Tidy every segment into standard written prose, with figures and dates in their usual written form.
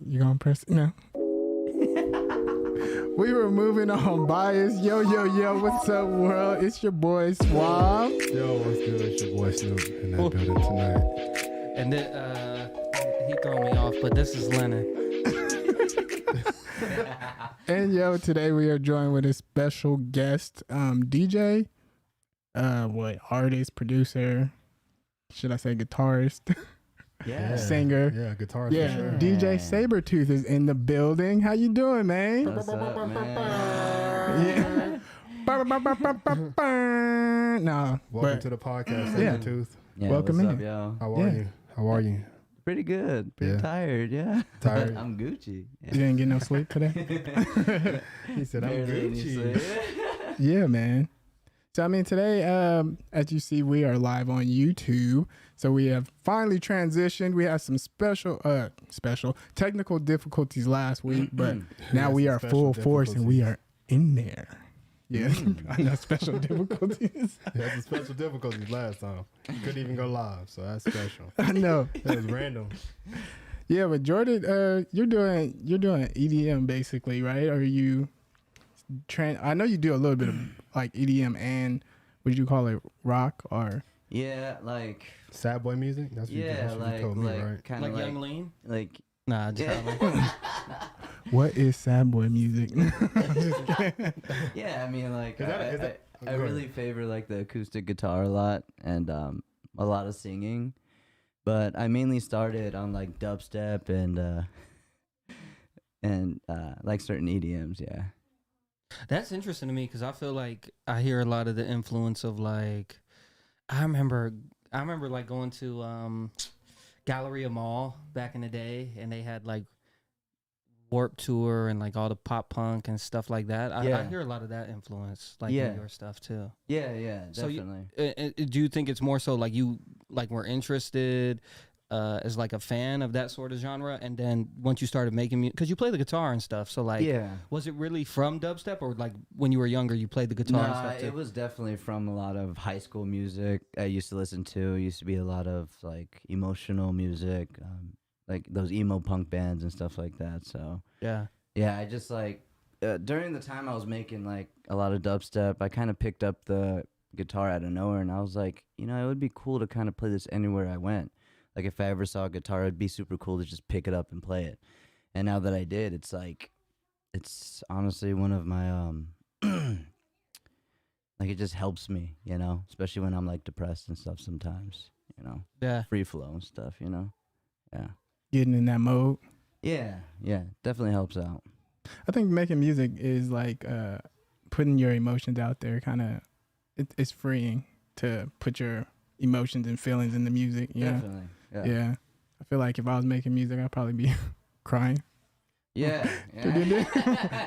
You gonna press it? No. We were moving on bias. Yo, what's up, world? It's your boy Swab. Yo, what's good? It's your boy Snoop in that building tonight. And then he throw me off, but this is Lennon. And yo, today we are joined with a special guest, DJ, artist, producer, should I say guitarist? Yeah. Singer. Yeah, guitarist. Yeah, For sure. DJ Sabertooth is in the building. How you doing, man? What's up, man? Yeah. No, Welcome to the podcast, Yeah. Sabertooth. Yeah, Welcome what's in. up, yo? How are you? How are you? Pretty good. Pretty Yeah. tired, yeah. Tired? I'm Gucci. You didn't get no sleep today? He said, I'm Barely any Gucci. sleep. Yeah, man. So, I mean, today, as you see, we are live on YouTube. So we have finally transitioned. We had some special technical difficulties last week, but now Yeah, we some are special full force and we difficulties. are in there. Yeah, I know special difficulties. You had some special difficulties last time. You couldn't even go live, so that's special. I know. That was random. Yeah, but Jordan, you're doing EDM basically, right? Or you I know you do a little bit of like EDM and would you call it rock or Yeah, like Sad boy music? That's what you told me, right? kind Uh, of like like Young lean. Like nah? yeah, What is sad boy music? yeah. I mean, like Is that- I really favor like the acoustic guitar a lot and a lot of singing, but I mainly started on like dubstep and like certain EDMs. Yeah. That's interesting to me because I feel like I hear a lot of the influence of like I remember like going to Galleria Mall back in the day and they had like Warped Tour and like all the pop punk and stuff like that. I hear a lot of that influence like in your stuff too. Yeah, So definitely. do you think it's more so like you like were interested as like a fan of that sort of genre, and then once you started making music, because you play the guitar and stuff, so like, was it really from dubstep, or like when you were younger you played the guitar and stuff too? It was definitely from a lot of high school music I used to listen to. It used to be a lot of like emotional music, like those emo punk bands and stuff like that. So yeah, I just like during the time I was making like a lot of dubstep, I kind of picked up the guitar out of nowhere, and I was like, it would be cool to kind of play this anywhere I went. Like if I ever saw a guitar, it'd be super cool to just pick it up and play it. And now that I did, it's like, it's honestly one of my, like it just helps me, especially when I'm like depressed and stuff sometimes, yeah, free flow and stuff, yeah. Getting in that mode. Yeah, definitely helps out. I think making music is like putting your emotions out there. Kind of, it's freeing to put your emotions and feelings in the music. Definitely. Yeah. I feel like if I was making music, I'd probably be crying. Yeah.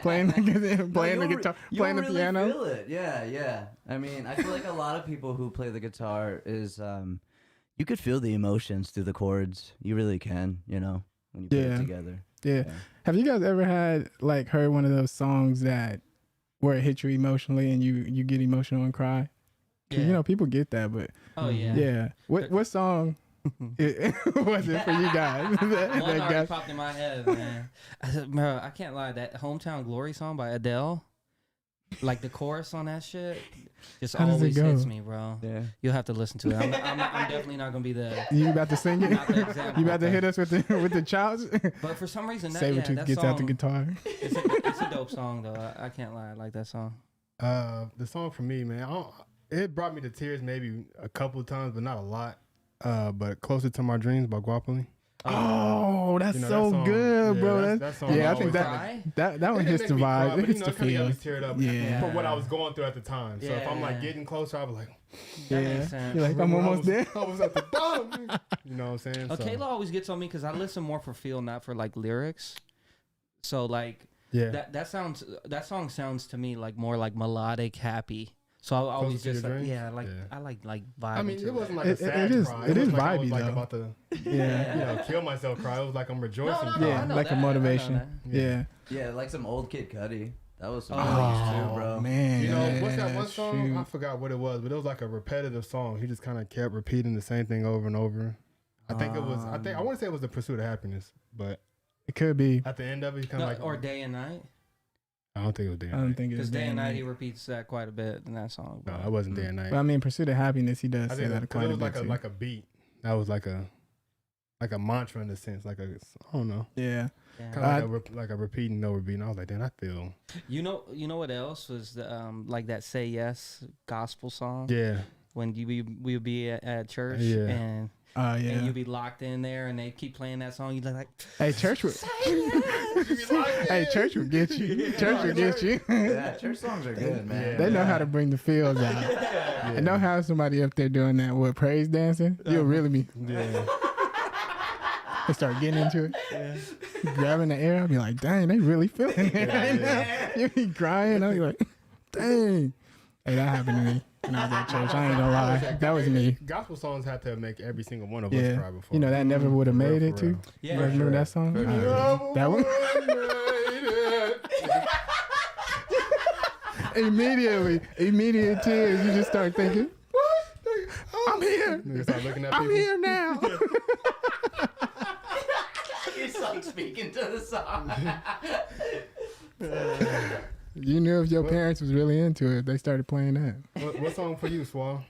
playing the guitar, playing the really piano. Feel it. Yeah. I mean, I feel like a lot of people who play the guitar is you could feel the emotions through the chords. You really can, when you put it together. Yeah. Have you guys ever heard one of those songs where it hits you emotionally and you get emotional and cry? Yeah. People get that, but yeah. What song was it for you guys? One already popped in my head, man. I said, bro, I can't lie. That Hometown Glory song by Adele, like the chorus on that shit, just How does it always go? hits me, bro. Yeah. You'll have to listen to it. I'm definitely not gonna be the. You about to sing it? Not the example. You about to hit us with the chops? But for some reason, that Sabertooth gets song, out the guitar. It's a dope song though. I can't lie. I like that song. The song for me, man, it brought me to tears maybe a couple of times, but not a lot. But Closer to My Dreams by Guapoli. Oh, that's that so song, good, bro. that song I always think cry? that one It hits didn't the make me cry, vibe. but, It hits the it kinda got me feel. teared up Yeah. for what I was going through at the time. So if I'm like Yeah. getting closer, I'll be like, That makes sense. You're like, I'm almost there. I was at the bottom. You know what I'm saying? Oh, So, Kayla always gets on me because I listen more for feel, not for like lyrics. So like yeah. that song sounds to me like more like melodic, happy. So I always to just Your like, Dreams? I like vibing. I mean, to it wasn't like It- a sad it is- cry. it is wasn't like I was vibey, like though. about to, Yeah. kill myself cry. It was like I'm rejoicing. No, cry. Yeah, I know like that, a I know motivation. that. Yeah. Yeah, like some old Kid Cudi. That was some Oh, release too, bro. Man. You know, what's that one shoot. song? I forgot what it was, but it was like a repetitive song. He just kind of kept repeating the same thing over and over. I think it was. I want to say it was The Pursuit of Happiness, but It could be. At the end of it, he's kind No, of like, or Day and Night. I don't think it was Day I and don't Night. think it was Because Day and Night, he Night. repeats that quite a bit in that song. No, it wasn't Day and Night. But I mean, Pursuit of Happiness, he does I say think that it quite a was bit too. like a beat. That was like a mantra in a sense, I don't know, Yeah. Yeah. kind of like a repeating, no repeating. I was like, damn, I feel. You know what else was the, like that "Say Yes" gospel song? Yeah, When we would be at church Yeah. and Yeah. you'd be locked in there and they keep playing that song. You'd be like, Hey, church would. Hey, church would get you. Church would get you. Yeah, church songs are good, man. They know how to bring the feels out. And don't have somebody up there doing that with praise dancing. You'll really be. yeah. They start getting into it. Grabbing the air. I'll be like, dang, they really feeling it right now. You be crying. I'll be like, dang. Hey, that happened to me when I was at church. I ain't gonna lie. That was me. Gospel songs have to make every single one of us Yeah. cry before. You know, that never would have For real, made it for too. real. yeah, You guys remember that song? That one? Immediate tears. You just start thinking, I'm here. Niggas start looking at I'm people. here now. It's like speaking to the song. You knew if your parents was really into it, they started playing that. What song for you, Swall?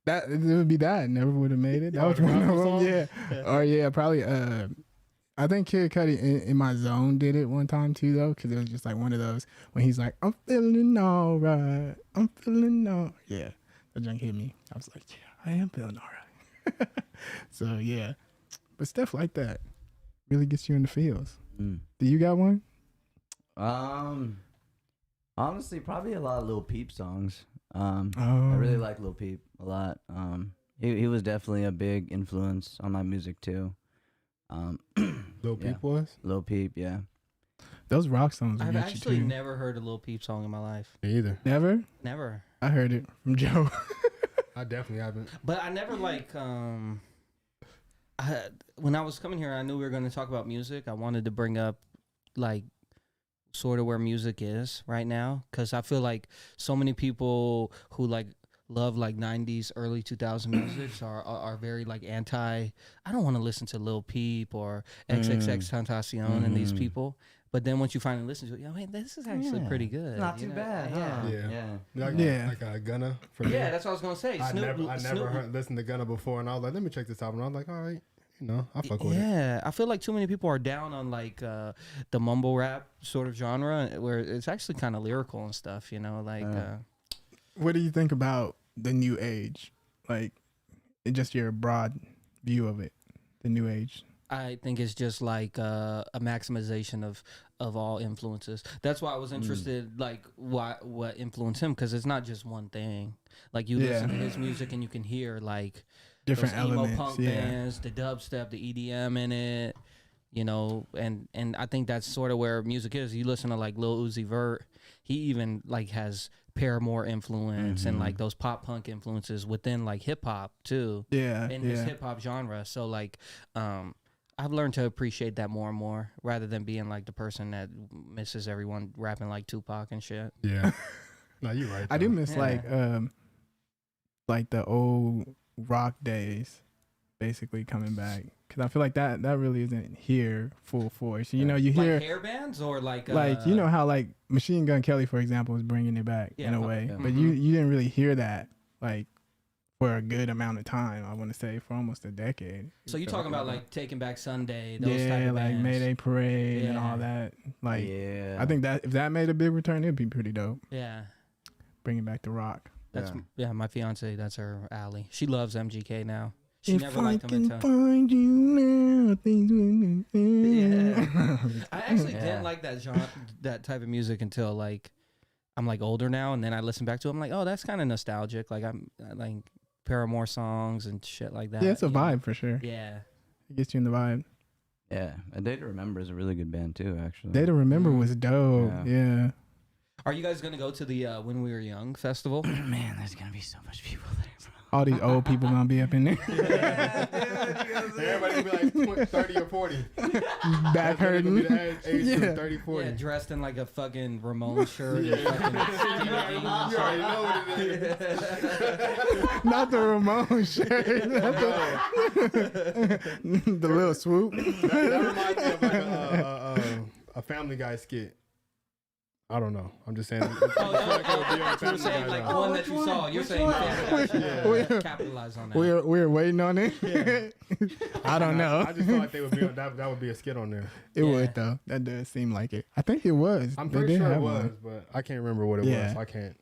That it would be that. Never would have made it. That Oh, was the one of gospel them. song? Yeah. Or yeah, probably. I think Kid Cudi in My Zone did it one time too, though, because it was just like one of those when he's like, "I'm feeling alright, I'm feeling all." Yeah, that junk hit me. I was like, "Yeah, I am feeling alright." So yeah, but stuff like that really gets you in the feels. Do you got one? Honestly, probably a lot of Lil Peep songs. Oh, I really like Lil Peep a lot. He was definitely a big influence on my music too. Lil Yeah. Peep was? Lil Peep, yeah. those rock songs. Will I've get actually you too. never heard a Lil Peep song in my life. Me either. Never. Never. I heard it from Joe. I definitely haven't. But I never when I was coming here, I knew we were going to talk about music. I wanted to bring up like sort of where music is right now, because I feel like so many people who like love like 90s early 2000 music are very like anti. I don't want to listen to Lil Peep or XXX Tentacion and these people. But then once you finally listen to it, wait, this is actually pretty good. Not you too know? bad, Yeah. huh? Yeah. Yeah. Like a Gunna for me. Yeah, that's what I was gonna say. I never Snoop- heard, listened to Gunna before, and I was like, let me check this album. And I was like, all right, I fuck with it. Yeah, I feel like too many people are down on like the mumble rap sort of genre, where it's actually kind of lyrical and stuff. What do you think about the new age? Like, just your broad view of it, the new age. I think it's just like a maximization of all influences. That's why I was interested, like what influenced him, because it's not just one thing. Like you listen to his music and you can hear like Different those emo elements, punk yeah. bands, the dubstep, the EDM in it, and I think that's sort of where music is. You listen to like Lil Uzi Vert, he even like has Paramore influence and like those pop punk influences within like hip hop too. Yeah, In his hip hop genre. So like I've learned to appreciate that more and more, rather than being like the person that misses everyone rapping like Tupac and shit. Yeah. No, you're right. I do though. miss like the old rock days, basically coming back, because I feel like that really isn't here full force. You know, you hear Like hair bands or like you know how like Machine Gun Kelly, for example, is bringing it back in a way, but you didn't really hear that like for a good amount of time. I want to say for almost a decade. So you talking about like Taking Back Sunday, those type Yeah, of like bands. Mayday Parade and Yeah. all that. Like, Yeah. I think that if that made a big return, it'd be pretty dope. Yeah. Bringing back the rock. That's Yeah. my fiance, that's her alley. She loves MGK now. She If never I liked him can until find you now, things will be. I actually Yeah. didn't like that genre, that type of music until like I'm like older now, and then I listen back to it. I'm like, oh, that's kind of nostalgic. Like I like Paramore songs and shit like that. Yeah, it's a you know? vibe for sure. Yeah. It gets you in the vibe. Yeah. A Day to Remember is a really good band too, actually. Day to Remember was dope. Yeah. Are you guys gonna go to the When We Were Young festival? Man, there's gonna be so much people there, bro. All these old people gonna be up in there. Everybody be like 30 or 40. Back hurting. Be the age Yeah. group, 30, 40. Yeah, dressed in like a fucking Ramon shirt. Yeah. And fucking You already know what it is. Not the Ramon shirt. The little swoop. That reminds me of like a Family Guy skit. I don't know. I'm just saying. You're saying like Guy. one that you saw. You're saying Yeah. capitalize on that. We're waiting on it. I don't know. I just feel like they would be that would be a skit on there. It Yeah. would though. That does seem like it. I think it was. I'm They pretty did sure it have was, one. but I can't remember what it Yeah. was. So I can't.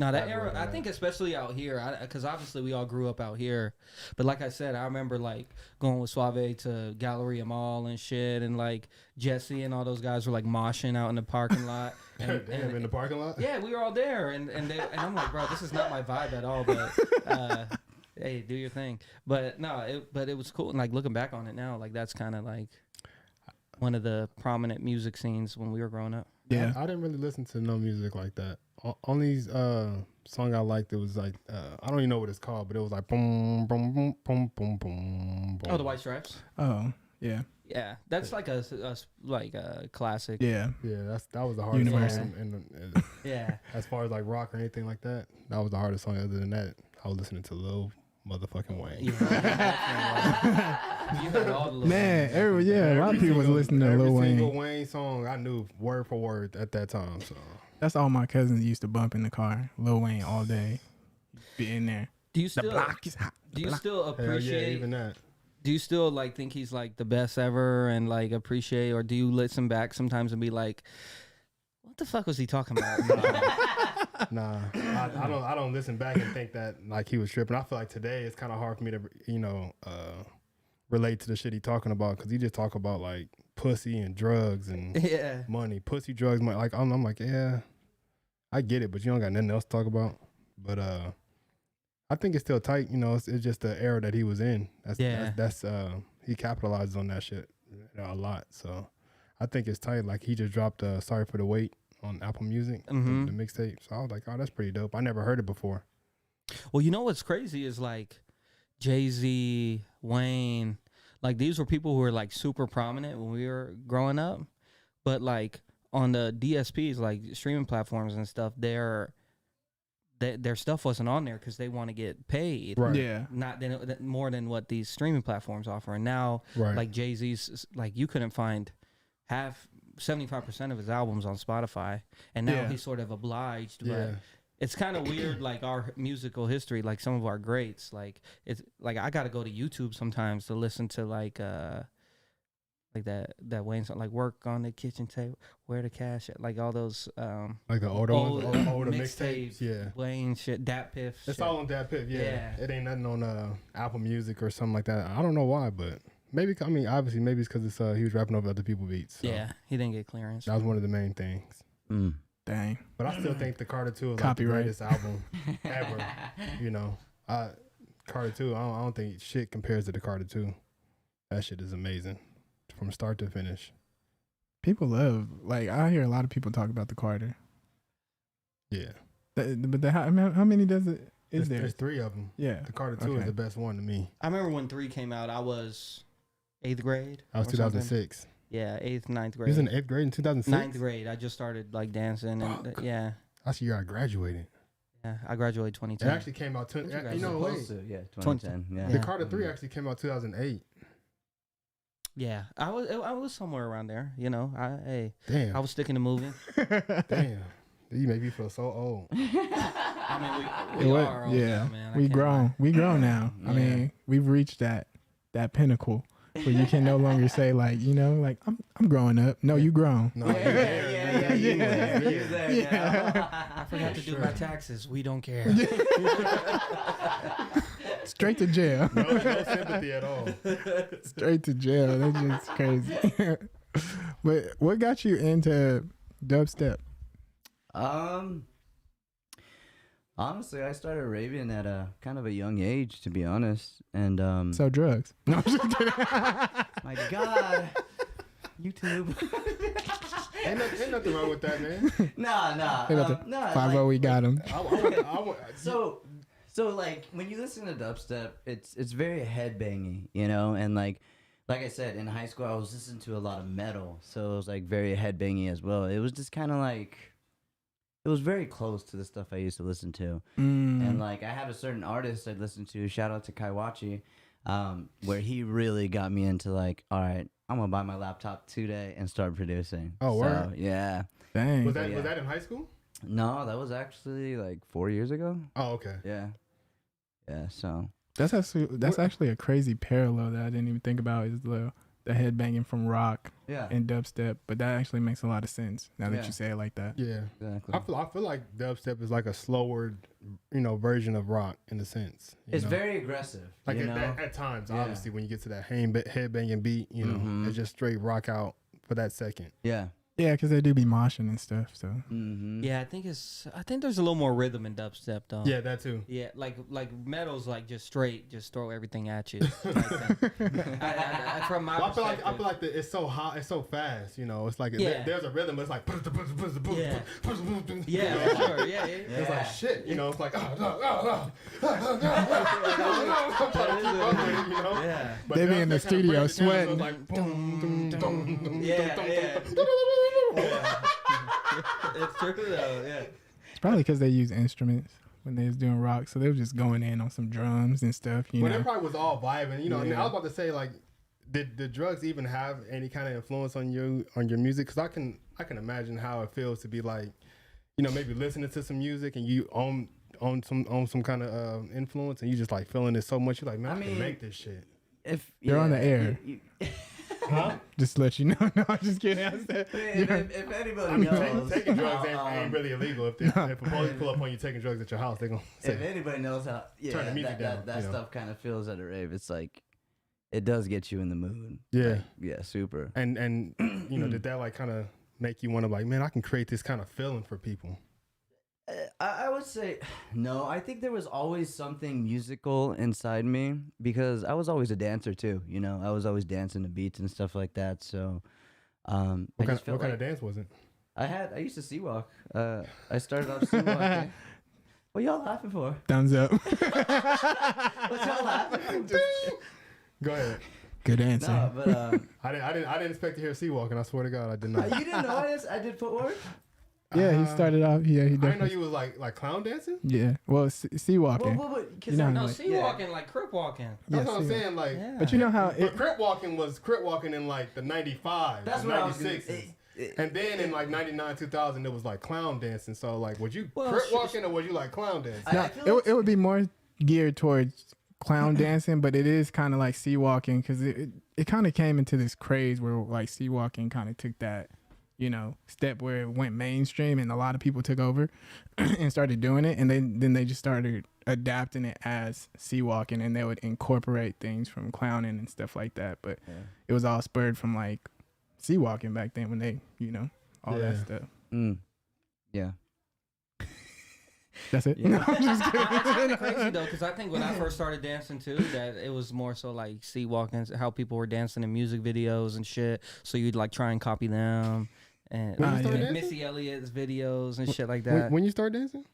Now that I'd era, work on I that. think especially out here, because obviously we all grew up out here. But like I said, I remember like going with Suave to Galleria Mall and shit, and like Jesse and all those guys were like moshing out in the parking lot. And, Damn, in the parking lot. yeah, we were all there, and I'm like, bro, this is not my vibe at all. But hey, do your thing. But no, it was cool. And like looking back on it now, like that's kind of like one of the prominent music scenes when we were growing up. Yeah. I didn't really listen to no music like that. Only song I liked, it was like I don't even know what it's called, but it was like boom boom boom boom boom boom. Oh, the White Stripes. Oh, yeah. Yeah, that's like a classic. Yeah. Yeah, that was the hardest Universal. song. And Yeah. as far as like rock or anything like that, that was the hardest song. Other than that, I was listening to Lil motherfucking Wayne. You had all the little Man, ones. a lot of people was listening to Lil Every single Wayne. Wayne song I knew word for word at that time. So That's all my cousins used to bump in the car. Lil Wayne all day. Be in there. Do you The still block is hot. do you still hell yeah, appreciate? even that. Do you still like think he's like the best ever and like appreciate, or do you listen back sometimes and be like, what the fuck was he talking about? Nah, I don't listen back and think that like he was tripping. I feel like today it's kind of hard for me to relate to the shit he talking about, because he just talk about like pussy and drugs and Yeah. money, pussy, drugs, money. Like I'm like, yeah, I get it, but you don't got nothing else to talk about. But I think it's still tight. It's just the era that he was in. That's he capitalizes on that shit a lot. So I think it's tight. Like he just dropped "Sorry for the Wait" on Apple Music, the mixtape. So I was like, oh, that's pretty dope. I never heard it before. Well, you know what's crazy is like Jay-Z, Wayne, like these were people who were like super prominent when we were growing up, but like on the DSPs, like streaming platforms and stuff, their stuff wasn't on there because they want to get paid, Right. Yeah. not more than what these streaming platforms offer. And now, Right. like Jay-Z's, like you couldn't find 75% of his albums on Spotify, and now Yeah. he's sort of obliged. Yeah. But it's kind of weird, like our musical history, like some of our greats, like it's like I gotta go to YouTube sometimes to listen to like that Wayne song, like "Work on the Kitchen Table," "Where the Cash At," like all those Like the older old ones, older mixtapes, mixtapes. Yeah. Wayne shit, Dat Piff. It's shit. all on that Piff, yeah. Yeah. It ain't nothing on Apple Music or something like that. I don't know why, but maybe, obviously, maybe it's because it's he was rapping over other people's beats. So Yeah, he didn't get clearance. that was one of the main things. Mm. Dang. But I still think the Carter 2 is like the Copyright. greatest album ever. Carter 2, I don't think shit compares to the Carter 2. That shit is amazing from start to finish. People love, like, I hear a lot of people talk about the Carter. Yeah. How many does it? Is there? There's 3 of them. Yeah. The Carter 2 Okay. is the best one to me. I remember when 3 came out, I was 8th grade. That was or something. 2006. Yeah, 8th, 9th He grade. was in 8th grade in 2006? 9th grade. I just started like dancing, and Fuck. yeah, That's the year I graduated. I graduated It 2010. actually came out, What you guys you know, wait. Supposed to, yeah, 2010. Yeah. The Yeah. Carter 3 actually came out 2008. Yeah, I was somewhere around there. I Damn. was sticking to moving. Damn. You make me feel so old. I mean, we are old yeah. now, man. I We can't grown. lie. We grown now. I Yeah. mean, we've reached that pinnacle where you can no longer say like, like I'm growing up. No, you grown. No, Yeah, you yeah, there, yeah, you you there. there Yeah. I forgot to do Sure. my taxes. We don't care. Straight to jail. No sympathy at all. Straight to jail. That's just crazy. But what got you into dubstep? Honestly, I started raving at a kind of a young age, to be honest. And So drugs. No, I'm just kidding. my God, YouTube. Ain't nothing wrong with that, man. Nah. Hey, about the No, 5-0, we got him. I want, So like when you listen to dubstep, it's very headbanging, and like like I said, in high school, I was listening to a lot of metal, so it was like very headbangy as well. It was just kind of like, it was very close to the stuff I used to listen to. And like, I had a certain artist I'd listen to, shout out to Kaiwachi, where he really got me into like, all right, I'm gonna buy my laptop today and start producing. Oh, so, word? Yeah. Dang. Was that in high school? No, that was actually like 4 years ago. Oh, okay. Yeah. Yeah. So. That's actually a crazy parallel that I didn't even think about, is the headbanging from rock Yeah. and dubstep, but that actually makes a lot of sense now that Yeah. you say it like that. Yeah. Exactly. I feel like dubstep is like a slower, version of rock in a sense. It's know? very aggressive. Like you know? at times, Yeah. obviously, when you get to that headbanging beat, it's just straight rock out for that second. Yeah. Yeah, because they do be moshing and stuff. So Mm-hmm. Yeah, I think there's a little more rhythm in dubstep though. Yeah, that too. Yeah, like metal's like just straight, just throw everything at you. type thing. I, from my Well, I feel perspective. like it's so hot, it's so fast. It's like Yeah. there's a rhythm. It's like Yeah. Yeah, for sure. Yeah, yeah. It's like shit. It's like Yeah. But They be dubstep in the kinda studio breaks it down, so sweating. it's like boom, dum, dum, dum, Yeah, dum, yeah. dum, It's true though. Yeah. it's probably because they use instruments when they was doing rock, so they were just going in on some drums and stuff. You Well, know, that probably was all vibing, And I Yeah. was about to say, like, did the drugs even have any kind of influence on your music? Because I can imagine how it feels to be like, maybe listening to some music and you own some kind of influence, and you just like feeling it so much. You're like, man, I can make this shit. If You're on the air. Huh? just to let you know. No, I'm just kidding. I said, if anybody knows, Taking drugs ain't really illegal. If the police pull up on you taking drugs at your house, they're gonna if say, anybody knows how, Turn the music down, that stuff kind of feels at a rave. It's like, it does get you in the mood. yeah, Like, yeah, super. and did that like kind of make you want to like, man, I can create this kind of feeling for people? I would say no. I think there was always something musical inside me because I was always a dancer too. I was always dancing to beats and stuff like that. So, What kind of dance was it? I used to sea walk. I started off sea walking. What y'all laughing for? thumbs up. What y'all laughing for? Go ahead. Good answer. No, but I didn't expect to hear sea walking. I swear to God, I did not. you didn't know I did footwork. Yeah, he started off. Yeah, he I didn't know definitely. you was like clown dancing. Yeah, well, sea walking. Because You know, No, like- sea walking like crip walking. That's Yeah, what I'm sea saying. Like, Yeah. But you know how but crip walking in like the 95, That's what I was gonna 96s. And then in like 99, 2000, it was like clown dancing. So like, was you Well, crip sh- walking or was you like clown dancing? I No, feel like- it would be more geared towards clown dancing, but it is kind of like sea walking because it kind of came into this craze where like sea walking kind of took that, step where it went mainstream and a lot of people took over and started doing it, and then they just started adapting it as sea walking, and they would incorporate things from clowning and stuff like that. But it was all spurred from like sea walking back then when they, all that Yeah. stuff. Yeah. That's it. Yeah. No, I'm just kidding. It's kind of crazy though, because I think when I first started dancing too, that it was more so like sea walking, how people were dancing in music videos and shit. So you'd like try and copy them, and When you started dancing? Missy Elliott's videos and shit like that. When you start dancing?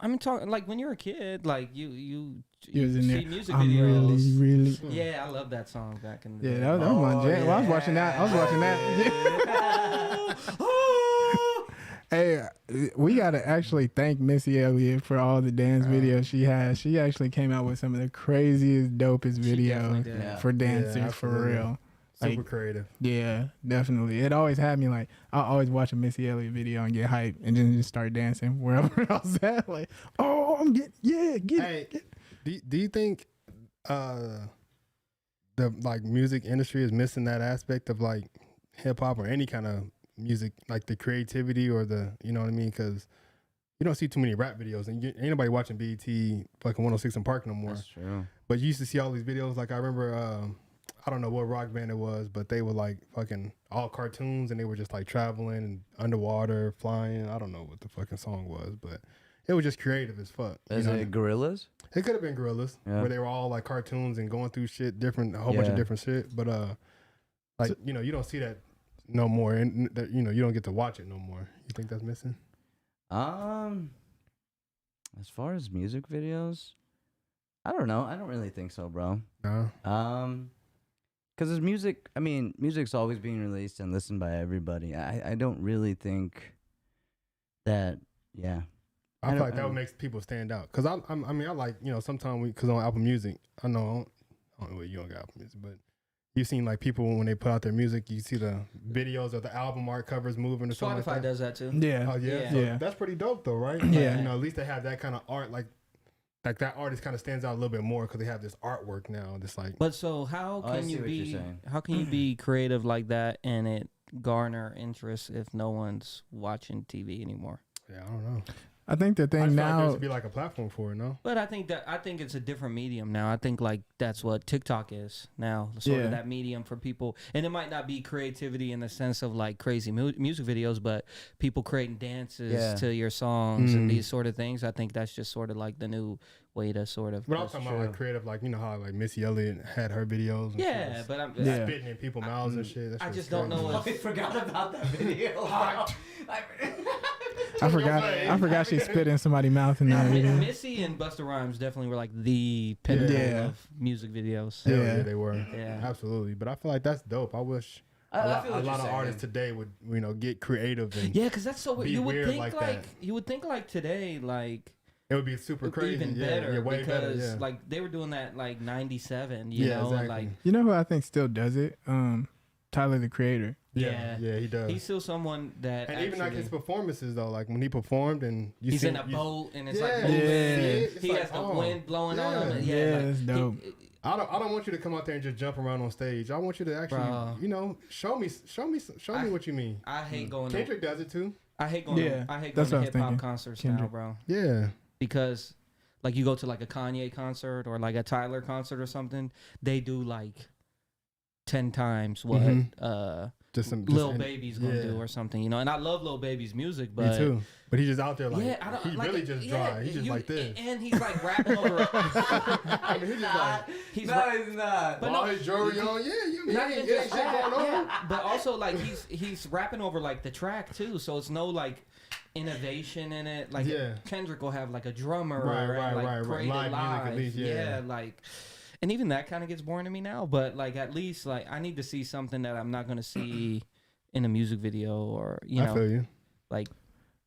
I mean, like when you're a kid, like you He was in see there. music I'm videos. really. Yeah, I love that song back in the Yeah, day. that was my jam. Well, I was watching that. Hey, we gotta actually thank Missy Elliott for all the dance videos she has. She actually came out with some of the craziest, dopest She definitely videos did. Yeah. for dancers, Yeah, for absolutely. real. Super Like- creative. Yeah, definitely. It always had me like, I always watch a Missy Elliott video and get hyped and then just start dancing wherever I was at. Like, oh, I'm getting, get Hey, it. do you think the like music industry is missing that aspect of like hip hop or any kind of music, like the creativity or the, you know what I mean? Because you don't see too many rap videos, and ain't nobody watching BET fucking 106 in Park no more. That's true. But you used to see all these videos. Like I remember, I don't know what rock band it was, but they were like fucking all cartoons, and they were just like traveling and underwater, flying. I don't know what the fucking song was, but it was just creative as fuck. Is it Gorillas? It could have been Gorillas, Yeah. where they were all like cartoons and going through shit, a whole bunch of Yeah. different shit. But like you don't see that no more, and that you don't get to watch it no more. You think that's missing? As far as music videos, I don't know. I don't really think so, bro. No. Because music, I mean, music's always being released and listened by everybody. I don't really think that, yeah. I feel like that would make people stand out. Because I mean, I like, you know, sometimes because on Apple Music, I know, I don't know what you don't got Apple Music, but you've seen like people when they put out their music, you see the videos of the album art covers moving or something like Spotify that. does that too. Oh yeah, Yeah. So Yeah. that's pretty dope though, right? Yeah. You know, at least they have that kind of art, like that artist kind of stands out a little bit more because they have this artwork now. That's like, But so how Oh, I can see you what you're be saying. how can you be creative like that and it garner interest if no one's watching TV anymore? yeah, I don't know. I think the I thing feel like now. there should be like a platform for it, no? But I think it's a different medium now. I think like that's what TikTok is now, sort Yeah. of that medium for people. And it might not be creativity in the sense of like crazy music videos, but people creating dances Yeah. to your songs and Mm. these sort of things. I think that's just sort of like the new way to sort of. But I'm talking about like creative, like you know how like Missy Elliott had her videos. And Yeah, shit, but I'm. Yeah. spitting in people's mouths and shit. That I shit's just don't crazy. know I forgot about that video. I forgot she spit in somebody's mouth in that video. Missy and Busta Rhymes definitely were like the pinnacle Yeah. of music videos. Hell Yeah. yeah, they were. Yeah. Absolutely. But I feel like that's dope. I wish I feel a what lot you're of artists saying. today would, you know, get creative and Yeah, because that's so weird. Be You would weird think like like that. you would think like today like it would be super crazy. even yeah, better yeah, way because better. Yeah. like they were doing that like 97, you Yeah, know, exactly. like You know who I think still does it? Tyler the Creator. yeah, he does. he's still someone that And even like actually- his performances though, like when he performed and you he's see in a boat and it's Yeah, like yeah. moving. Yeah. He has the wind blowing on him. And Yeah, yeah, like, that's dope. I don't want you to come out there and just jump around on stage. I want you to actually, Bro. you know, show me what you mean. I hate going. Kendrick does it too. I hate going. Yeah, I hate that's going what to I was hip hop thinking. concerts now, Kendrick. bro. Yeah. Because like you go to like a Kanye concert or like a Tyler concert or something, they do like 10 times what Mhm. Just Lil Baby's gonna yeah. do or something, you know. And I love Lil Baby's music, but Me too. But he's just out there like, yeah, I don't he like really it- just yeah, dry. He's just you- like this. and he's like rapping over. I mean, he's just like, He's No, ra- he's not. But all no, his jewelry on. Yeah, you mean, not yeah, even yeah, just shit that, going on. yeah. But also like he's rapping over like the track too, so it's no like innovation in it. Like Yeah. Kendrick will have like a drummer Right, and right, like right, right. create it Live music at least, yeah. like. And even that kind of gets boring to me now. But like at least like I need to see something that I'm not gonna see in a music video or you I know feel you. like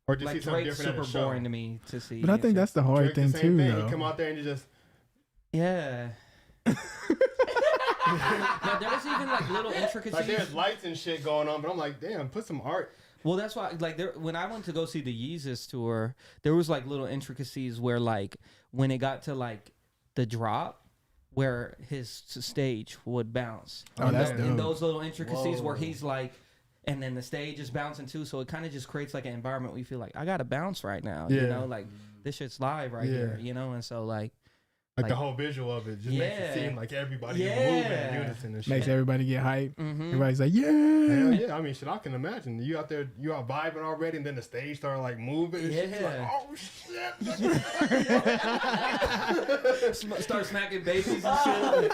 Or just like see something Drake's different at super a show. boring to me to see. But I think that's the hard Drake, the thing same too, thing. though. You come out there and you just yeah. Now, there's even like little intricacies. like there's lights and shit going on, but I'm like, damn, put some art. Well, that's why, like, when I went to go see the Yeezus tour, there was like little intricacies where, like, when it got to like the drop, where his stage would bounce. Oh, and that's tho- and dope. those little intricacies where Whoa. he's like, and then the stage is bouncing too, so it kind of just creates like an environment where you feel like I gotta bounce right now, you Yeah. know, like this shit's live right here, you know, and so like, Like the Like- whole visual of it just makes Yeah. it seem like everybody is Yeah. moving in unison and shit. Makes everybody get hype. mhm. Everybody's like, Hell yeah. yeah, I mean, shit, I can imagine. You out there, you are vibing already, and then the stage started like moving and shit. You're like, Yeah. oh shit. Start smacking babies and shit.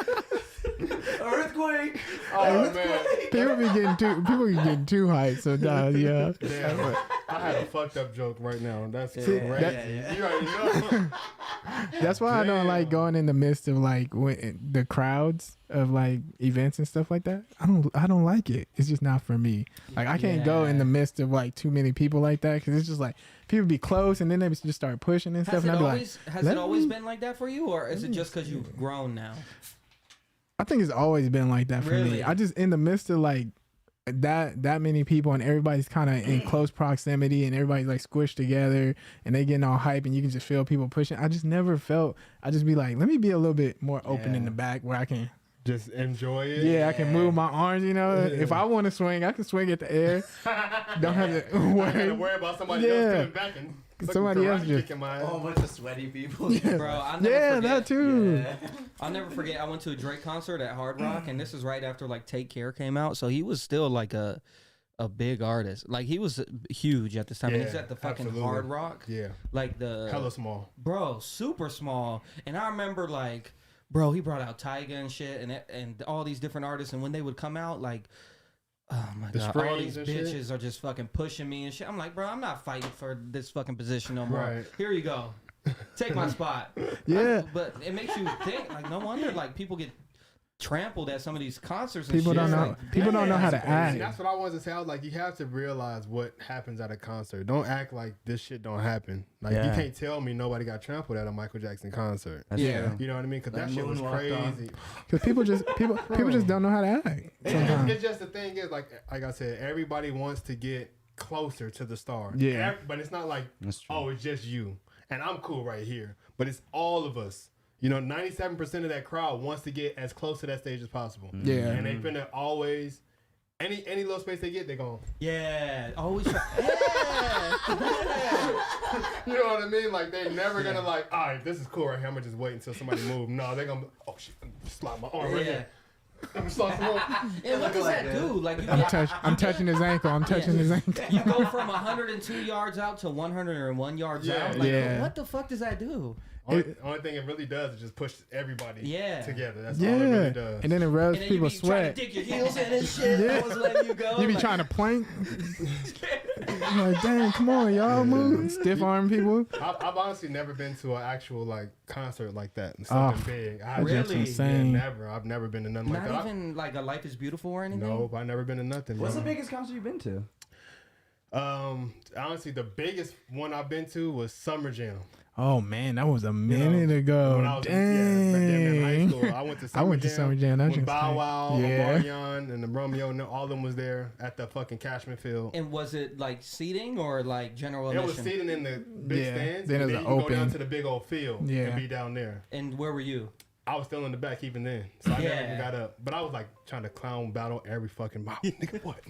Earthquake. Oh man. People be getting too hyped sometimes. Yeah. Damn. I had a fucked up joke right now. That's See, crazy. that- You already know. That's why I don't like Damn. going in the midst of like the crowds of like events and stuff like that. I don't like it. It's just not for me. Like I can't go in Yeah. the midst of like too many people like that because it's just like people be close and then they just start pushing and stuff. Has And it I'd be always like, has let it always me- been like that for you, or is it just because you've grown now? I think it's always been like that for Really? me. I just in the midst of like that many people and everybody's kind of in close proximity and everybody's like squished together and they getting all hype and you can just feel people pushing. I just never felt. I just be like, let me be a little bit more open in Yeah. the back where I can. Just enjoy it. Yeah, I can move my arms. You know, Yeah. if I want to swing, I can swing at the air. Don't have to I gotta worry. worry about somebody Yeah. else coming back and Somebody else karate just- kicking my ass. Oh, a bunch of sweaty people. Bro, I'll never Yeah, forget. that too. I'll never forget. I went to a Drake concert at Hard Rock, and this is right after like Take Care came out, so he was still like a big artist. Like he was huge at this time. and he's Yeah, at the fucking absolutely. Hard Rock, Yeah, like the hella small. bro, super small. And I remember like, bro, he brought out Tyga and shit, and all these different artists. And when they would come out, like, oh my The god, all screens these and shit. bitches are just fucking pushing me and shit. I'm like, bro, I'm not fighting for this fucking position no more. Right. Here you go, take my spot. Yeah. But it makes you think. Like, no wonder like people get trampled at some of these concerts. And People shit. don't know. Like, People don't know how to And act. that's what I wanted to say. I was like, you have to realize what happens at a concert. Don't act like this shit don't happen. Like you can't tell me nobody got trampled at a Michael Jackson concert. That's Yeah. true. You know what I mean? Because That that shit was moon walked on. crazy. Because people just don't know how to act. Sometimes. It's just the thing is like I said, everybody wants to get closer to the star. Yeah. But it's not like, That's true. oh, it's just you and I'm cool right here. But it's all of us. You know, 97% of that crowd wants to get as close to that stage as possible. Yeah. And they finna always, any little space they get, they're going. yeah, always try. Yeah. You know what I mean? Like they never gonna like, all right, this is cool right here. I'm gonna just wait until somebody move. No, they're gonna, oh shit, slide my arm right Yeah. here. Slide some more. And what does like that that. do? Like you I'm touching his ankle. I'm touching his ankle. you go from 102 yards out to 101 yards Yeah. out. Like, Yeah. what the fuck does that do? Only thing it really does is just push everybody Yeah. together. That's all it Yeah. really does. And then it rubs And then people you be trying sweat. to dig your heels in and shit. Yeah. I was letting you go. You be like, trying to plank. I'm like, dang, come on, y'all move. Stiff arm people. I've honestly never been to an actual like concert like that. Something big. That's Really? just insane. Never. I've never been to nothing like Not that. even like a Life is Beautiful or anything? Nope, I've never been to nothing. What's bro. the biggest concert you've been to? Honestly, the biggest one I've been to was Summer Jam. Oh man, that was a minute ago. When I was back in high Dang. school, I went to Summer I went to Jam. Summer Jam. That With shit's Bow tight. Wow, Yeah. Omarion, and the Romeo, and all of them was there at the fucking Cashman Field. And was it like seating or like general It admission? was seating in the big Yeah, stands, then and it then was you go open. down to the big old field Yeah. and be down there. And where were you? I was still in the back even then, so I never Yeah. even got up. But I was like trying to clown battle every fucking mouth. Nigga, what?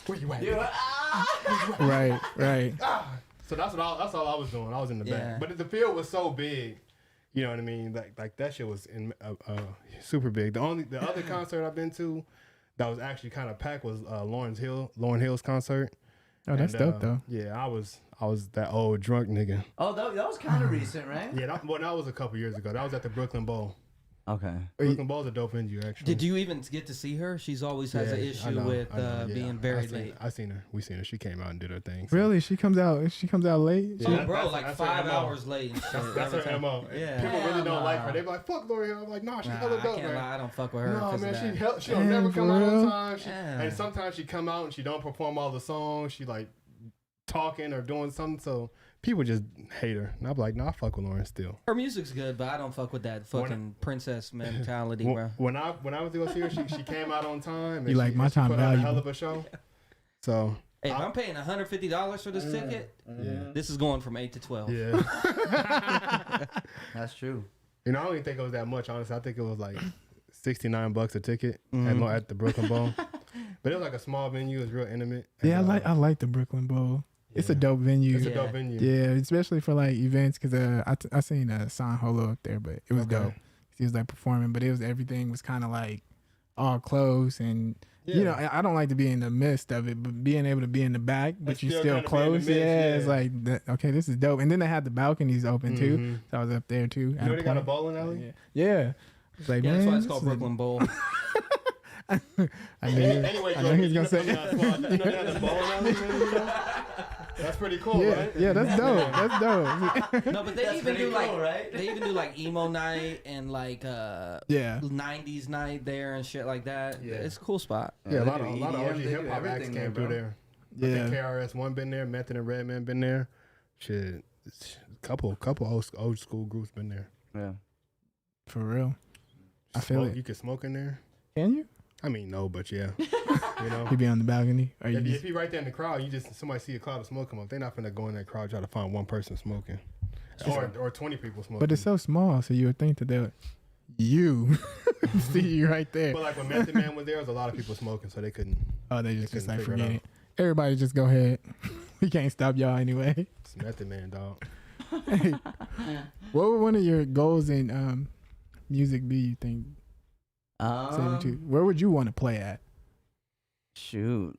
Where you at? nigga? Right. So that's all I was doing. I was in the Yeah. back, but the field was so big. You know what I mean? Like that shit was in super big. The other concert I've been to that was actually kind of packed was Lauryn Hill's concert. Oh, that's dope though. Yeah, I was that old drunk nigga. Oh, that was kind of recent, right? Yeah, that was a couple years ago. That was at the Brooklyn Bowl. Okay. Brooklyn Bowl's a dope venue, actually. Did you even get to see her? She's always has an I issue know, with I know, yeah. being very I seen- late. I seen her. We seen her. She came out and did her thing. so. Really? She comes out late? Yeah, Oh, that- bro, that's- like that's her 5 MO. hours late and shit. That's every her time. MO. Yeah. People really Hell don't like nah. her. They be like, fuck Lauryn Hill. I'm like, nah, she Nah, hella I dope, can't man. lie. I don't fuck with her. No, 'cause man, of she don't Damn, never for come out on real? time. Yeah. And sometimes she come out and she don't perform all the songs. She like talking or doing something. So people just hate her. And I'm like, nah, I fuck with Lauryn still. Her music's good, but I don't fuck with that fucking princess mentality, When, bro. when I was to go see her, she came out on time. And You like she, my and she time put on a hell valuable. of a show. So Hey, if I'm paying $150 for this ticket, yeah, this is going from 8 to 12. yeah. That's true. You know, I don't even think it was that much. Honestly, I think it was like $69 a ticket Mm-hmm. at the Brooklyn Bowl. But it was like a small venue. It was real intimate. Yeah, And, I like the Brooklyn Bowl. It's a yeah. dope venue. It's a Yeah. dope venue. Yeah, especially for like events because I seen San Holo up there, but it was Okay. dope. He was like performing, but everything was kind of like all close and you know I don't like to be in the midst of it, but being able to be in the back, but And you still still kinda be in the close. midst, Yeah, it's yeah. like okay, this is dope. And then they had the balconies open too, Mhm. so I was up there too. You know they got a bowling alley? Yeah. It's like, Yeah, man, that's why it's this called is a- Brooklyn Bowl. I knew, Anyway, I know he was gonna say. you know they had a bowling alley, man, you know? That's pretty cool, Yeah, right? yeah, that's dope. That's dope. No, but they That's even pretty do like cool, right? they even do like emo night and like Yeah. 90s night there and shit like that. Yeah. It's a cool spot. Yeah, a they lot do of EDM, OG they do hip hop acts everything came through there. I Yeah. think KRS-One been there, Method and Redman been there. Shit, couple old school groups been there. Yeah. For real. I feel Smoke- it. You can smoke in there. Can you? I mean, no, but yeah, you know. You be on the balcony? Or you If, just, if you right there in the crowd, somebody see a cloud of smoke come up. They're not finna go in that crowd try to find one person smoking, or 20 people smoking. but it's so small, so you would think that they would. You see you right there. But like when Method Man was there was a lot of people smoking, so they couldn't. Oh, they just couldn't like figure it forget out. it. Everybody just go ahead. We can't stop y'all anyway. It's Method Man, dog. Hey, what would one of your goals in music be? You think? Sabertooth? Where would you want to play at? Shoot.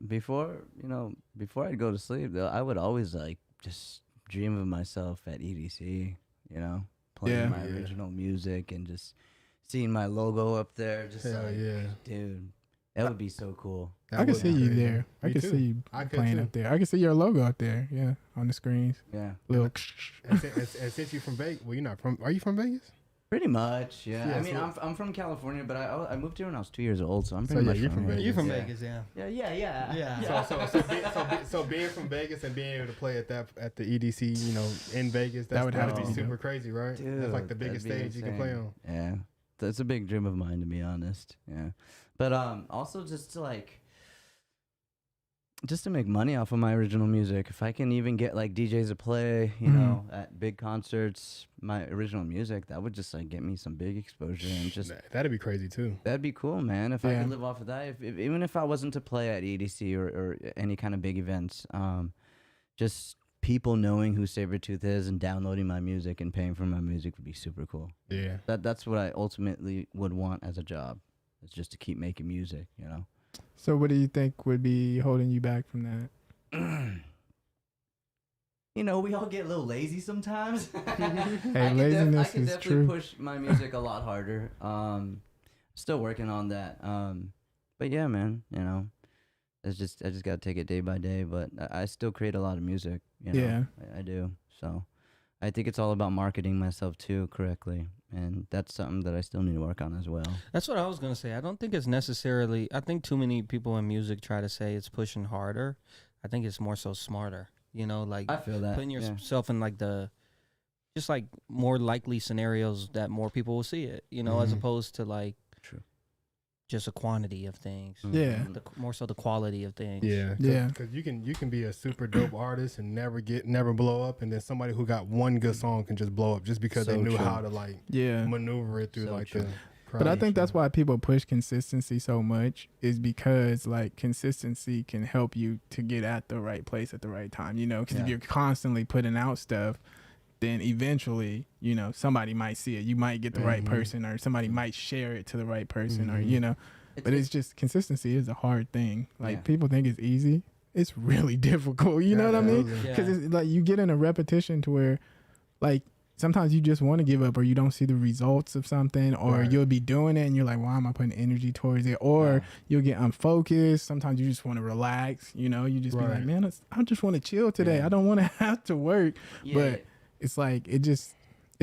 Before I'd go to sleep though, I would always like just dream of myself at EDC, playing Yeah. my Yeah. original music and just seeing my logo up there. Just Hell like, yeah. dude, that would be so cool. That I can would see be you crazy. there. I Me can too. see you I could playing too. up there. I can see your logo up there. Yeah, on the screens. Yeah. Little. And since you from Vegas, well, you're not from. Are you from Vegas? Pretty much, yeah. Yeah, I mean, so- I'm from California, but I moved here when I was 2 years old, so I'm So, pretty yeah, much you're from here. You're from Yeah. Vegas, yeah. Yeah. So being from Vegas and being able to play at the EDC, you know, in Vegas, That would have to to be be super crazy, right? Dude, That's like the biggest that'd be stage you can play on. Yeah, that's a big dream of mine, to be honest. Yeah, but also just to make money off of my original music. If I can even get like DJs to play, you know, at big concerts, my original music, that would just like get me some big exposure and just That'd be crazy too. that'd be cool, man. If I Yeah. could live off of that, if even if I wasn't to play at EDC or any kind of big events, just people knowing who Sabertooth is and downloading my music and paying for my music would be super cool. Yeah. That's what I ultimately would want as a job. It's just to keep making music, you know. So what do you think would be holding you back from that? You know, we all get a little lazy sometimes. Hey, laziness I can is definitely true. push my music a lot harder. Still working on that. But yeah, man, you know, I just gotta take it day by day. But I still create a lot of music. You know? Yeah. I do. So I think it's all about marketing myself too correctly, and that's something that I still need to work on as well. That's what I was gonna say. I don't think it's necessarily. I think too many people in music try to say it's pushing harder. I think it's more so smarter. You know, like I feel that. putting yeah. yourself in like just like more likely scenarios that more people will see it. You know, as Mhm. opposed to like True. just a quantity of things. Yeah. More so the quality of things. Yeah. Yeah. Because you can be a super dope artist and never blow up, and then somebody who got one good song can just blow up just because they So knew true. how to like Yeah. maneuver it through So like true. the. But I crowd. think that's why people push consistency so much, is because like consistency can help you to get at the right place at the right time, you know, because if Yeah. you're constantly putting out stuff, then eventually, you know, somebody might see it. You might get the right Mhm. person, or somebody might share it to the right person, or, Mhm. you know, but it's just consistency is a hard thing. Like Yeah. people think it's easy. It's really difficult. You know what I mean? Absolutely. Yeah. Because it's like you get in a repetition to where like sometimes you just want to give up, or you don't see the results of something, or Right. you'll be doing it and you're like, why am I putting energy towards it? Or Yeah. you'll get unfocused. Sometimes you just want to relax, you know, you just be like, Right. man, I just want to chill today. Yeah. I don't want to have to work. Yeah, But it's like, it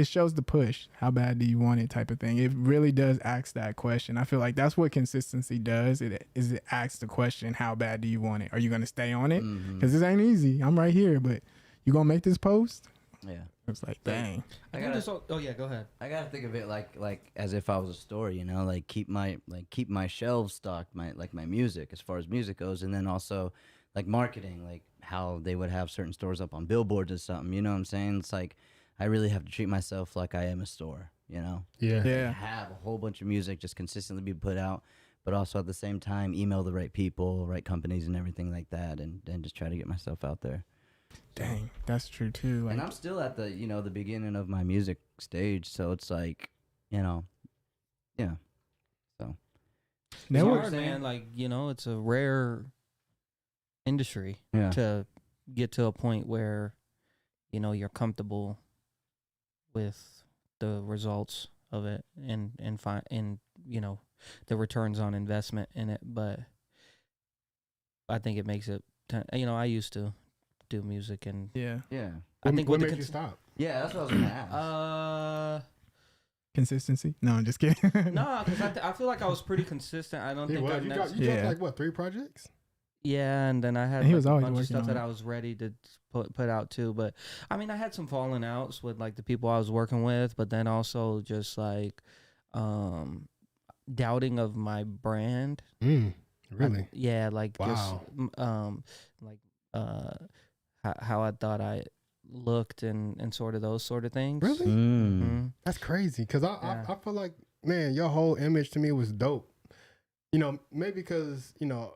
shows the push. How bad do you want it type of thing. It really does ask that question. I feel like that's what consistency does. It asks the question, how bad do you want it? Are you going to stay on it? Mhm. Because this ain't easy. I'm right here, but you going to make this post? Yeah. It's like, dang. I think this. Oh yeah, go ahead. I gotta think of it like as if I was a store, you know, like keep my shelves stocked, my music as far as music goes, and then also like marketing, like how they would have certain stores up on billboards or something. You know what I'm saying? It's like I really have to treat myself like I am a store, you know. Yeah. Yeah. Have a whole bunch of music just consistently be put out, but also at the same time email the right people, right companies, and everything like that, and just try to get myself out there. Dang, that's true too. Like, And I'm still at the the beginning of my music stage, so it's like, yeah. So It's network, hard, man. Like, you know, it's a rare industry yeah, to get to a point where, you know, you're comfortable with the results of it and you know, the returns on investment in it. But I think it makes it. You know, I used to do music, and yeah, yeah, I think what with made the you stop? yeah. That's what I was gonna ask. consistency. No, I'm just kidding. No, because I feel like I was pretty consistent. I don't He think was. I've You never. dropped Yeah. like what, 3 projects? Yeah, and then I had And he like, was a always bunch of working stuff on that it. I was ready to put out too. But I mean, I had some falling outs with like the people I was working with, but then also just like doubting of my brand. Really? Yeah, like Wow. just like how I thought I looked and sort of those sort of things. Really? Mhm. That's crazy. Because Yeah. I feel like, man, your whole image to me was dope. You know, maybe because, you know,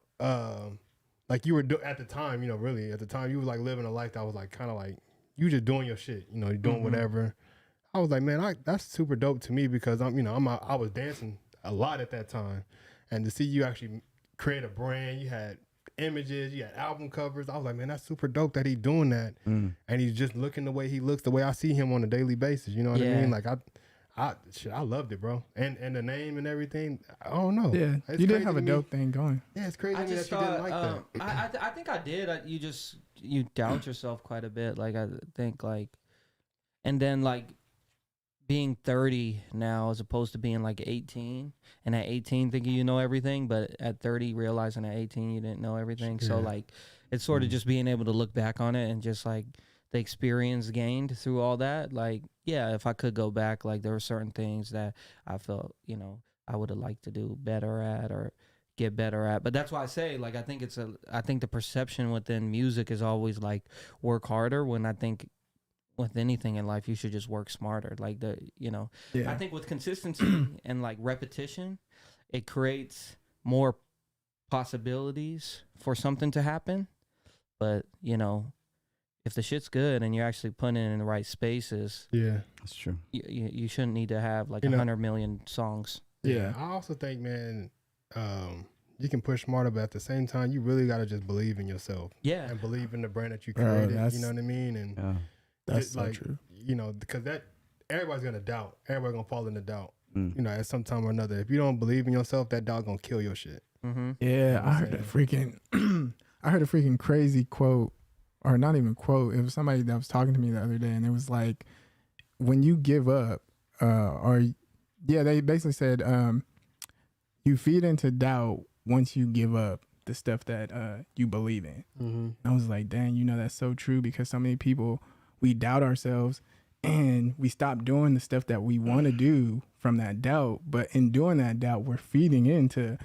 like you were at the time, you know, really at the time you were like living a life that was like kind of like you just doing your shit, you know, you're doing Mhm. whatever. I was like, man, that's super dope to me because I was dancing a lot at that time, and to see you actually create a brand, you had images, you had album covers. I was like, man, that's super dope that he's doing that, and he's just looking the way he looks, the way I see him on a daily basis. You know what I Yeah. mean? Like I loved it, bro, and the name and everything. I don't know. Yeah, It's you did crazy have a to me. dope thing going. Yeah, it's crazy I to me that just you thought, didn't like that. I think I did. You doubt yourself quite a bit. Like I think like, and then like being 30 now as opposed to being like 18, and at 18 thinking you know everything, but at 30 realizing at 18 you didn't know everything. So like it's sort of just being able to look back on it and just like the experience gained through all that. Like, yeah, if I could go back, like there were certain things that I felt, you know, I would have liked to do better at or get better at. But that's why I say, like, I think the perception within music is always like work harder, when I think with anything in life you should just work smarter. Like I think with consistency and like repetition, it creates more possibilities for something to happen. But you know, if the shit's good and you're actually putting it in the right spaces, that's true. You shouldn't need to have like 100 million songs. Yeah, I also think, man, you can push smarter, but at the same time, you really got to just believe in yourself. Yeah. And believe in the brand that you created. You know what I mean? And that's so true. You know, because that everybody's going to doubt. Everybody's going to fall into doubt, you know, at some time or another. If you don't believe in yourself, that doubt going to kill your shit. Mm-hmm. Yeah, you know I heard a freaking crazy quote, or not even quote. It was somebody that was talking to me the other day, and it was like, when you give up, they basically said, you feed into doubt once you give up the stuff that you believe in. Mm-hmm. I was like, dang, you know, that's so true, because so many people, we doubt ourselves and we stop doing the stuff that we want to do from that doubt. But in doing that doubt, we're feeding into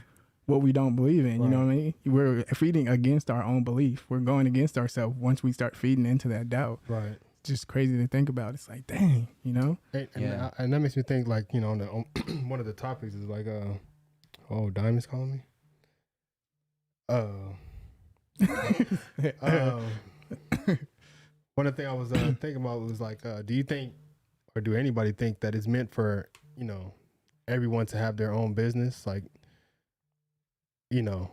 what we don't believe in. You know what I mean? We're feeding against our own belief. We're going against ourselves once we start feeding into that doubt. Right. It's just crazy to think about. It's like, dang, you know? And that makes me think, like, you know, on one of the topics is like, Diamond's calling me. One of the things I was thinking about was like, do you think, or do anybody think that it's meant for, you know, everyone to have their own business? Like, you know,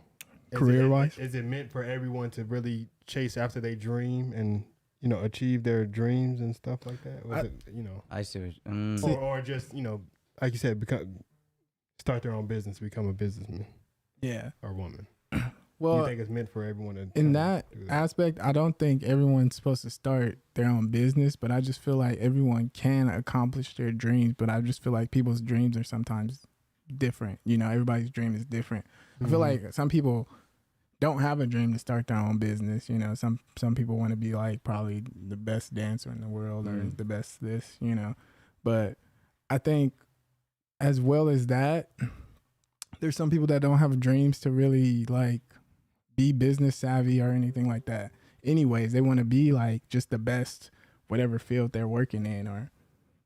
career-wise? Is it meant for everyone to really chase after their dream and, you know, achieve their dreams and stuff like that? Or is it, you know, I see. or just, you know, like you said, start their own business, become a businessman. Yeah. Or woman. Well, do you think it's meant for everyone to in that aspect, I don't think everyone's supposed to start their own business, but I just feel like everyone can accomplish their dreams. But I just feel like people's dreams are sometimes different. You know, everybody's dream is different. I feel like some people don't have a dream to start their own business. You know, some people want to be like probably the best dancer in the world or the best this, you know. But I think as well as that, there's some people that don't have dreams to really like be business savvy or anything like that. Anyways, they want to be like just the best, whatever field they're working in, or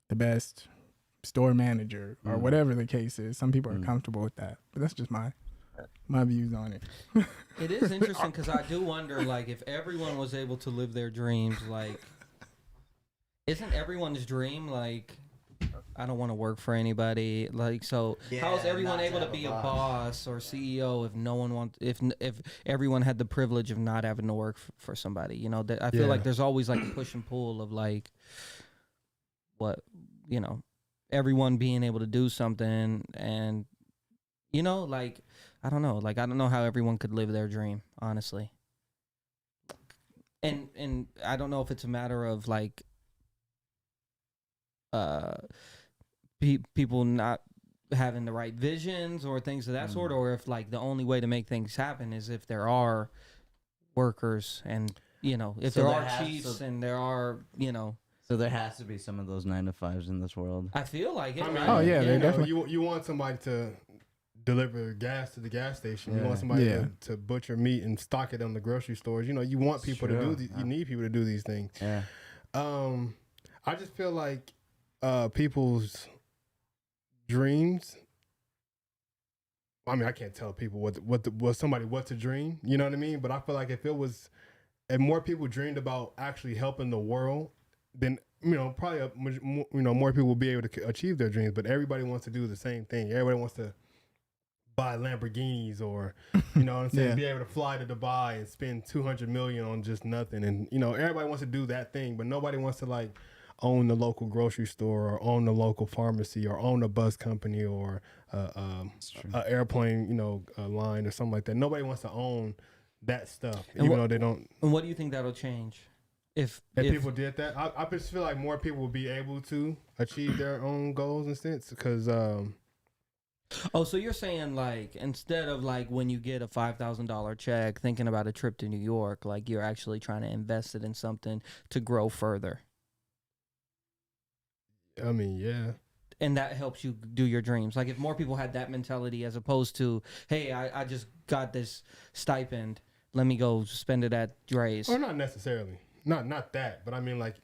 the best store manager or whatever the case is. Some people are comfortable with that, but that's just my views on it. It is interesting because I do wonder, like, if everyone was able to live their dreams, like, isn't everyone's dream like, I don't want to work for anybody? Like, so how is everyone able to be a boss or CEO if no one wants, if everyone had the privilege of not having to work for somebody? You know, I feel like there's always like a push and pull of like, what, you know, everyone being able to do something, and you know, like, I don't know how everyone could live their dream, honestly. And I don't know if it's a matter of like people not having the right visions or things of that sort, or if like the only way to make things happen is if there are workers, and you know, if there are chiefs and there are, you know. So there has to be some of those 9-to-5s in this world. I feel like it. I mean, oh yeah, they definitely. You want somebody to deliver gas to the gas station. You want somebody to butcher meat and stock it on the grocery stores. You know, you want people to do these. You need people to do these things. Yeah. I just feel like people's dreams. I mean, I can't tell people what to dream. You know what I mean? But I feel like if more people dreamed about actually helping the world, then, you know, probably more people will be able to achieve their dreams. But everybody wants to do the same thing. Everybody wants to buy Lamborghinis, or, you know what I'm saying, be able to fly to Dubai and spend $200 million on just nothing. And, you know, everybody wants to do that thing, but nobody wants to like own the local grocery store, or own the local pharmacy, or own a bus company, or a airplane, you know, line or something like that. Nobody wants to own that stuff, even though they don't. And what do you think that'll change if people did that, I just feel like more people would be able to achieve their own goals and sense because Oh, so you're saying like instead of like when you get a $5,000 check, thinking about a trip to New York, like you're actually trying to invest it in something to grow further, I mean, yeah. and that helps you do your dreams. Like if more people had that mentality as opposed to, hey, I just got this stipend, let me go spend it at Dre's. Or not necessarily, not that, but I mean like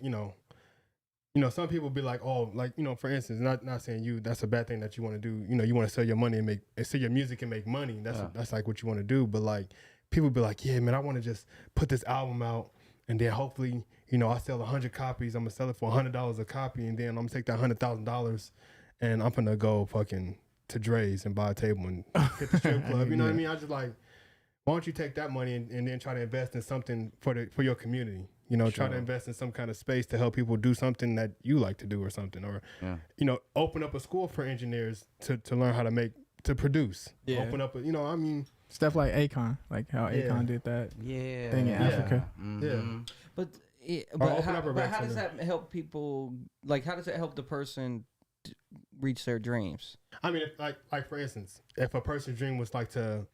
some people be like, oh, like, for instance, not saying you, that's a bad thing that you want to do. You want to sell your money and sell your music and make money. That's like what you want to do. But like, people be like, yeah, man, I want to just put this album out and then hopefully, I sell 100 copies. I'm going to sell it for $100 a copy. And then I'm going to take that $100,000 and I'm going to go fucking to Dre's and buy a table and hit the strip club. You know what I mean? I just like, why don't you take that money and then try to invest in something for your community? Try to invest in some kind of space to help people do something that you like to do or something. Or, open up a school for engineers to learn how to produce. Yeah. Open up, stuff like Akon, like how Akon did that thing in Africa. Mm-hmm. Yeah. But how does that help people? Like, how does it help the person reach their dreams? I mean, like for instance, if a person's dream was like to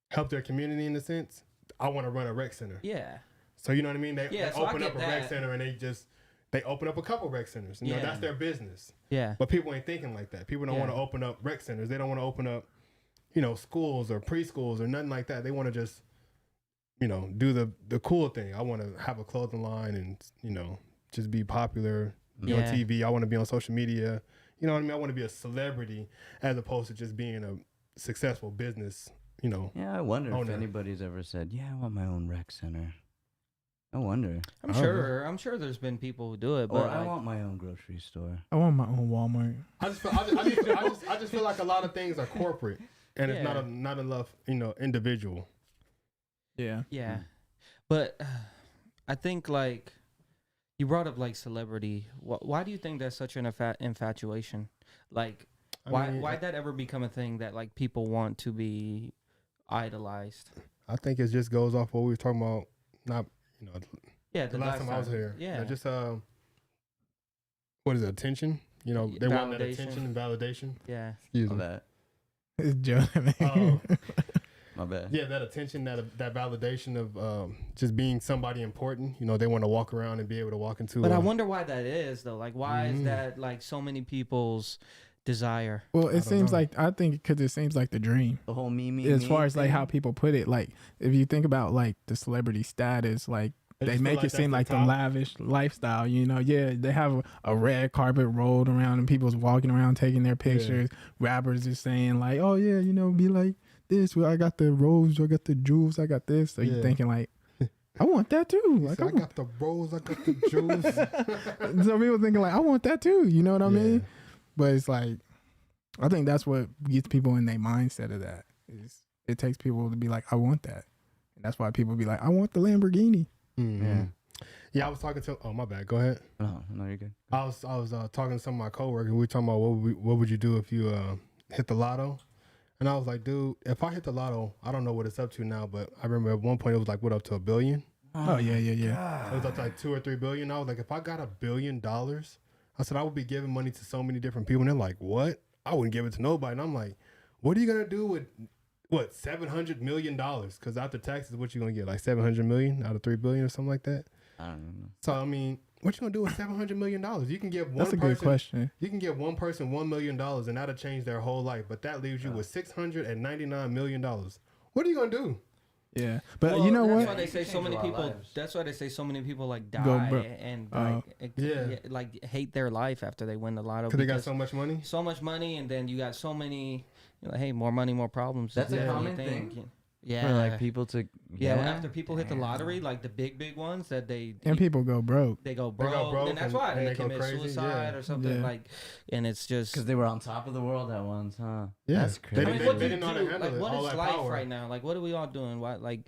help their community in a sense, I want to run a rec center. Yeah. So you know what I mean? They open up a rec center and they open up a couple rec centers. That's their business. Yeah. But people ain't thinking like that. People don't want to open up rec centers. They don't want to open up, schools or preschools or nothing like that. They want to just, do the cool thing. I want to have a clothing line and, just be popular, be on TV. I want to be on social media. You know what I mean? I want to be a celebrity as opposed to just being a successful business, Yeah, I wonder if anybody's ever said, yeah, I want my own rec center. I wonder. I'm sure there's been people who do it, but I want my own grocery store. I want my own Walmart. I just feel like a lot of things are corporate, and it's not enough, individual. Yeah. Yeah, but I think like you brought up like celebrity. Why do you think that's such an infatuation? Like, why'd that ever become a thing that like people want to be idolized? I think it just goes off what we were talking about. The last time I was here. Yeah. Just what is it? Attention. They want that attention and validation. Yeah. Excuse me. That. It's joking. My bad. Yeah, that attention, that validation of just being somebody important. They want to walk around and be able to walk into. But I wonder why that is though. Like, why is that like so many people's desire? Well, it seems like, I think because it seems like the dream. The whole me as far as like how people put it, like if you think about like the celebrity status, like they make it seem like the lavish lifestyle, they have a red carpet rolled around and people's walking around taking their pictures. Rappers are saying like, oh yeah, be like this, I got the rose, I got the jewels, I got this. So you're thinking like, I want that too. Like, I got the rose, I got the jewels. So people thinking like, I want that too. You know what I mean? But it's like, I think that's what gets people in their mindset of that. It takes people to be like, I want that. And that's why people be like, I want the Lamborghini. Mm-hmm. Yeah, I was talking to, my bad, go ahead. No, you're good. I was talking to some of my coworkers. We were talking about what would you do if you hit the lotto? And I was like, dude, if I hit the lotto, I don't know what it's up to now, but I remember at one point it was like, what, up to $1 billion? Oh, yeah. It was up to like 2 or 3 billion. I was like, if I got $1 billion, I said, I would be giving money to so many different people. And they're like, what? I wouldn't give it to nobody. And I'm like, what are you going to do with, what, $700 million? Because after taxes, what you going to get? Like 700 million out of 3 billion or something like that? I don't know. So, I mean, what you going to do with $700 million? You can give one That's a person, good question. You can give one person $1 million and that'll change their whole life. But that leaves you with $699 million. What are you going to do? Yeah, but you know what? That's why they say so many people. That's why they say so many people like die and like hate their life after they win the lotto because they got so much money. And then you got so many. You're like, hey, more money, more problems. That's a common thing. Yeah, for like people to after people hit the lottery, like the big ones that people go broke. They go broke, and that's why they commit suicide or something like. And it's just because they were on top of the world at once, huh? Yeah, that's crazy. I mean, what do you do? Like, what is life right now? Like, what are we all doing? What, like,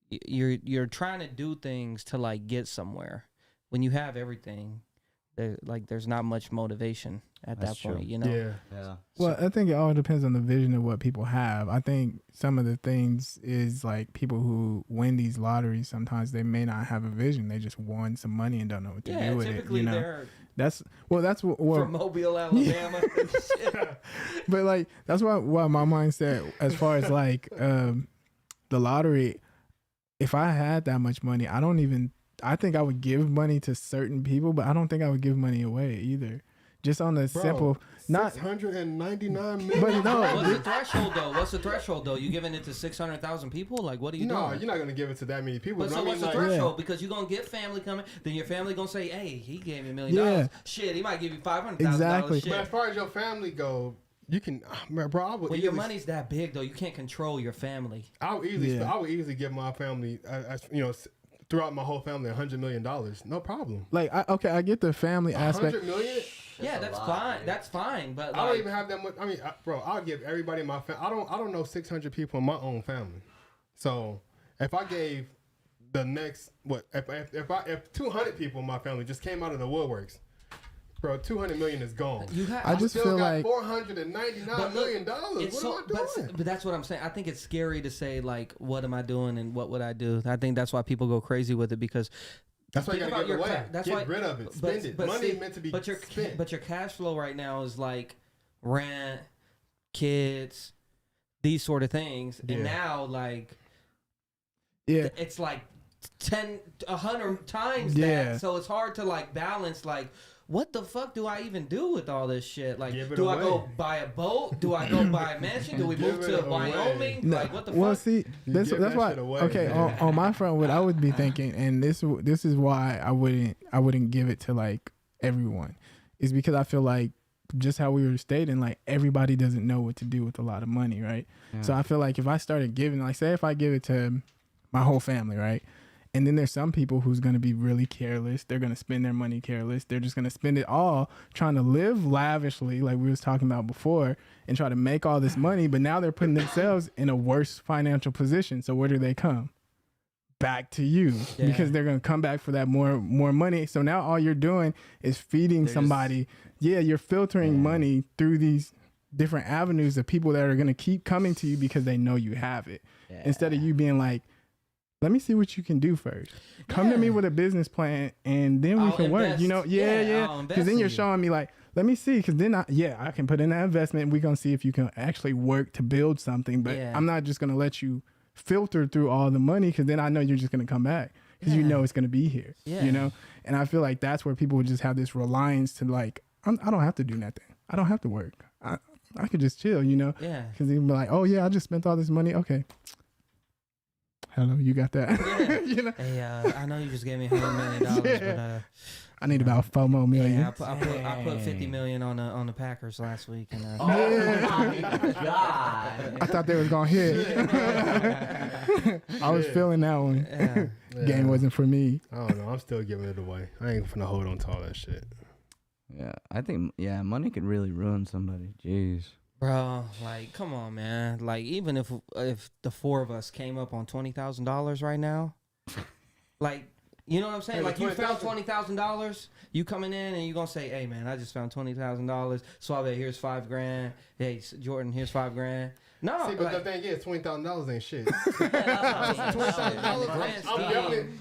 you're trying to do things to like get somewhere when you have everything. there's not much motivation at That's that point, true. you know. Yeah. Well, I think it all depends on the vision of what people have. I think some of the things is like people who win these lotteries, sometimes they may not have a vision. They just won some money and don't know what to do with it. Typically They're from Mobile, Alabama. but like that's what my mindset as far as like the lottery. If I had that much money, I think I would give money to certain people, but I don't think I would give money away either. Just on the simple, not 699 million. But no, What's the threshold though? What's the threshold though? You giving it to 600,000 people? Like, what are you No, doing? you're not gonna give it to that many people. But so what's the threshold? Because you're gonna get family coming, then your family gonna say, "Hey, he gave me $1 million. Shit, he might give you $500,000." Exactly. But as far as your family go, you can, bro. I would Well, your money's that big though. You can't control your family. I would easily give my family, throughout my whole family, $100 million. No problem. like I get the family aspect. $100 million. Yeah, that's fine. That's fine. But I don't even have that much. I mean, I'll give everybody in my family. I don't know 600 people in my own family. So if I gave the next if 200 people in my family just came out of the woodworks, bro, $200 million is gone. I just feel like $499 million. What am I doing? But that's what I'm saying. I think it's scary to say like, what am I doing and what would I do? I think that's why people go crazy with it because. That's why you gotta give it away. Get rid of it. Spend it. Money is meant to be spent. But your cash flow right now is like rent, kids, these sort of things. Yeah. And now like it's like 100 times that. So it's hard to like balance like what the fuck do I even do with all this shit? Like, do I go buy a boat? Do I go buy a mansion? Do we move to Wyoming? No. Like, what the well, fuck? see, that's why. Okay, on my front, what I would be thinking, and this is why I wouldn't give it to like everyone, is because I feel like just how we were stating, like everybody doesn't know what to do with a lot of money, right? Yeah. So I feel like if I started giving, like, say if I give it to my whole family, right? And then there's some people who's going to be really careless. They're going to spend their money careless. They're just going to spend it all trying to live lavishly, like we was talking about before, and try to make all this money. But now they're putting themselves in a worse financial position. So where do they come? Back to you, because they're going to come back for that more money. So now all you're doing is feeding somebody. You're filtering money through these different avenues of people that are going to keep coming to you because they know you have it. Instead of you being like, let me see what you can do first. Come to me with a business plan, and then we can work. You know, because then you're showing me like, let me see, because then I can put in that investment. And we're gonna see if you can actually work to build something. But I'm not just gonna let you filter through all the money, because then I know you're just gonna come back because you know it's gonna be here. You know, and I feel like that's where people would just have this reliance to like, I don't have to do nothing. I don't have to work. I could just chill. You know, because they'd be like, oh yeah, I just spent all this money. Okay. Hello, you got that? You know? Hey, I know you just gave me $100 million, but I need about 4 more million. Yeah, I put $50 million on the Packers last week, and oh my god! I thought they was gonna hit. I was feeling that one. Game wasn't for me. I don't know. I'm still giving it away. I ain't finna hold on to all that shit. Yeah, I think money could really ruin somebody. Jeez. Bro, like, come on, man. Like, even if the four of us came up on $20,000 right now, like, you know what I'm saying? Hey, like, you found $20,000, you coming in and you gonna say, "Hey, man, I just found $20,000. Suave, here's $5,000. Hey, Jordan, here's $5,000." No, see, but the thing is, $20,000 ain't shit.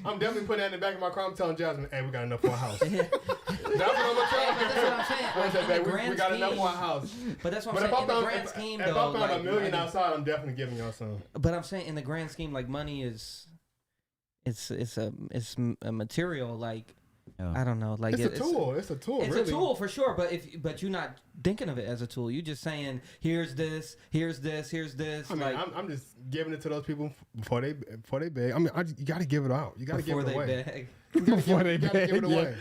I'm definitely putting that in the back of my car. I'm telling Jasmine, "Hey, we got enough for a house." That's what I'm gonna tell you. That's what I'm saying. Like, we got enough for a house. But that's what I'm saying. In the grand scheme, if I found $1 million outside, I'm definitely giving y'all some. But I'm saying, in the grand scheme, like, money is, it's a material, like. I don't know. Like, it's a tool. It's a tool. It's really a tool for sure. But you're not thinking of it as a tool. You're just saying, here's this, here's this, here's this. I mean, like, I'm just giving it to those people before they beg. I mean, you got to give it out. You got to give it away. Before they beg. Give it away.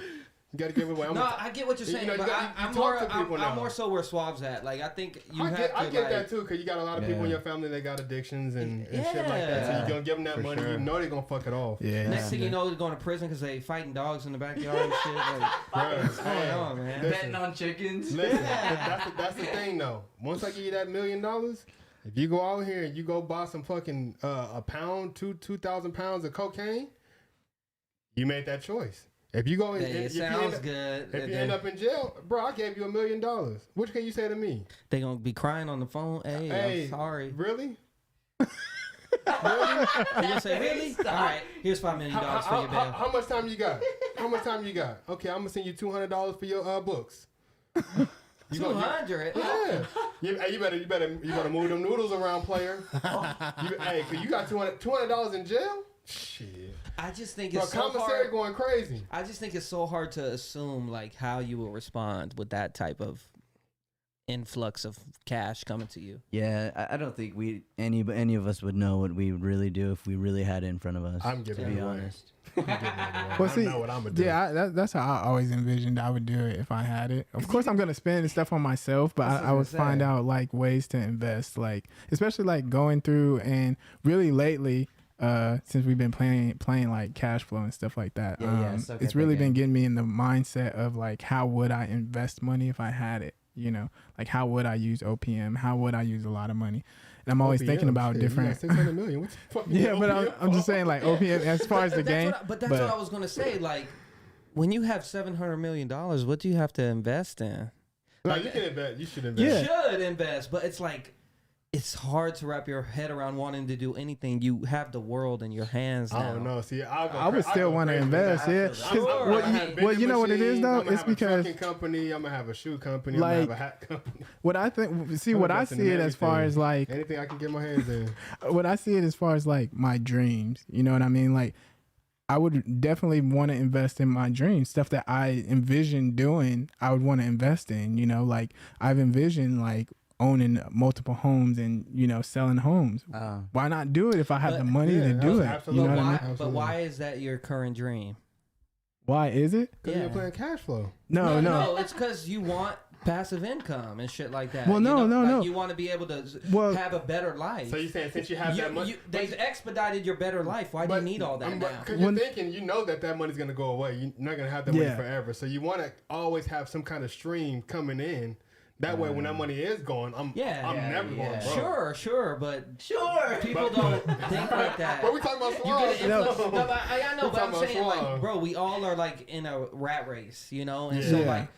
You got to give it away. I get what you're saying, but I'm more so where Suave's at. Like, I think I get that too, because you got a lot of people in your family that got addictions and shit like that. So you're going to give them that money. Sure. You know they're going to fuck it off. Next thing you know, they're going to prison because they fighting dogs in the backyard and shit. Like, what's going on, man? Betting on chickens. Listen, that's the thing, though. Once I give you that $1 million, if you go out here and you go buy some fucking a pound, 2,000 pounds of cocaine, you made that choice. If you go, Hey, it if you sounds good. If you end up in jail, bro, I gave you $1 million. What can you say to me? They gonna be crying on the phone. Hey, I'm sorry. Really? Really? You gonna say really? All right, here's $5 million for your bail. How much time you got? How much time you got? Okay, I'm gonna send you $200 for your books. 200. Yeah. You better move them noodles around, player. Hey, cause you got $200 in jail. Shit. I just think it's bro, so commissary hard. going crazy. I just think it's so hard to assume like how you will respond with that type of influx of cash coming to you. Yeah, I don't think any of us would know what we would really do if we really had it in front of us. I'm giving to be it away. honest. Well, see, I know what I'm gonna do. Yeah, that's how I always envisioned I would do it if I had it. Of course, I'm gonna spend stuff on myself, but I would find out like ways to invest, like especially like going through and really lately. Since we've been playing like cash flow and stuff like that, it's really been getting me in the mindset of like how would I invest money if I had it, you know, like how would I use OPM, how would I use a lot of money, and I'm always thinking about different. 600 million. What the fuck Yeah, but I'm just saying like OPM as far as the game. But that's what I was gonna say. Like when you have $700 million, what do you have to invest in? No, Like, you can invest. You should invest. You should invest, but it's like. It's hard to wrap your head around wanting to do anything. You have the world in your hands now. I don't know. See, I would still want to invest. Yeah. Well, you know what it is though. It's because a company. I'm gonna have a shoe company. I'm gonna have a hat company. What I think, see, what I see it as far as like anything I can get my hands in. What I see it as far as like my dreams. You know what I mean? Like I would definitely want to invest in my dreams, stuff that I envision doing. I would want to invest in. You know, like I've envisioned like owning multiple homes and, you know, selling homes. Why not do it if I have the money to do it? Absolutely. You know what I mean? But why is that your current dream? Why is it? Because you're playing cash flow. No. It's because you want passive income and shit like that. Well, no. You want to be able to have a better life. So you're saying since you have that money, they've expedited your better life. Why do you need all that now? Because you're thinking, you know that money's gonna go away. You're not gonna have that money forever. So you want to always have some kind of stream coming in. That way, when that money is gone, I'm never going broke. Sure, but people don't think like that. But we talking about swabs. I know, but I'm saying like, bro, we all are like in a rat race, you know, and so like.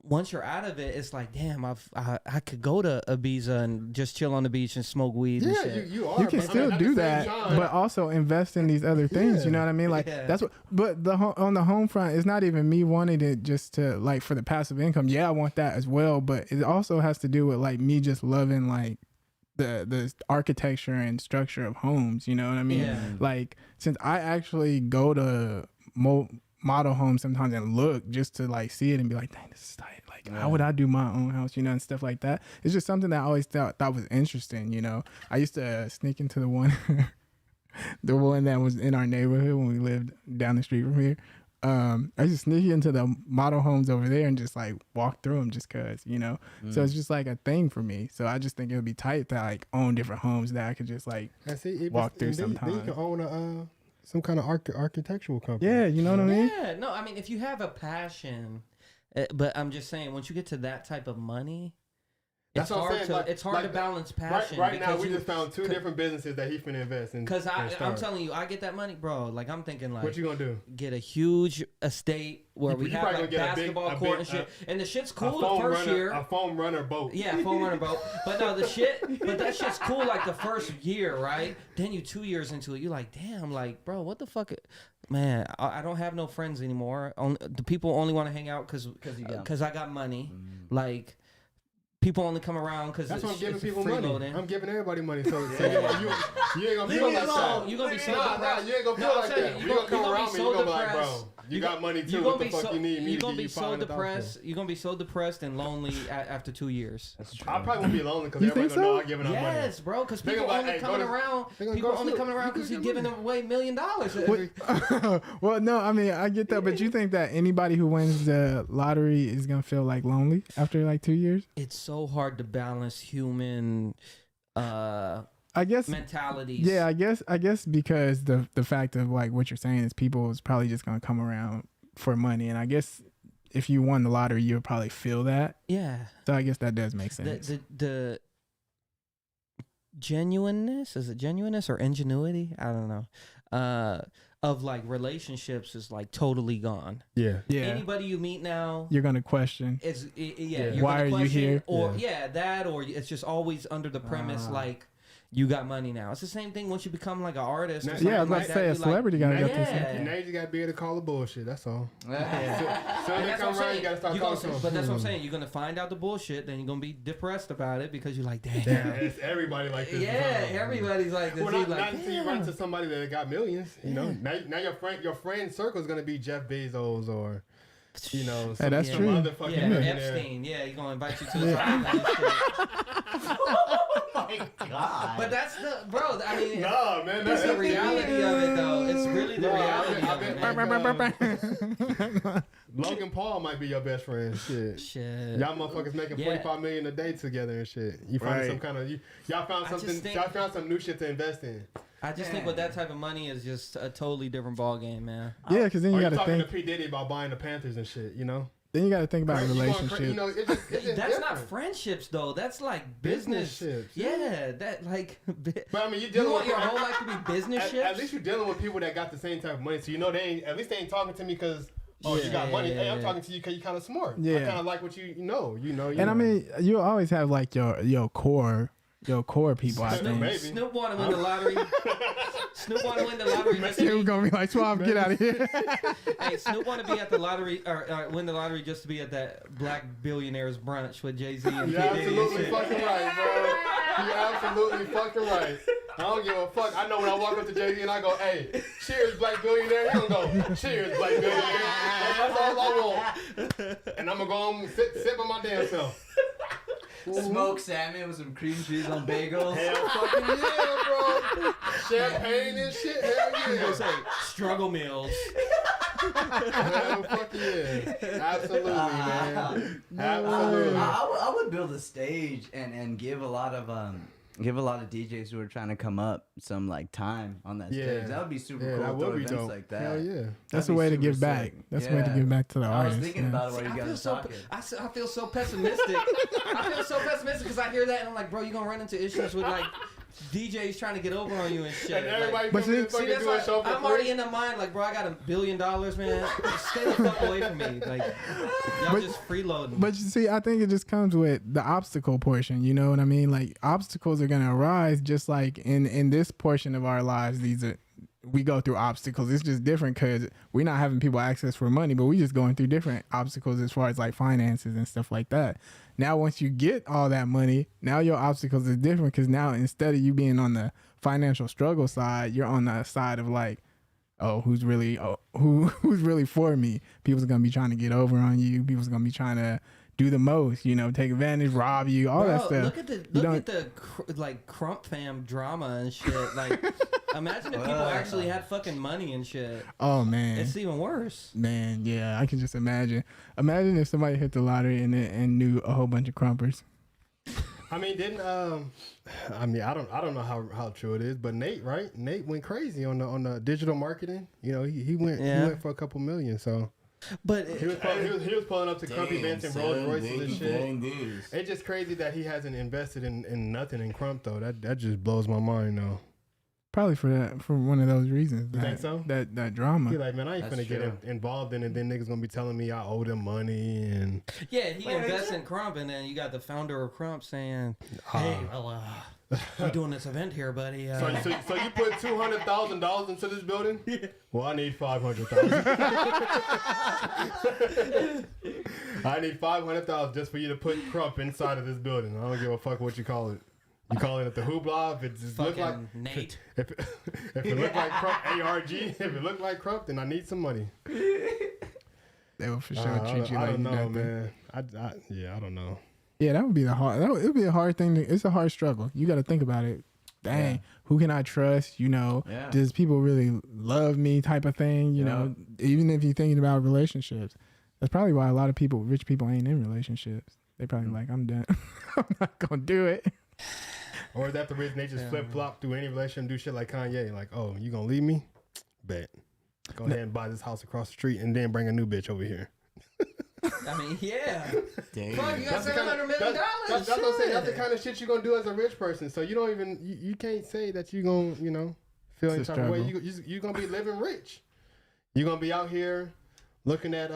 Once you're out of it, it's like, damn, I could go to Ibiza and just chill on the beach and smoke weed and shit. You can still do that, but also invest in these other things. You know what I mean? Like that's what. But on the home front, it's not even me wanting it just to like for the passive income. Yeah, I want that as well, but it also has to do with like me just loving like the architecture and structure of homes. You know what I mean? Yeah. Like since I actually go to model home sometimes and look just to like see it and be like, dang, this is tight. Like, how would I do my own house, you know, and stuff like that. It's just something that I always thought was interesting, you know. I used to sneak into the one that was in our neighborhood when we lived down the street from here. I used to sneak into the model homes over there and just like walk through them just cause, you know. So it's just like a thing for me. So I just think it would be tight to like own different homes that I could just like walk through sometimes. Then you can own some kind of architectural company. Yeah, you know what I mean? Yeah, no, I mean, if you have a passion, but I'm just saying, once you get to that type of money, it's hard to balance passion. Right now, we just found two different businesses that he finna invest in. Because I'm telling you, I get that money, bro. Like, I'm thinking, like, what you gonna do? Get a huge estate where we have like basketball court and shit. And the shit's cool the first year. A foam runner boat. Yeah, foam runner boat. But no, that shit's cool like the first year, right? Then you 2 years into it, you're like, damn, like, bro, what the fuck? Man, I don't have no friends anymore. The people only want to hang out because I got money. Like, people only come around because that's why I'm giving people money. Loading. I'm giving everybody money. So you ain't gonna feel like that. You're gonna be so depressed. You ain't gonna feel like that. You're gonna come around me. You're gonna be like, bro, you got money too. What the fuck you need me to give you $500? You're gonna be so depressed and lonely after 2 years. That's true. I probably won't be lonely because everybody gonna know I'm giving out money. Yes, bro. Because people only coming around. People only coming around because you're giving them away $1 million. Well, no, I mean I get that, but you think that anybody who wins the lottery is gonna feel like lonely after like 2 years? It's so hard to balance human. I guess mentalities. Yeah, I guess because the fact of like what you're saying is people is probably just gonna come around for money, and I guess if you won the lottery, you would probably feel that. Yeah. So I guess that does make sense. The genuineness, is it genuineness or ingenuity? I don't know. of like relationships is like totally gone. Yeah. Anybody you meet now, You're gonna question. You're Why gonna are you question, here? Or that, or it's just always under the premise like you got money now. It's the same thing once you become like an artist. Or Yeah, I was about like to say a that, celebrity gotta get this. And now you just gotta be able to call the bullshit. That's all. So And they that's come what I'm around, you gotta start saying. talking to them. But that's what I'm saying. You're gonna find out the bullshit, then you're gonna be depressed about it because you're like, damn. It's everybody like this. Everybody's like this. Well, He's not like, until you run into somebody that got millions. You know, now your friend circle is gonna be Jeff Bezos or, you know, some, that's some true. other fucking millionaire. Epstein. Yeah, he's gonna invite you to his island and shit. God. But that's the bro. I mean, Nah, man, that's the reality of it, though. It's really the reality of it, man. Logan Paul might be your best friend. Shit. Y'all motherfuckers making $45 million a day together and shit. You found some kind of y'all found something. Y'all found some new shit to invest in. I just think with that type of money is just a totally different ball game, man. Yeah, because then you gotta talking think. to P Diddy about buying the Panthers and shit. You know. Then you gotta think about relationships. You know, it's just That's different. not friendships though. That's like business. Business-ships. Yeah, that like. But I mean, You want your whole life to be business ships? At least you're dealing with people that got the same type of money, so you know they ain't talking to me because you got money. Hey, I'm talking to you because you kind of smart. Yeah. I kind of like what you know. And I mean, you always have like your core people. I think. Maybe. Snoop want to win the lottery. Snoop want to win the lottery. Snoop gonna be like, Swab, get out of here. Hey, Snoop want to be at the lottery or win the lottery just to be at that black billionaires brunch with Jay-Z and You're P. Diddy and absolutely shit. fucking right, bro. You're absolutely fucking right. I don't give a fuck. I know when I walk up to Jay-Z and I go, hey, cheers, black billionaire. He gonna go, cheers, black billionaire. That's all I want. And I'm gonna go home and sip on my damn self. Smoked salmon with some cream cheese on bagels. Hell fucking yeah, bro. Champagne and shit. Hell I was yeah. gonna say struggle meals. Hell fucking yeah. Absolutely, man. Absolutely. I would build a stage and give a lot of DJs who are trying to come up some like time on that stage. That would be super cool. That would be events dope. like that. Hell yeah. That's the way to give back. That's the way to give back to the I was artists. thinking about it while you guys were talking. I feel so pessimistic. I feel so pessimistic because I hear that and I'm like, bro, you're gonna run into issues with like DJs trying to get over on you and shit. And everybody But comes in see, fucking that's do a why show for I'm already in the mind like, bro, I got $1 billion, man. Stay the fuck away from me. Like, y'all just freeloading. But you see, I think it just comes with the obstacle portion. You know what I mean? Like obstacles are gonna arise, just like in this portion of our lives. We go through obstacles. It's just different because we're not having people access for money, but we just going through different obstacles as far as like finances and stuff like that. Now, once you get all that money, now your obstacles is different because now instead of you being on the financial struggle side, you're on the side of like, who's really for me? People's gonna be trying to get over on you. People's gonna be trying to do the most, take advantage, rob you, all that stuff. Look at the like Crump fam drama and shit. Like, imagine if people actually had fucking money and shit. Oh man, It's even worse. man. Yeah, I can just imagine. Imagine if somebody hit the lottery and knew a whole bunch of crumpers. I mean, I don't know how true it is, but Nate went crazy on the digital marketing. He went for a couple million. So, but he was pulling up to Crump events and Rolls Royces and shit. It's just crazy that he hasn't invested in nothing in Crump though. That just blows my mind though. Probably for one of those reasons. You think so? That drama. He's like, man, I ain't finna get involved in it. Then niggas gonna be telling me I owe them money and. Yeah, he invests in Crump, and then you got the founder of Crump saying, "Hey, well, we're doing this event here, buddy." So you put $200,000 into this building? Yeah. Well, I need $500,000. I need $500,000 just for you to put Crump inside of this building. I don't give a fuck what you call it. You calling it the hoopla? If it just look like Nate. If it look like Crump, ARG. If it look like Crump, then I need some money. They will for sure treat you like I don't know, nothing. man. I don't know. Yeah, that would be it would be a hard thing. It's a hard struggle. You got to think about it. Dang, who can I trust? Does people really love me? Type of thing. Even if you're thinking about relationships, that's probably why a lot of rich people, ain't in relationships. They probably like, I'm done. I'm not gonna do it. Or is that the reason they just flip flop through any relationship and do shit like Kanye? Like, oh, you gonna leave me? Bet. Go ahead and buy this house across the street and then bring a new bitch over here. I mean, yeah. Damn. Fuck, you got $700 million. That's what I'm saying. That's the kind of shit you're gonna do as a rich person. So you don't even you can't say that you gonna feel any It's a type of way, struggle. you're gonna be living rich. You're gonna be out here looking at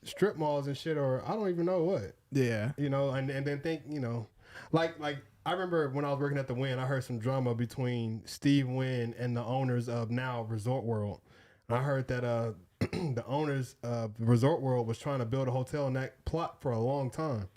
strip malls and shit, or I don't even know what. Yeah. You know, and then think, you know, like I remember when I was working at the Wynn, I heard some drama between Steve Wynn and the owners of now Resort World. And I heard that the owners of Resort World was trying to build a hotel in that plot for a long time,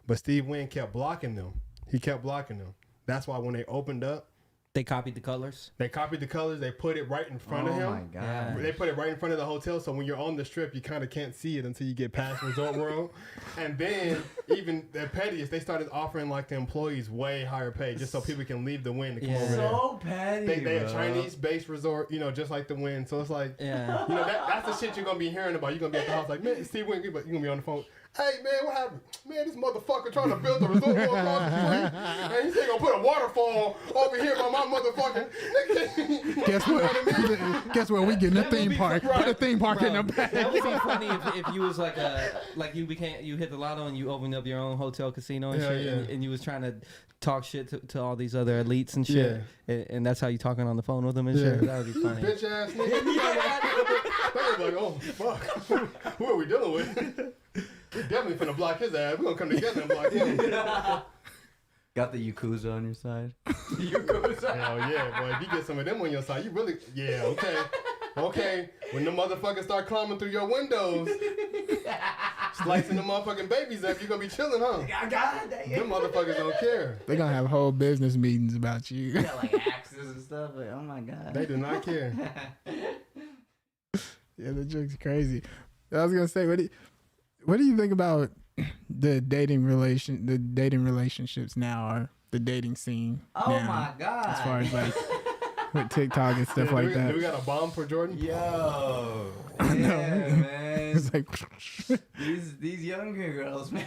but Steve Wynn kept blocking them. He kept blocking them. That's why when they opened up, They copied the colors. they copied the colors. They put it right in front of him. Oh my god. They put it right in front of the hotel, so when you're on the strip, you kind of can't see it until you get past Resort World. And then, even the pettiest, they started offering like the employees way higher pay just so people can leave the Wynn to come over there. So petty. They a bro. Chinese-based resort, you know, just like the Wynn. So it's like, Yeah. you know, that's the shit you're gonna be hearing about. You're gonna be at the house like, man, Steve Wynn, but you're gonna be on the phone. Hey man, what happened? Man, this motherfucker trying to build a resort World across the street, and he's gonna put a waterfall over here by my motherfucking. Guess what? Guess what? We getting a theme park. Put a theme park in the back. That would be funny if you was like you hit the lotto and you opened up your own hotel casino and Yeah, shit, yeah. and you was trying to talk shit to all these other elites and shit, and that's how you talking on the phone with them and shit. Yeah. That would be funny. Bitch ass nigga. They was like, oh fuck, who are we dealing with? We definitely finna block his ass. We gonna come together and block him. Got the Yakuza on your side. Yakuza. Hell yeah, boy. If you get some of them on your side, you really, yeah, okay. Okay, when the motherfuckers start climbing through your windows, slicing the motherfucking babies up, you gonna be chilling, huh? God dang Them motherfuckers don't care. They're gonna have whole business meetings about you. Got like axes and stuff. Like, oh my god. They do not care. Yeah, the joke's crazy. I was gonna say, what do you think about the dating relationships now, or the dating scene? Oh now, my god. As far as like with TikTok and stuff Yeah, like do that. we got a bomb for Jordan? Yo. I know. Yeah, man. It's like These younger girls, man.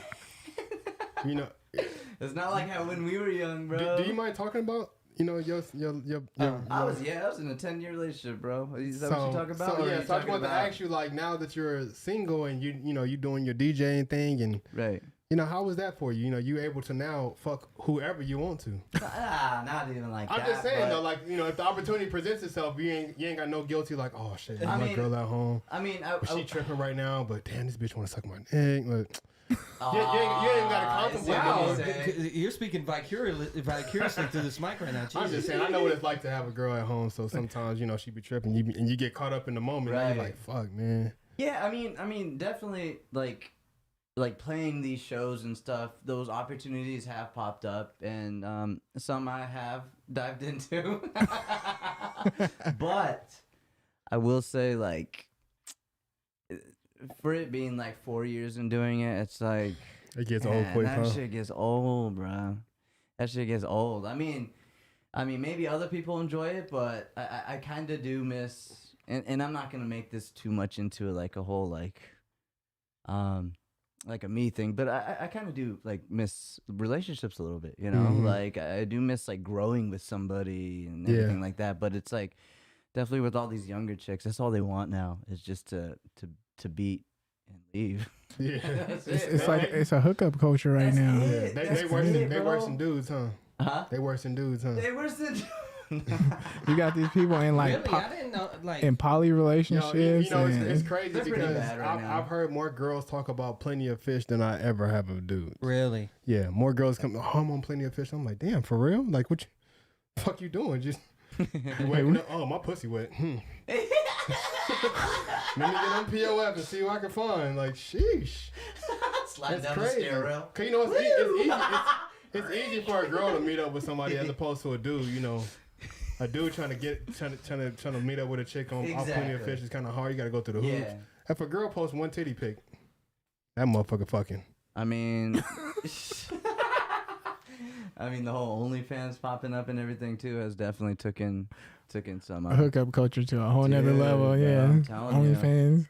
You know, It's not like how when we were young, bro. do you mind talking about, you know, your I was in a 10-year relationship, bro. Is that what you talking about? So Or are yeah, you so I just talking wanted to about- ask you, like, now that you're single and you know you doing your DJing thing, and Right. you know, how was that for you? You know, you able to now fuck whoever you want to. Not even like that. I'm just saying but- though, like, you know, if the opportunity presents itself, you ain't got no guilty, like, oh shit, I my mean- girl at home, I mean, but she tripping right now, but damn, this bitch want to suck my dick. But you you ain't gotta contemplate Wow, it. you're speaking vicariously through this mic right now. Jesus. I'm just saying, I know what it's like to have a girl at home. So sometimes, you know, she be tripping, and you get caught up in the moment. And Right. you're like, fuck, man. Yeah, I mean, definitely like playing these shows and stuff. Those opportunities have popped up, and some I have dived into. But I will say, like, for it being like 4 years and doing it, it's like It gets old man, quick, that huh? shit gets old, bro. That shit gets old. I mean, maybe other people enjoy it, but I kind of do miss. And I'm not gonna make this too much into like a whole like a me thing, but I kind of do like miss relationships a little bit, you know. Mhm. Like I do miss like growing with somebody and Yeah. everything like that. But it's like definitely with all these younger chicks, that's all they want now is just to beat and leave. Yeah. That's it's it, like bro. it's a hookup culture right That's now. it. They That's worse it, than bro. dudes, huh? Huh? They worse than dudes, huh? They worse than. You got these people in like Really? I didn't know. Like, in poly Yo, relationships. you know, and it's crazy They're pretty because bad right now. I've heard more girls talk about Plenty of Fish than I ever have of dudes. really? Yeah, more girls come, oh, I'm on Plenty of Fish. I'm like, damn, for real? Like, what you fuck you doing? Just you waking up, oh, my pussy wet. Let me get on POF and see what I can find. Like, sheesh. Slide That's down crazy. the stairwell. Cause you know, it's easy. It's easy for a girl to meet up with somebody as opposed to a dude. You know, a dude trying to meet up with a chick on off Plenty of Exactly. Fish is kind of hard. You got to go through the hoops. Yeah. If a girl posts one titty pic, that motherfucker fucking. I mean, the whole OnlyFans popping up and everything too has definitely taken some. a hookup culture to a whole nother Dude, level. bro, Yeah, I'm telling you. OnlyFans.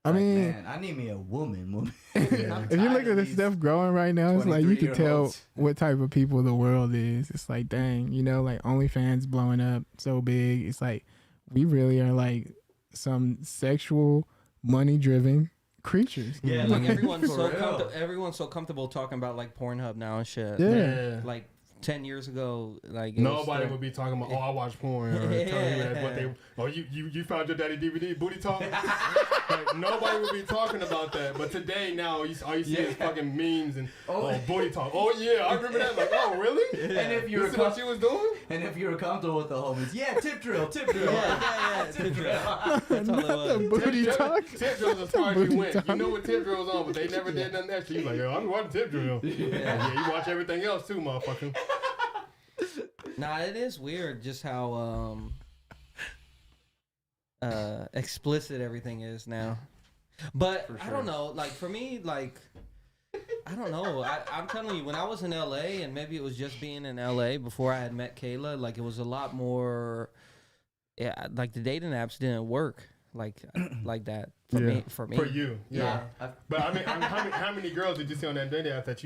I Like, mean, man, I need me a woman. if you look at the stuff growing right now, it's like you can tell 23-year-olds. what type of people the world is. It's like, dang, you know, like OnlyFans blowing up so big. It's like we really are like some sexual, money-driven creatures. Yeah, like everyone's For real. everyone's so comfortable talking about like Pornhub now and shit. Yeah. Like 10 years ago, like nobody would be talking about, I watch porn, or telling you that's what they. Oh, you found your daddy DVD booty talk. Like, nobody would be talking about that. But today, now all you see is fucking memes and booty talk. Oh yeah, I remember that. Like, oh really? Yeah. And if you were what she was doing, and if you were comfortable with the homies, tip drill. tip drill. That's all it was. Booty talk. Tip drill as far as you went. You know what tip drill was on, but they never did nothing extra. You like, yo, I'm watching tip drill. Yeah, you watch everything else too, motherfucker. Nah, it is weird just how explicit everything is now. But For I sure. don't know. Like for me, like I don't know. I'm telling you, when I was in LA, and maybe it was just being in LA before I had met Kayla, like it was a lot more. Yeah, like the dating apps didn't work like that for me. For me, For you, yeah. Yeah. But I mean, how many girls did you see on that dating app that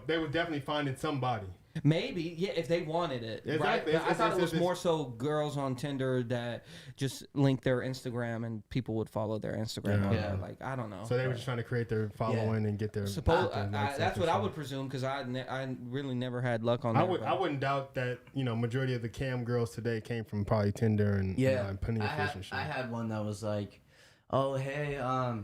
they were definitely finding somebody? maybe, yeah, if they wanted it, right? Exactly. But I thought it was more so girls on Tinder that just link their Instagram and people would follow their Instagram. on there. Like I don't know. So they were just trying to create their following and get their. That's what I would presume because I really never had luck on that. I wouldn't doubt that majority of the cam girls today came from probably Tinder and and Plenty of Fish and shit. I had one that was like, oh hey,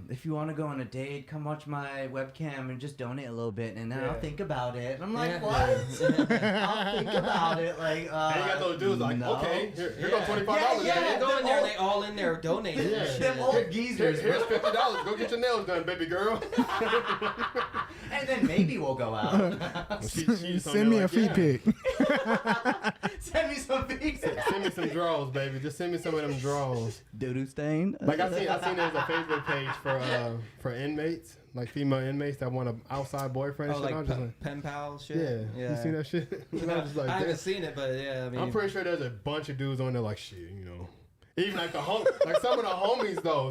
if you want to go on a date, come watch my webcam and just donate a little bit, and then I'll think about it. And I'm like, what? I'll think about it. Like, and you got those dudes like, okay, here goes $25. They go in there, they all in there donating. Them old geezers. Here's $50. Go get your nails done, baby girl. And then maybe we'll go out. Send me a feet pic. Send me some feet. Send me some draws, baby. Just send me some of them draws. Doo-doo stain. Like I seen there's a Facebook page for inmates, like female inmates that want an outside boyfriend. Oh, and shit. I was just like pen pal shit. yeah, you seen that shit? And I was just like, I haven't seen it, but yeah, I mean, I'm pretty sure there's a bunch of dudes on there like shit, Even like like some of the homies though,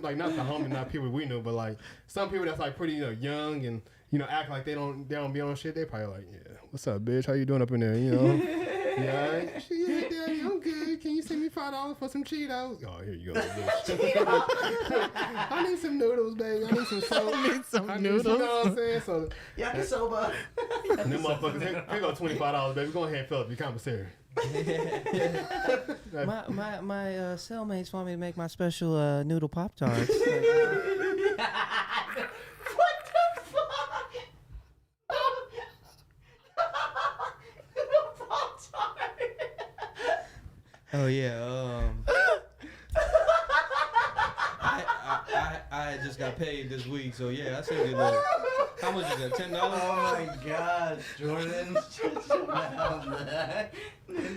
like not the homies, not people we knew, but like some people that's like pretty young and act like they don't be on shit. They probably like, yeah, what's up, bitch? How you doing up in there? Yeah, yeah, daddy, I'm good. Can you send me $5 for some Cheetos? Oh, here you go, bitch. I need some noodles, baby. I need some soap. Noodles. You know what I'm saying? So Yakisoba. and them motherfuckers, here go $25, baby. Go ahead and fill up your commissary. my cellmates want me to make my special noodle pop tarts. Oh yeah. I just got paid this week, so yeah, I said good. How much is that? $10? Oh my gosh, Jordan.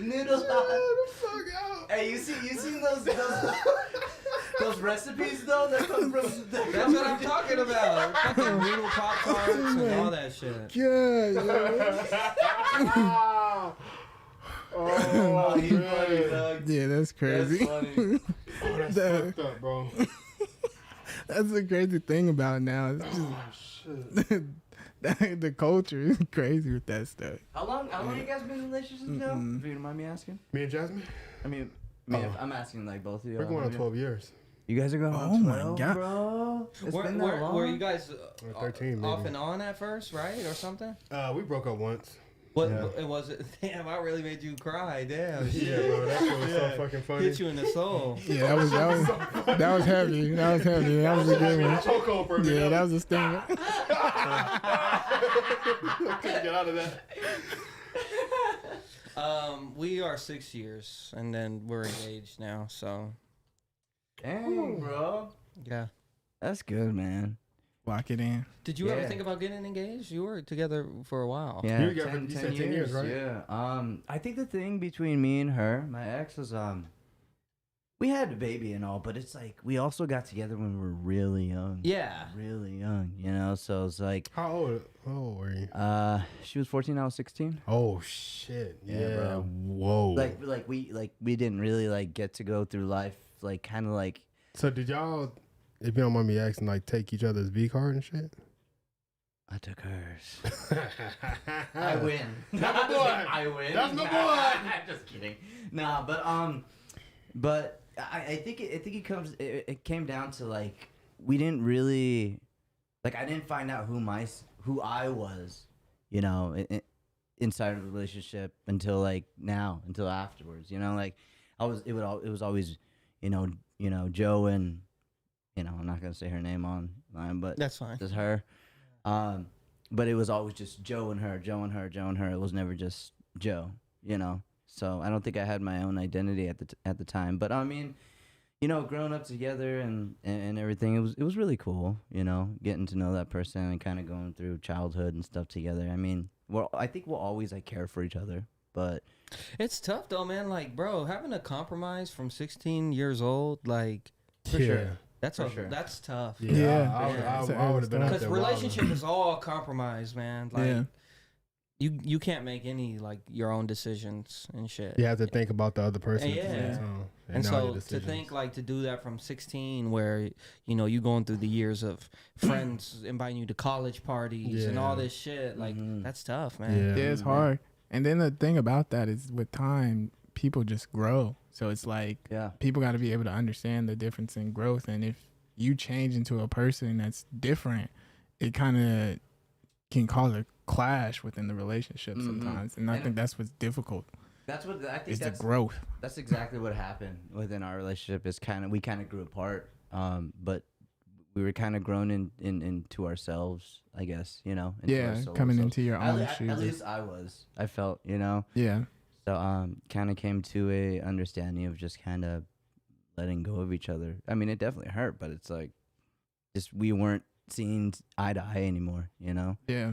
Noodle. Hey, you seen those recipes though that come from? That's what I'm talking about. Fucking noodle pop tarts and all that shit. Oh, he's funny, dog. Yeah, that's crazy. That's funny. Oh, that's fucked up, bro. That's the crazy thing about it now. It's just, the culture is crazy with that stuff. How long you guys been in relationships now? If you don't mind me asking. Me and Jasmine? I mean, if I'm asking like both of you. We're going on 12 years. You guys are going Oh on my 12, God. bro. It's been that long? Were you guys 13 off maybe. and on at first, right, or something? We broke up once. What Yeah. it was? Damn, I really made you cry. Damn, Yeah, bro, that shit was so fucking funny. hit you in the soul. Yeah, that was heavy. That was heavy. That was a good one. Chokehold for a minute. Yeah, that was a stinger. Couldn't get out of that. We are 6 years, and then we're engaged now. So, Dang, bro. yeah. That's good, man. Lock it in. Did you ever Yeah. think about getting engaged? You were together for a while. Yeah, You said 10 years, right? Yeah. I think the thing between me and her, my ex, was we had a baby and all, but it's like we also got together when we were really young. Yeah. Really young, So it's like How old were you? she was 14, I was 16. Oh shit! Yeah, bro. Whoa. Like we didn't really like get to go through life like kind of like. So did y'all, if you don't mind me asking, like take each other's V card and shit? I took hers. I win. That's my boy. I win. That's my boy. I'm just kidding. Nah, but I think it came down to like we didn't really like I didn't find out who I was, inside of the relationship until like now, until afterwards. You know, like it was always, Joe and, I'm not gonna say her name online, but That's fine. just her. But it was always just Joe and her, Joe and her, Joe and her. It was never just Joe, So I don't think I had my own identity at the time. But I mean, growing up together and everything, it was really cool, getting to know that person and kind of going through childhood and stuff together. I mean, I think we'll always like care for each other, but It's tough though, man. Like, bro, having a compromise from 16 years old, like, for sure. that's sure. that's tough. Yeah. I would have been out Because there relationship is all compromise, man. Like, Yeah. you can't make any like your own decisions and shit. You have to think about the other person. Yeah. At the same time, And all so your to decisions. think like to do that from 16, where you going through the years of friends inviting you to college parties and all Yeah. this shit, like Mhm. that's tough, man. Yeah. Yeah, it's hard. And then the thing about that is with time, people just grow. So it's like Yeah. people got to be able to understand the difference in growth. And if you change into a person that's different, it kind of can cause a clash within the relationship sometimes. And I think that's what's difficult That's what I think. is the growth. That's exactly what happened within our relationship. Is we kind of grew apart, but we were kind of grown into ourselves, I guess. Into our Yeah, souls. coming So into your own at shoes. least I felt, Yeah. So kind of came to a understanding of just kind of letting go of each other. I mean, it definitely hurt, but it's like just we weren't seeing eye to eye anymore, Yeah.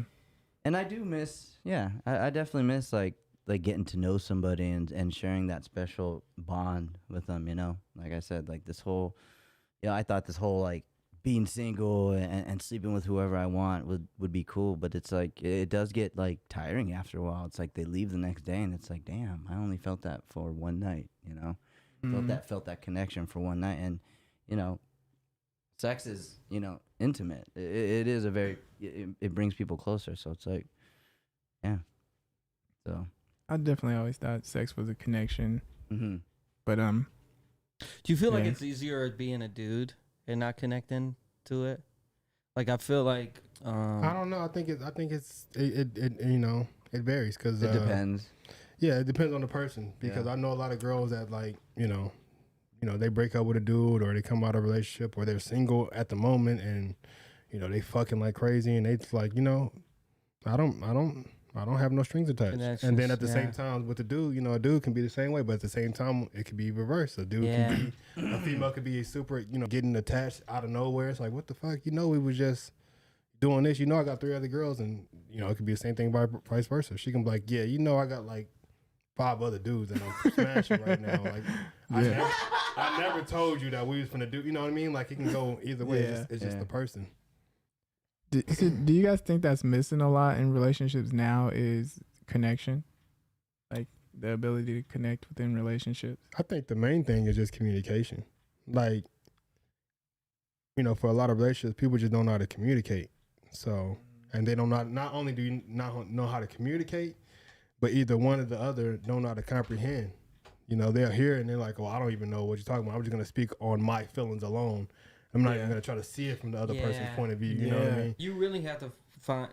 And I do miss, I definitely miss like getting to know somebody and sharing that special bond with them, Like I said, like this whole, I thought this whole like being single and sleeping with whoever I want would be cool, but it's like it does get like tiring after a while. It's like they leave the next day and it's like, damn, I only felt that for one night, felt that connection for one night, and sex is intimate. It is a very it brings people closer, so it's like so I definitely always thought sex was a connection. But Do you feel like Yeah. it's easier being a dude and not connecting to it? Like I feel like I don't know. I think it varies because it depends. Yeah, it depends on the person because I know a lot of girls that like they break up with a dude or they come out of a relationship or they're single at the moment and they fucking like crazy and they just like I don't have no strings attached. And then at the same time with the dude, a dude can be the same way, but at the same time it could be reversed. A dude can be a female could be super getting attached out of nowhere. It's like what the fuck, we was just doing this. I got 3 other girls, and it could be the same thing by vice versa. She can be like, yeah, I got like 5 other dudes and I'm smashing right now. Like I never told you that we was finna do. You know what I mean? Like it can go either way. Yeah. It's just the person. do you guys think that's missing a lot in relationships now is connection? Like the ability to connect within relationships? I think the main thing is just communication. Like, for a lot of relationships, people just don't know how to communicate. So, and they don't know, not only do you not know how to communicate, but either one or the other don't know how to comprehend. They'll hear it and they're like, oh, I don't even know what you're talking about. I'm just going to speak on my feelings alone. I'm not even going to try to see it from the other person's point of view. You know what I mean? You really have to find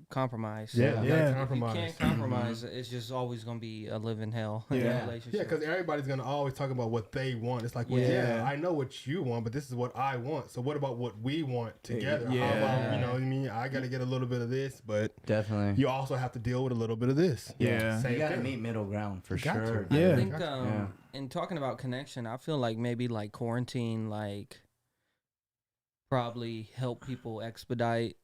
compromise. Yeah. If you Compromise. can't compromise, it's just always gonna be a living hell in a Yeah. relationship. Yeah, because everybody's going to always talk about what they want. It's like, well, Yeah. I know what you want, but this is what I want. So what about what we want together? Yeah. How about, you know what I mean? I got to get a little bit of this, but Definitely. you also have to deal with a little bit of this. Yeah. Same You gotta thing. meet middle ground for You got sure. to. Yeah. I think Yeah. in talking about connection, I feel like maybe like quarantine probably help people expedite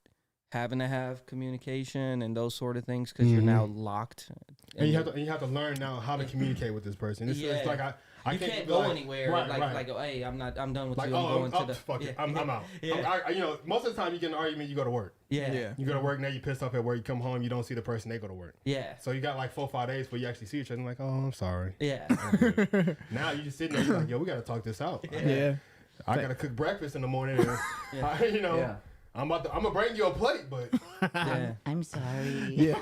having to have communication and those sort of things because you're now locked. And you have to learn now how to communicate with this person. It's like I you can't go anywhere like oh, hey, I'm done with like, you. I'm going to the fuck it. yeah. I'm out. Yeah. Most of the time you get in an argument, you go to work. Yeah. You go to work, now you pissed off at work, you come home, you don't see the person, they go to work. Yeah. So you got like 4 or 5 days before you actually see each other. I'm like, oh, I'm sorry. Yeah. Now you just sitting there, you're like, yo, we got to talk this out. Yeah. I got to cook breakfast in the morning. And, Yeah. I'm gonna bring you a plate, but Yeah. I'm sorry. Yeah,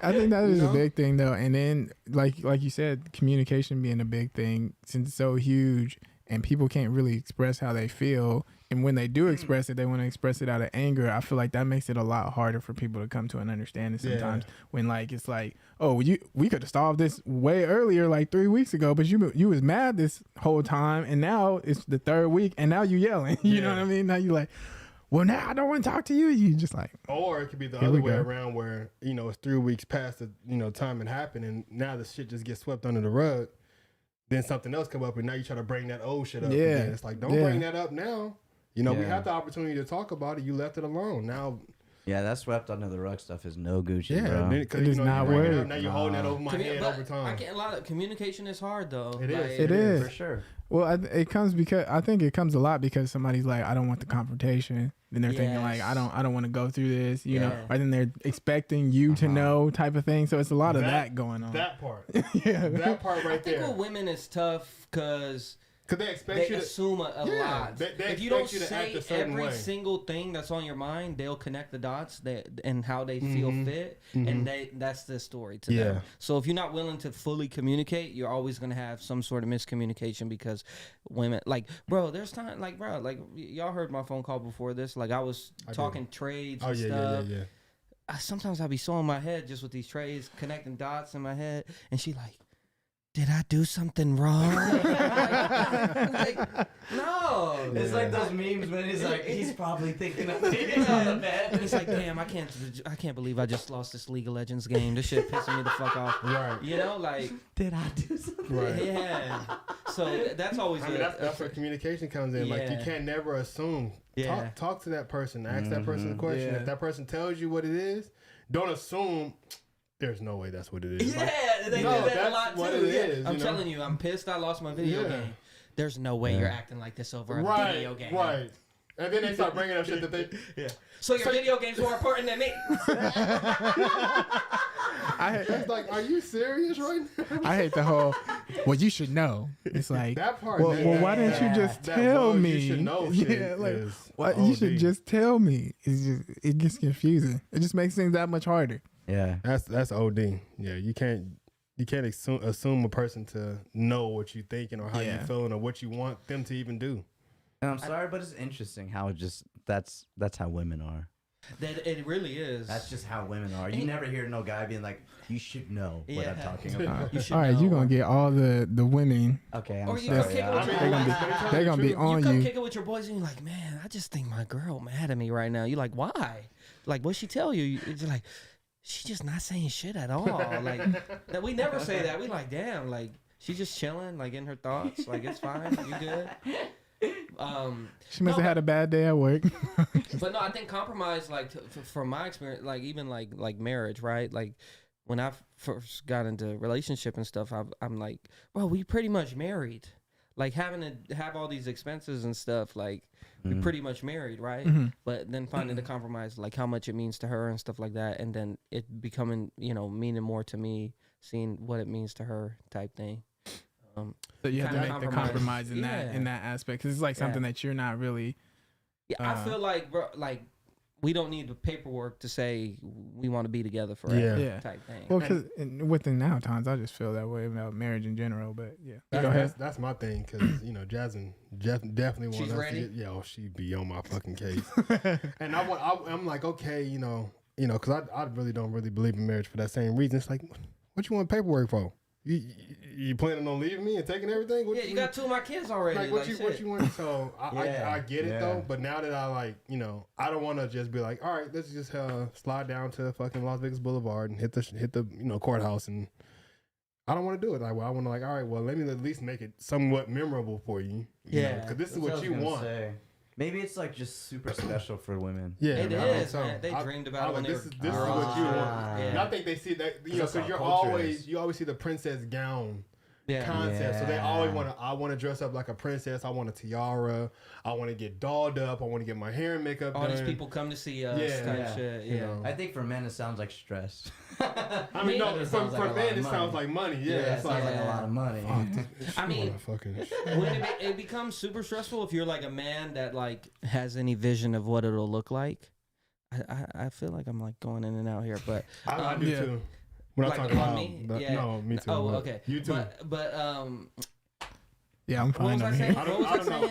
I think that is a big thing though. And then, like you said, communication being a big thing since it's so huge, and people can't really express how they feel. And when they do express it, they want to express it out of anger. I feel like that makes it a lot harder for people to come to an understanding sometimes. When like it's like, oh, we could have solved this way earlier, like 3 weeks ago, but you was mad this whole time, and now it's the third week, and now you yelling. You know what I mean? Now you like, well, now I don't want to talk to you. You just like, or it could be the other way around, where it's 3 weeks past the time it happened, and now the shit just gets swept under the rug. Then something else come up, and now you try to bring that old shit up. Yeah, again. It's like, don't bring that up now. We had the opportunity to talk about it. You left it alone. Now, that swept under the rug stuff is no Gucci, bro. It is not worth. Now you're holding that over my head over time. A lot of communication is hard, though. It is. It is for sure. Well, it comes because I think it comes a lot because somebody's like, I don't want the confrontation. Then they're thinking like, I don't want to go through this, you know. Or then they're expecting you to know, type of thing. So it's a lot of that going on. That part. That part right there. I think with women it's tough because they expect you to assume a lot. They if you don't you to say every single thing that's on your mind, they'll connect the dots and how they feel fit, and that's the story to them. So if you're not willing to fully communicate, you're always gonna have some sort of miscommunication because women, like, bro, there's time, like, bro, like y'all heard my phone call before this, like I was talking trades and stuff. Sometimes I'll be so in my head just with these trades, connecting dots in my head, and she like, did I do something wrong? No. It's like those memes when he's like, he's probably thinking of things on the bed. And it's like, damn, I can't believe I just lost this League of Legends game. This shit pissing me the fuck off. Right. You know, like, did I do something? Right. Yeah. So that's always. That's where communication comes in. Like you can't never assume. Talk to that person. Ask that person a question. If that person tells you what it is, don't assume. There's no way that's what it is. Yeah, they do that a lot too. I'm telling you, I'm pissed I lost my video game. There's no way you're acting like this over a video game. Right. And then they start bringing up shit that they... Yeah. So your video game's more important than me. It's like, are you serious right now? I hate the whole, well, you should know. It's like, that part. Well, why didn't you just tell me? You should know shit like, you should just tell me. It gets confusing. It just makes things that much harder. Yeah. That's OD. Yeah, you can't assume a person to know what you're thinking or how you're feeling or what you want them to even do. And I'm sorry, but it's interesting how it just that's how women are. That it really is. That's just how women are. You never hear no guy being like, "You should know what I'm talking about." All right, you're gonna get all the women. Okay, I'm sorry. They're gonna be on you. You come kick it with your boys, and you're like, "Man, I just think my girl mad at me right now." You're like, "Why? Like, what'd she tell you?" You're like, "She's just not saying shit at all." Like, that we never say that. We like, damn, like she's just chilling, like in her thoughts. Like it's fine. You good? She must have had a bad day at work. But no, I think compromise, like from my experience, like even like marriage, right? Like when I first got into relationship and stuff, I'm like, well, we pretty much married. Like having to have all these expenses and stuff, like we pretty much married, right? But then finding the compromise, like how much it means to her and stuff like that, and then it becoming, meaning more to me, seeing what it means to her, type thing. So you have to make the compromise in that aspect, because it's like something that you're not really. Yeah, I feel like, bro, like we don't need the paperwork to say we want to be together forever, type thing. Well, because within now times, I just feel that way about marriage in general. But go ahead. That's my thing, because Jasmine definitely wants us to get. She'd be on my fucking case. And I'm like, okay, because I really don't really believe in marriage for that same reason. It's like, what you want paperwork for? You planning on leaving me and taking everything? You got 2 of my kids already. Like, what you want? So I get it though, but now that I I don't want to just be like, all right, let's just slide down to fucking Las Vegas Boulevard and hit the courthouse, and I don't want to do it. Like, I want to all right, well, let me at least make it somewhat memorable for you. Because this is what you want. Maybe it's like just super special for women. Yeah, it is. Man. They dreamed about it when this is what you want. And I think they see that because you always see the princess gown concept. So they always I want to dress up like a princess. I want a tiara. I want to get dolled up. I want to get my hair and makeup done. All these people come to see us. Shit. I think for men it sounds like stress. I mean, no, for men it sounds like money. It sounds like a lot of money. I mean, when it becomes super stressful if you're like a man that like has any vision of what it'll look like. I feel like I'm like going in and out here, but I do too. When like I talk about me? No, me too. Oh, okay. You too. But Yeah, I'm What fine was I over saying? here. I don't, What I was don't I know.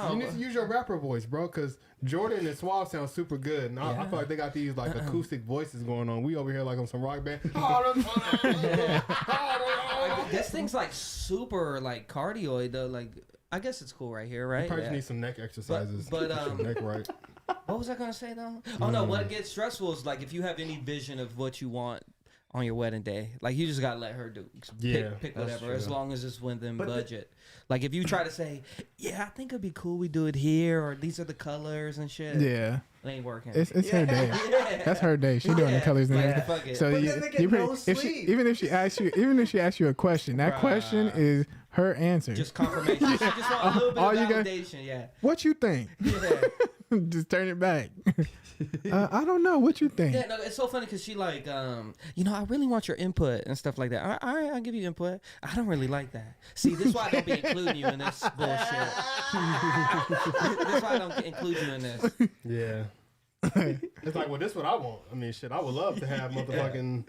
saying? You need to use your rapper voice, bro, because Jordan and Suave sound super good. And I Yeah. feel like they got these like acoustic voices going on. We over here like on some rock band. This thing's like super like cardioid though. Like I guess it's cool right here, right? Probably Yeah. need some neck exercises. But, Get your neck right. What was I gonna say though? Oh no, what gets stressful is like if you have any vision of what you want on your wedding day, like you just gotta let her do. Yeah, pick that's whatever, as true. long as it's within But budget. Like if you try to say, yeah, I think it'd be cool we do it here, or these are the colors and shit. Yeah, It ain't working. it's her day. Yeah. That's her day. She doing the Yeah, colors and like, everything. fuck it. So But you, then they get no sleep. even if she asks you a question, that Bruh. question is her answer. Just confirmation. She just want a little bit All of you got- validation. Yeah. What you think? Yeah. Just turn it back. I don't know. What you think? Yeah, no, it's so funny because she like, you know, I really want your input and stuff like that. All right, I'll give you input. I don't really like that. See, this is why I don't be including you in this bullshit. This is why I don't include you in this. Yeah. It's like, well, this what I want. I mean, shit, I would love to have motherfucking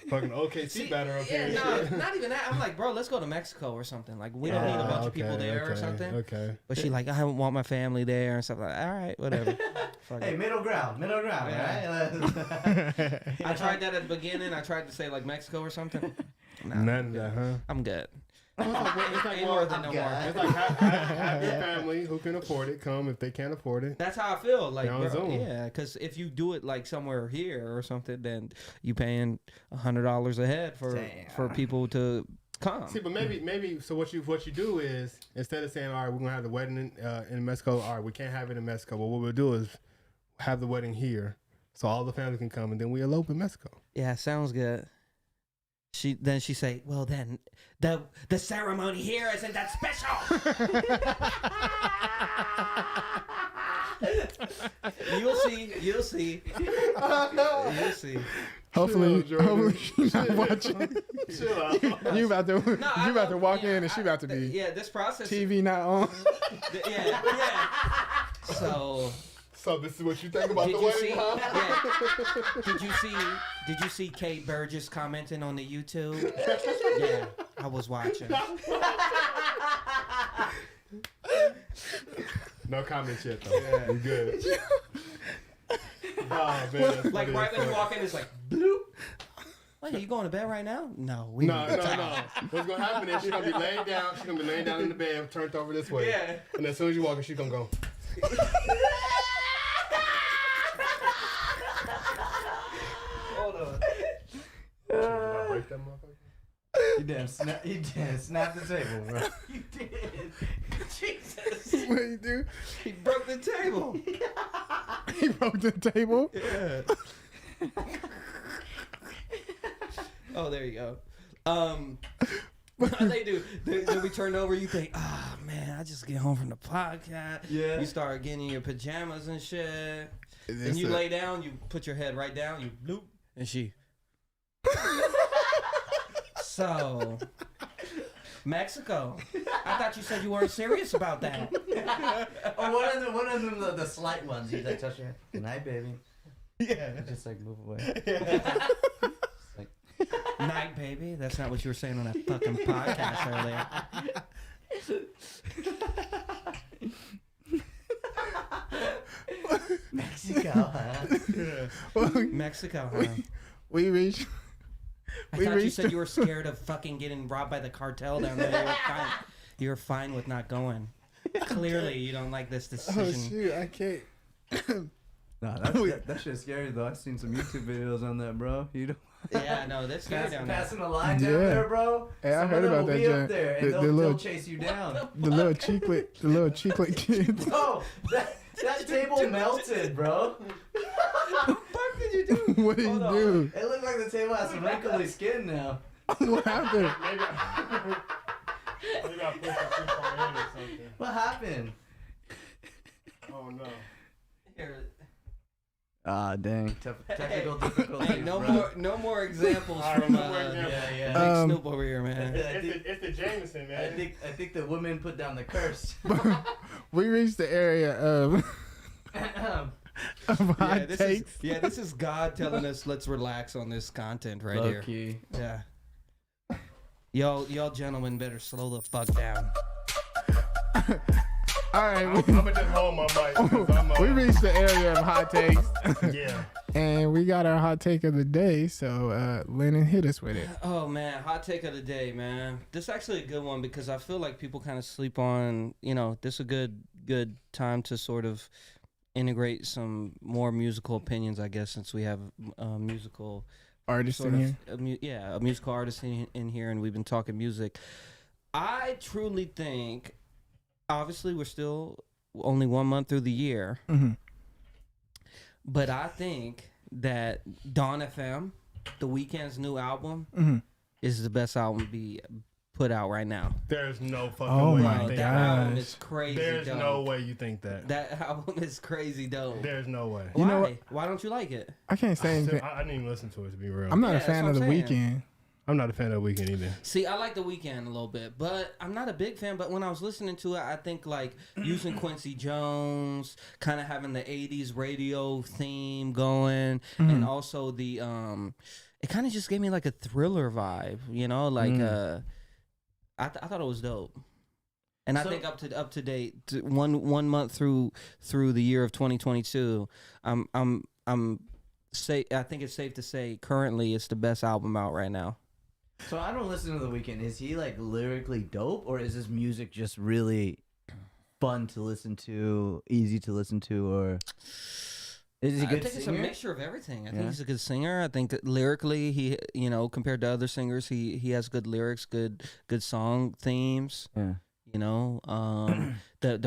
fucking OKC batter up here. Yeah, and shit. no, not even that. I'm like, bro, let's go to Mexico or something. Like, we don't need a bunch of people there or something. Okay. But she like, I want my family there and stuff like that. All right, whatever. Fuck Hey, it. middle ground, Yeah. right? I tried that at the beginning. I tried to say like Mexico or something. Nah, None of that, huh? I'm good. It's like, Ain't well, worth it no more. it's like have your family who can afford it come. If they can't afford it, That's how I feel. Like, Down bro, zone. yeah, because if you do it like somewhere here or something, then you paying $100 a head for people to come. see, but maybe. So what you do is instead of saying, all right, we're gonna have the wedding in Mexico. All right, we can't have it in Mexico. But what we'll do is have the wedding here, so all the family can come, and then we elope in Mexico. Yeah, sounds good. She say, well then the ceremony here isn't that special. You'll see. You'll see. Hopefully, Chill out, Jordan. she's not watching. Chill out. you about to I don't- walk yeah, in and she about to be Yeah, this process. TV not on. Yeah. So. So this is what you think about Did the you wedding, see? huh? Yeah. Did you see Kate Burgess commenting on the YouTube? Yeah, I was watching. No comments yet, though. Yeah. We good. Oh, man, that's Like funny right as when you fuck. walk in, it's like bloop. Wait, are you going to bed right now? No, we No. need to talk. What's gonna happen is she's gonna be laying down. She's gonna be laying down in the bed, turned over this way. Yeah. And as soon as you walk in, she's gonna go. Hold on. Did I break that motherfucker? You damn snapped the table, bro. You did. Jesus. What you do? He broke the table. He broke the table. Yeah. Oh, there you go. They do. Then we turn over. You think, oh man, I just get home from the podcast. Yeah. You start getting in your pajamas and shit. And you lay down. You put your head right down. You bloop, and she. So, Mexico. I thought you said you weren't serious about that. Or one of them the slight ones. You like touch your hand. Good night, baby. Yeah. Just like move away. Like, Night, baby. That's not what you were saying on that fucking podcast earlier. Mexico, huh? Mexico, huh? We reached. I We thought you reached. said you were scared of fucking getting robbed by the cartel down there. You were fine with not going. Clearly, you don't like this Oh decision. shoot! I can't. No, that shit's scary though. I've seen some YouTube videos on that, bro. You don't Yeah, no, that's scary down there. passing a line down Yeah. there, bro. Hey, I Some heard of them about will that be junk. up there, and The they'll little- chase you down. The little cheeklet kids. Bro, that table melted, bro. What the fuck did you do? What did you Hold on. do? It looked like the table has some wrinkly skin now. What happened? Maybe I pushed it too far in or something. What happened? Oh no. Here. Ah, dang. Technical difficulties, Hey, bro. no more examples All right, from no more examples. Yeah, Big yeah. Snoop over here, man. It's the Jameson, man. I think the women put down the curse. We reached the area of hot takes. This is God telling us let's relax on this content right Low here. key. Yeah. Y'all gentlemen better slow the fuck down. All right, I'm gonna just hold my mic. 'Cause I'm, we reached the area of hot takes, yeah. and we got our hot take of the day. So, Lennon, hit us with it. Oh man, hot take of the day, man. This is actually a good one because I feel like people kind of sleep on. This is a good time to sort of integrate some more musical opinions, I guess, since we have musical Artist sort in of here. a musical artist in here, and we've been talking music. I truly think, obviously, we're still only 1 month through the year, but I think that Dawn FM, The Weeknd's new album, is the best album to be put out right now. There's no fucking Oh way my you think That gosh. album is crazy. There's dope. no way you think that. That album is crazy dope. There's no way. Why? You know what? Why don't you like it? I can't say anything. I didn't even listen to it, to be real. I'm not Yeah, a fan that's of what the I'm saying. Weeknd. I'm not a fan of The Weeknd either. See, I like The Weeknd a little bit, but I'm not a big fan. But when I was listening to it, I think like using Quincy Jones, kind of having the '80s radio theme going, and also the it kind of just gave me like a Thriller vibe, I thought it was dope. And I think up to date, one month through the year of 2022, I think it's safe to say currently it's the best album out right now. So I don't listen to The Weeknd. Is he like lyrically dope, or is his music just really fun to listen to, easy to listen to, or is he a good I think it's a singer? mixture of everything. I think Yeah. he's a good singer. I think that lyrically, he compared to other singers, he has good lyrics, good song themes. Yeah. The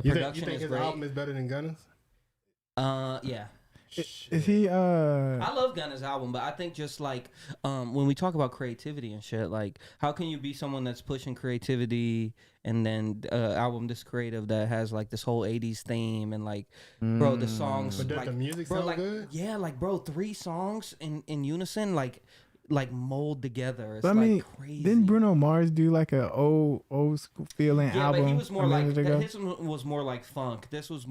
You production think is his great. album is better than Gunna's? Yeah. Is he? I love Gunna's album, but I think just like when we talk about creativity and shit, like how can you be someone that's pushing creativity and then album this creative that has like this whole '80s theme and like, bro, the songs. But does like, the music bro, sound like, good? Yeah, like bro, 3 songs in unison, like mold together. It's But I like mean, crazy. didn't Bruno Mars do like a old school feeling Yeah, album? but he was more a like minute ago? his one was more like funk. This is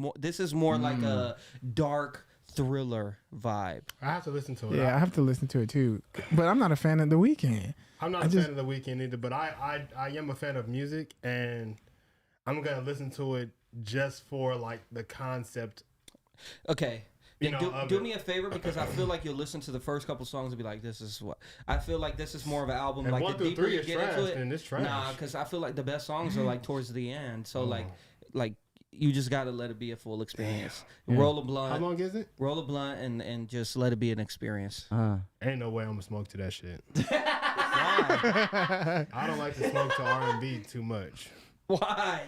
more like a dark Thriller vibe. I have to listen to it. Yeah, I have to listen to it too. But I'm not a fan of The Weeknd. I'm not a fan of The Weeknd either, but I am a fan of music, and I'm gonna listen to it just for like the concept. Okay. You Then know, do me a favor, because I feel like you'll listen to the first couple songs and be like, "This is what." I feel like this is more of an album. And like 1 the through deeper 3 you is get trash, into it, and it's trash. nah, because I feel like the best songs are like towards the end. So like you just gotta let it be a full experience. Roll a blunt. How long is it? Roll a blunt and just let it be an experience. Ain't no way I'm gonna smoke to that shit. Why? I don't like to smoke to R&B too much. Why?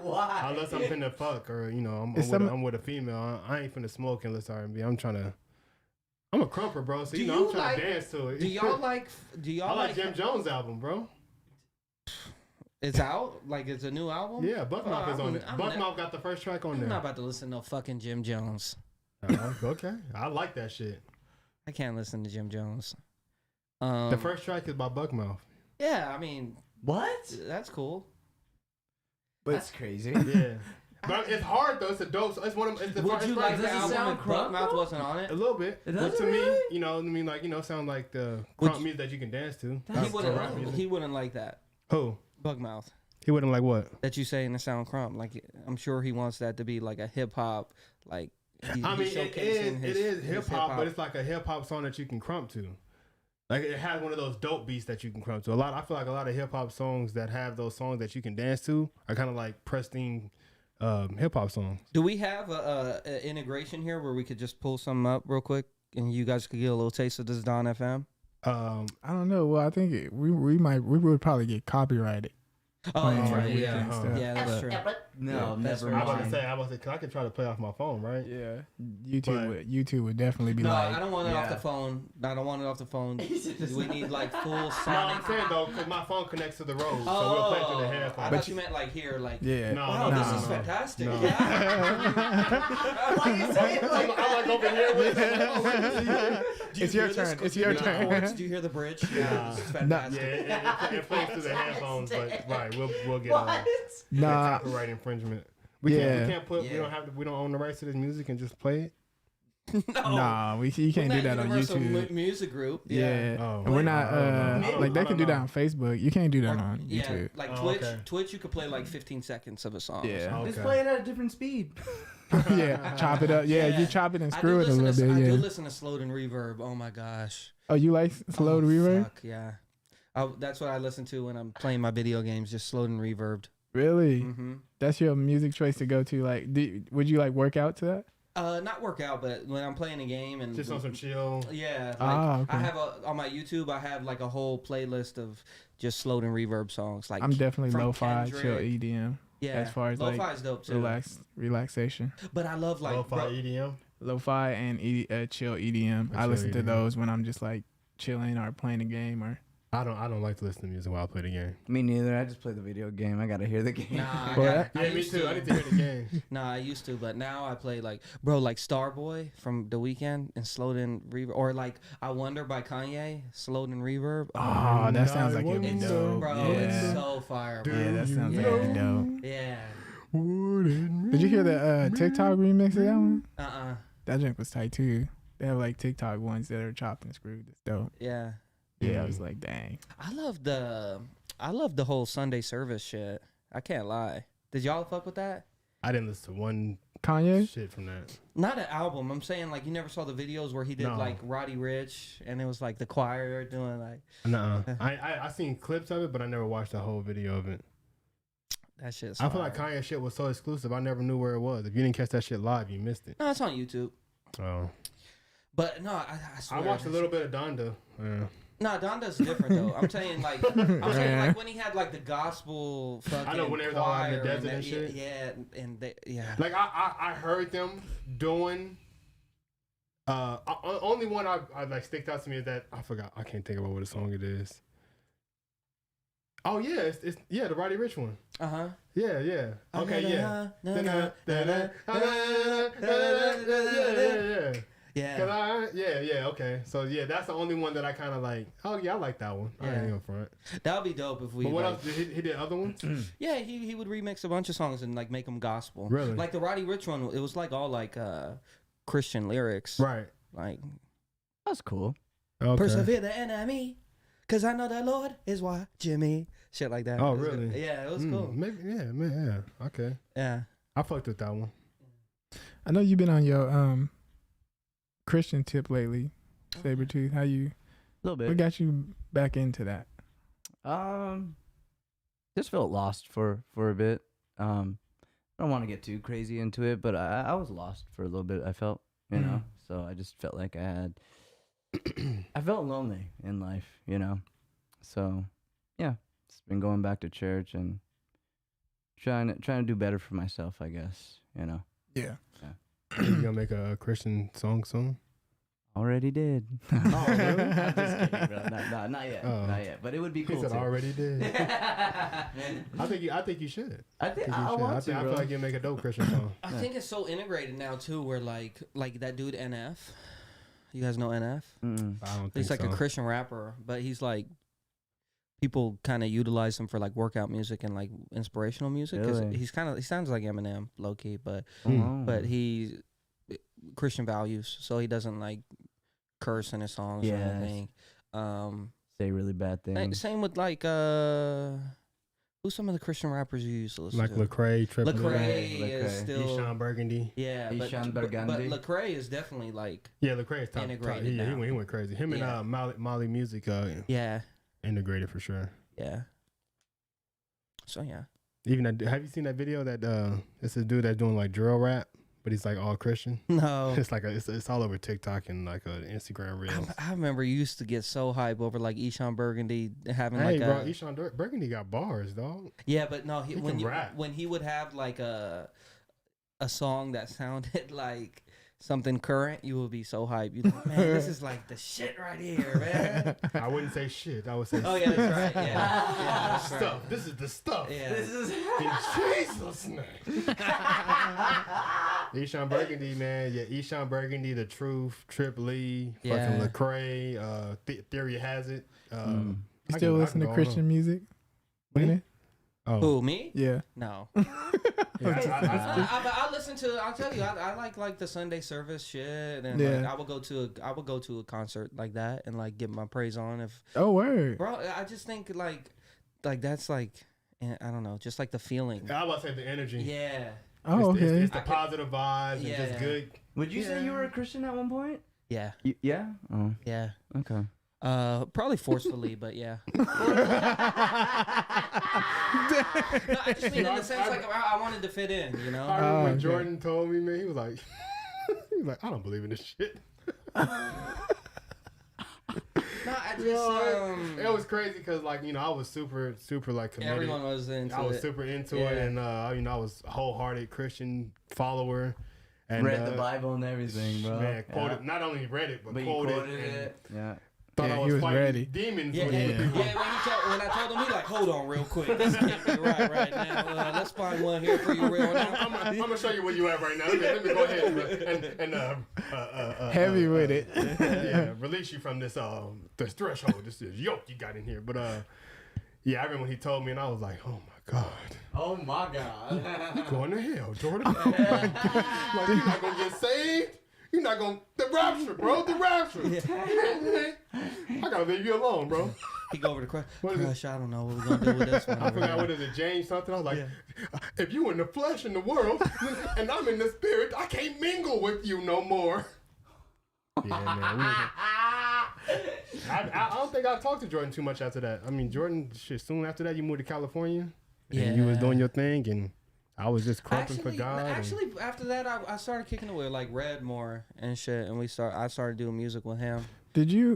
Why? Unless I'm finna fuck or I'm with a female. I ain't finna smoke unless R&B. I'm a crumper, bro. So I'm trying to dance to it. Do y'all like? I like Jim Jones' album, bro. It's out. Like it's a new album. Yeah, Buckmouth is on it. I'm Buckmouth got the first track on I'm there. not about to listen to no fucking Jim Jones. Okay, I like that shit. I can't listen to Jim Jones. The first track is by Buckmouth. Yeah, I mean, What? that's cool. That's crazy. Yeah, but it's hard though. It's a dope. It's one of. It's the Would first you track. like the Does it album sound if crunk, Buckmouth though? wasn't on it? A little bit. It But does to really? me, sound like the Would crunk you- music that you can dance to. He That's rap wouldn't. music. He wouldn't like that. Who? Buckmouth. He wouldn't like what? That you say in the sound crump. Like I'm sure he wants that to be like a hip hop. Like I mean, he's it showcasing is his hip hop, but it's like a hip hop song that you can crump to. Like it has one of those dope beats that you can crump to. I feel like a lot of hip hop songs that have those songs that you can dance to are kind of like pristine hip hop songs. Do we have a integration here where we could just pull something up real quick and you guys could get a little taste of this Dawn FM? I don't know. Well, I think we would probably get copyrighted. Oh, that's Playing right. Weeknd Yeah, stuff. yeah, that's true. No, that's never right. I was about to mind. say, cause I could try to play off my phone, right? Yeah, But- YouTube would definitely be No, like. I don't want it off yeah. the phone. I don't want it off the phone. We need like full No, sonic. I'm saying though, cause my phone connects to the road, so Oh, we'll play through the I headphones. thought you meant like here, like. Yeah. No, Wow, no, this no, is no. fantastic. No. Yeah. Why you say it like I'm like over here with It's your turn. It's your turn. Do you hear the bridge? Nah. Yeah, this is Yeah, fantastic. it plays through the headphones, but right, we'll get What? Nah, copyright infringement. We Yeah. can't put. We Yeah. don't own the rights to this music and just play it. Nah, you can't do that on Universal YouTube. Music Group. Yeah, Oh. and we're not like they I can don't do that know. on Facebook. You can't do that Or- on yeah, YouTube. like Oh, Twitch. okay. Twitch, you could play like 15 seconds of a song. or Yeah. something. Just play it at a different speed. Yeah, chop it up. Yeah, you chop it and I screw do it a little listen to- bit. I Yeah. do listen to slowed and reverb. Oh my gosh. Oh, you like slow reverb? Fuck yeah. That's what I listen to when I'm playing my video games. Just slowed and reverbed. Really? Mm-hmm. That's your music choice to go to. Like, would you like work out to that? Not work out, but when I'm playing a game and Just on some chill. yeah, like Okay. I have on my YouTube. I have like a whole playlist of just slowed and reverb songs. Like I'm definitely from lo-fi, Kendrick. chill EDM. Yeah, as far as, lo-fi like, is dope too. Relaxation. But I love like Lo-fi bro, EDM. Lo-fi and chill EDM. I Chill listen to EDM. those when I'm just like chilling or playing a game or. I don't like to listen to music while I play the game. Me neither. I just play the video game. I gotta hear the game. Nah, What? Yeah, me too. I need to hear the game. Nah, I used to, but now I play like like Starboy from The Weeknd and slowed in reverb, or like I Wonder by Kanye, slowed in reverb. Oh, that sounds like it'd be it's dope. bro, Yeah. it's so fire, bro. Yeah, that sounds like know? it'd be dope. Yeah. Did you hear the TikTok remix of that one? Uh-uh. That joint was tight too. They have like TikTok ones that are chopped and screwed. It's dope. Yeah. Yeah, I was like, dang. I love the whole Sunday service shit. I can't lie. Did y'all fuck with that? I didn't listen to one Kanye? shit from that. Not an album. I'm saying like you never saw the videos where he did No. like Roddy Ricch and it was like the choir doing like Nuh-uh. I seen clips of it, but I never watched the whole video of it. that shit's I feel like fire. Kanye shit was so exclusive. I never knew where it was. If you didn't catch that shit live, you missed it. No, it's on YouTube. Oh, But no, I swear. I watched a little bit of Donda. No, Donda's different though. I'm saying like when he had like the gospel fucking. I know when they was all out in the choir desert and that- shit. Yeah, and they, yeah. Like I heard them doing. Only one I like sticked out to me is that I forgot. I can't think about what the song it is. Oh yeah, it's the Roddy Ricch one. Yeah. Okay, yeah. Yeah. Okay. So yeah, that's the only one that I kind of like. Oh yeah, I like that one. I ain't gonna front. That would be dope if we. But what like, else? He did other ones. Yeah, he would remix a bunch of songs and like make them gospel. Really? Like the Roddy Ricch one, it was like all like Christian lyrics. Right. Like That's cool. Okay. persevere the enemy, cause I know the Lord is watching me. Shit like that. Oh, It was really? good. Yeah, it was cool. Maybe. Yeah. Man. Yeah. Okay. Yeah. I fucked with that one. I know you've been on your Christian tip lately, Sabertooth. How you? A little What bit. got you back into that? Just felt lost for a bit. I don't want to get too crazy into it, but I was lost for a little bit. I felt, you know, so I just felt like I felt lonely in life, you know. So, yeah, it's been going back to church and trying to do better for myself, I guess, you know. Yeah. You gonna make a Christian song soon? Already did. Oh, really? I'm just kidding, bro. Not yet. Oh. Not yet. But it would be He cool said too. already did. I I think you should. think you I should. want to, I bro. feel like you make a dope Christian song. I think it's so integrated now too, where like that dude NF. You guys know NF? Mm-mm. I don't think He's like so. a Christian rapper, but he's like people kind of utilize him for like workout music and like inspirational music. 'Cause Really? he sounds like Eminem, low key, but Oh. he Christian values, so he doesn't like curse in his songs or Yes. anything. Say really bad things. Same with like who's some of the Christian rappers you used to listen Like to? Lecrae, Triple Lecrae Lecrae. is still Sean Burgundy. yeah, Eshawn but Burgundy. Lecrae is definitely like Yeah, Lecrae is top. Integrated Yeah, now. he went crazy. Him Yeah. and Molly Music yeah, integrated for sure. yeah. So yeah. Even have you seen that video that it's a dude that's doing like drill rap, but he's like all Christian. No. It's like it's all over TikTok and like Instagram reels. I remember you used to get so hype over like Eshawn Burgundy having Hey, like bro, a Eshawn Burgundy got bars, dog. yeah, but no, He when can rap. when he would have like a song that sounded like something current, you would be so hyped. You'd like, man, this is like the shit right here, man. I wouldn't say shit. I would say Oh yeah, that's right. Yeah, yeah, that's stuff. right. This is the stuff. Yeah. This is In Jesus' name. Eshawn Burgundy, man. Yeah, Eshawn Burgundy, The Truth, Trip Lee, Yeah. fucking Lecrae, Theory Has It. You still listen to Christian music? Me? Winnie? Oh, Who, me? Yeah. No. yeah, I listen to. I'll tell you. I like the Sunday service shit, and Yeah. like I would go to a concert like that and like get my praise on. If Oh, word. bro, I just think like that's like I don't know, just like the feeling. I was about to say the energy. Yeah. Oh, It's okay. the positive vibes and just good. Would you say you were a Christian at one point? Yeah. Yeah. Oh, Yeah. okay. Probably forcefully, but yeah. No, I just mean in the sense like I wanted to fit in, you know. I remember when okay. Jordan told me, man, he was like, I don't believe in this shit. No, I just It was crazy because like I was super like committed. everyone was into I was it. super into Yeah. it, and I was a wholehearted Christian follower. And Read the Bible and everything, bro. Man, quoted, not only read it, but But you quoted, quoted and it. Yeah. thought Yeah, I he was was fighting ready. demons. Yeah, with yeah, people. when I told him, he like, hold on real quick. This can't be right now. Let's find one here for you real now. I'm gonna show you where you at right now. Let me go ahead and Heavy with it. yeah, release you from this threshold. This yoke you got in here. But yeah, I remember when he told me, and I was like, oh my god. Oh my God. You going to hell, Jordan. Oh my God. Like, you're not going to get saved. You're not going to... The rapture, bro. The rapture. I got to leave you alone, bro. He go over to Crush. What is Crush, I don't know what we're going to do with this one. I forgot what is it, James something. I was like, if you in the flesh in the world and I'm in the spirit, I can't mingle with you no more. Yeah, man. I don't think I talked to Jordan too much after that. I mean, Jordan, shit, soon after that, you moved to California. And you was doing your thing, and I was just crumping for God. Actually, after that, I started kicking away, like read more and shit, and I started doing music with him. Did your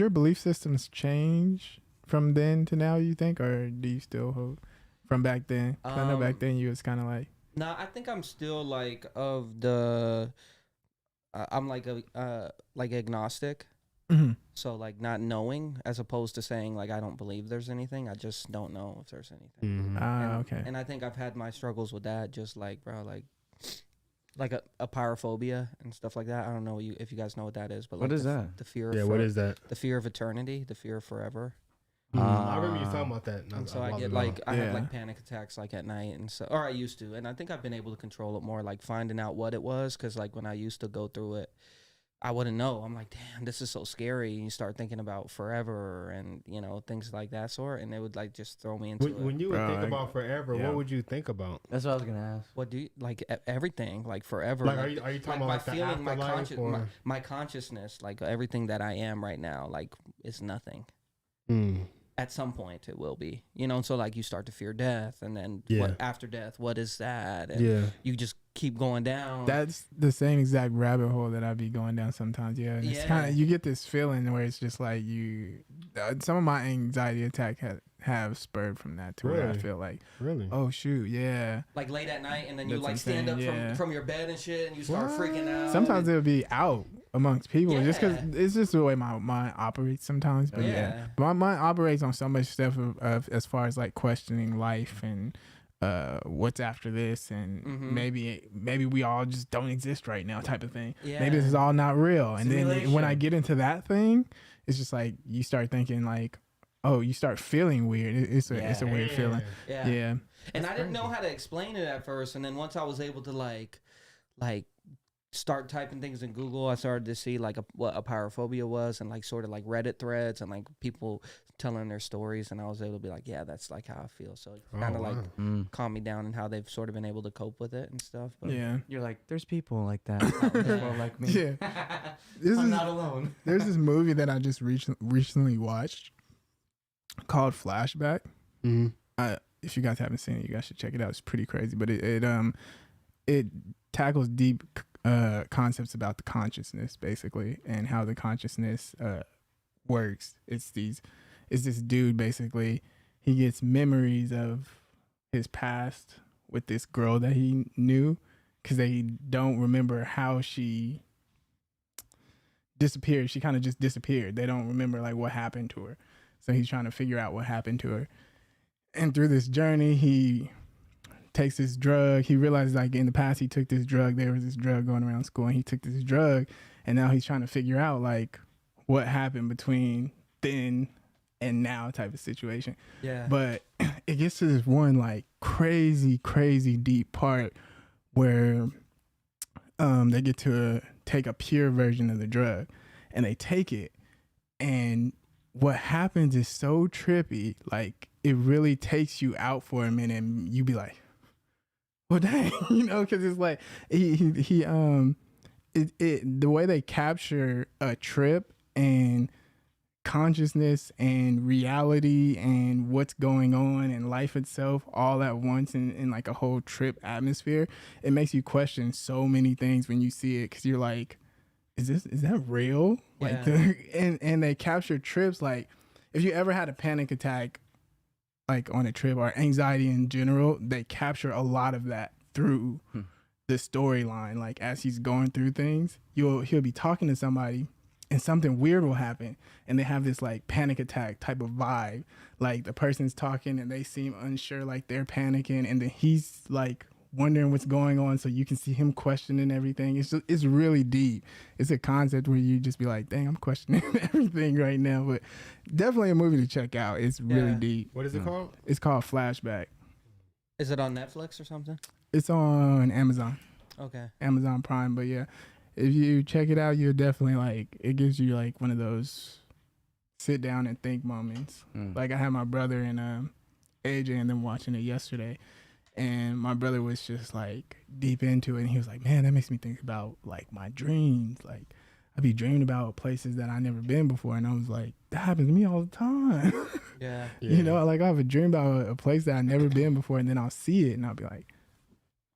belief systems change from then to now, you think, or do you still hold from back then? 'Cause I know back then you was kind of like... No, I think I'm still like of the. I'm like like agnostic. Mm-hmm. So like not knowing, as opposed to saying like I don't believe there's anything. I just don't know if there's anything. Mm-hmm. Okay. And I think I've had my struggles with that. Just like bro, like a pyrophobia and stuff like that. I don't know if you guys know what that is, but like What is that? The fear. Yeah, of what is that? The fear of eternity. The fear of forever. I remember you talking about that. And so I get like I have like panic attacks like at night and so, or I used to, and I think I've been able to control it more, like finding out what it was, because like when I used to go through it, I wouldn't know. I'm like, damn, this is so scary. And you start thinking about forever and things like that sort, and it would like just throw me into it. When you would think about forever, what would you think about? That's what I was gonna ask. What do you like? Everything, like forever. Like, like, are you talking my about the feeling, my afterlife, or? my consciousness, like everything that I am right now, like is nothing. At some point it will be, so like you start to fear death, and then what after death, what is that? And you just keep going down. That's the same exact rabbit hole that I'd be going down sometimes. Yeah. And it's kind of, you get this feeling where it's just like some of my anxiety attack have spurred from that to where I feel like, oh shoot, yeah. Like late at night, and then you That's like stand up from your bed and shit, and you start freaking out. Sometimes it'll be out amongst people just because it's just the way my mind operates sometimes. But my mind operates on so much stuff of as far as like questioning life and what's after this, and maybe we all just don't exist right now type of thing. Maybe this is all not real. And then when I get into that thing, it's just like you start thinking like, oh, you start feeling weird. It's a weird feeling. Yeah. And I didn't know how to explain it at first, and then once I was able to like start typing things in Google, I started to see like what a pyrophobia was, and like sort of like Reddit threads and like people telling their stories, and I was able to be like, yeah, that's like how I feel. So it kind of like calmed me down, and how they've sort of been able to cope with it and stuff. But you're like, there's people like that. People like me. Yeah, I'm not alone. There's this movie that I just recently watched called Flashback. If you guys haven't seen it, you guys should check it out. It's pretty crazy, but it tackles deep concepts about the consciousness, basically, and how the consciousness works. It's this dude, basically, he gets memories of his past with this girl that he knew, because they don't remember how she disappeared. She kind of just disappeared. They don't remember like what happened to her. So he's trying to figure out what happened to her. And through this journey, he takes this drug. He realizes like in the past he took this drug. There was this drug going around school, and he took this drug, and now he's trying to figure out like what happened between then and now type of situation. Yeah. But it gets to this one like crazy, crazy deep part where they get to take a pure version of the drug, and they take it, and what happens is so trippy. Like it really takes you out for a minute, and you be like, "Well, dang," you know, because it's like the way they capture a trip and consciousness and reality and what's going on and life itself all at once in like a whole trip atmosphere, it makes you question so many things when you see it, because you're like, is that real? Like and they capture trips. Like if you ever had a panic attack like on a trip, or anxiety in general, they capture a lot of that through the storyline. Like as he's going through things, he'll be talking to somebody and something weird will happen, and they have this like panic attack type of vibe. Like the person's talking and they seem unsure, like they're panicking, and then he's like wondering what's going on, so you can see him questioning everything. It's really deep. It's a concept where you just be like, dang, I'm questioning everything right now. But definitely a movie to check out. It's really deep. What is it called? It's called Flashback. Is it on Netflix or something? It's on Amazon. Okay. Amazon Prime. But yeah, if you check it out, you're definitely like, it gives you like one of those sit down and think moments. Like I had my brother and AJ and them watching it yesterday, and my brother was just like deep into it, and he was like, man, that makes me think about like my dreams. Like I be dreaming about places that I never been before, and I was like, that happens to me all the time. Yeah. You know, like I have a dream about a place that I never been before, and then I'll see it and I'll be like,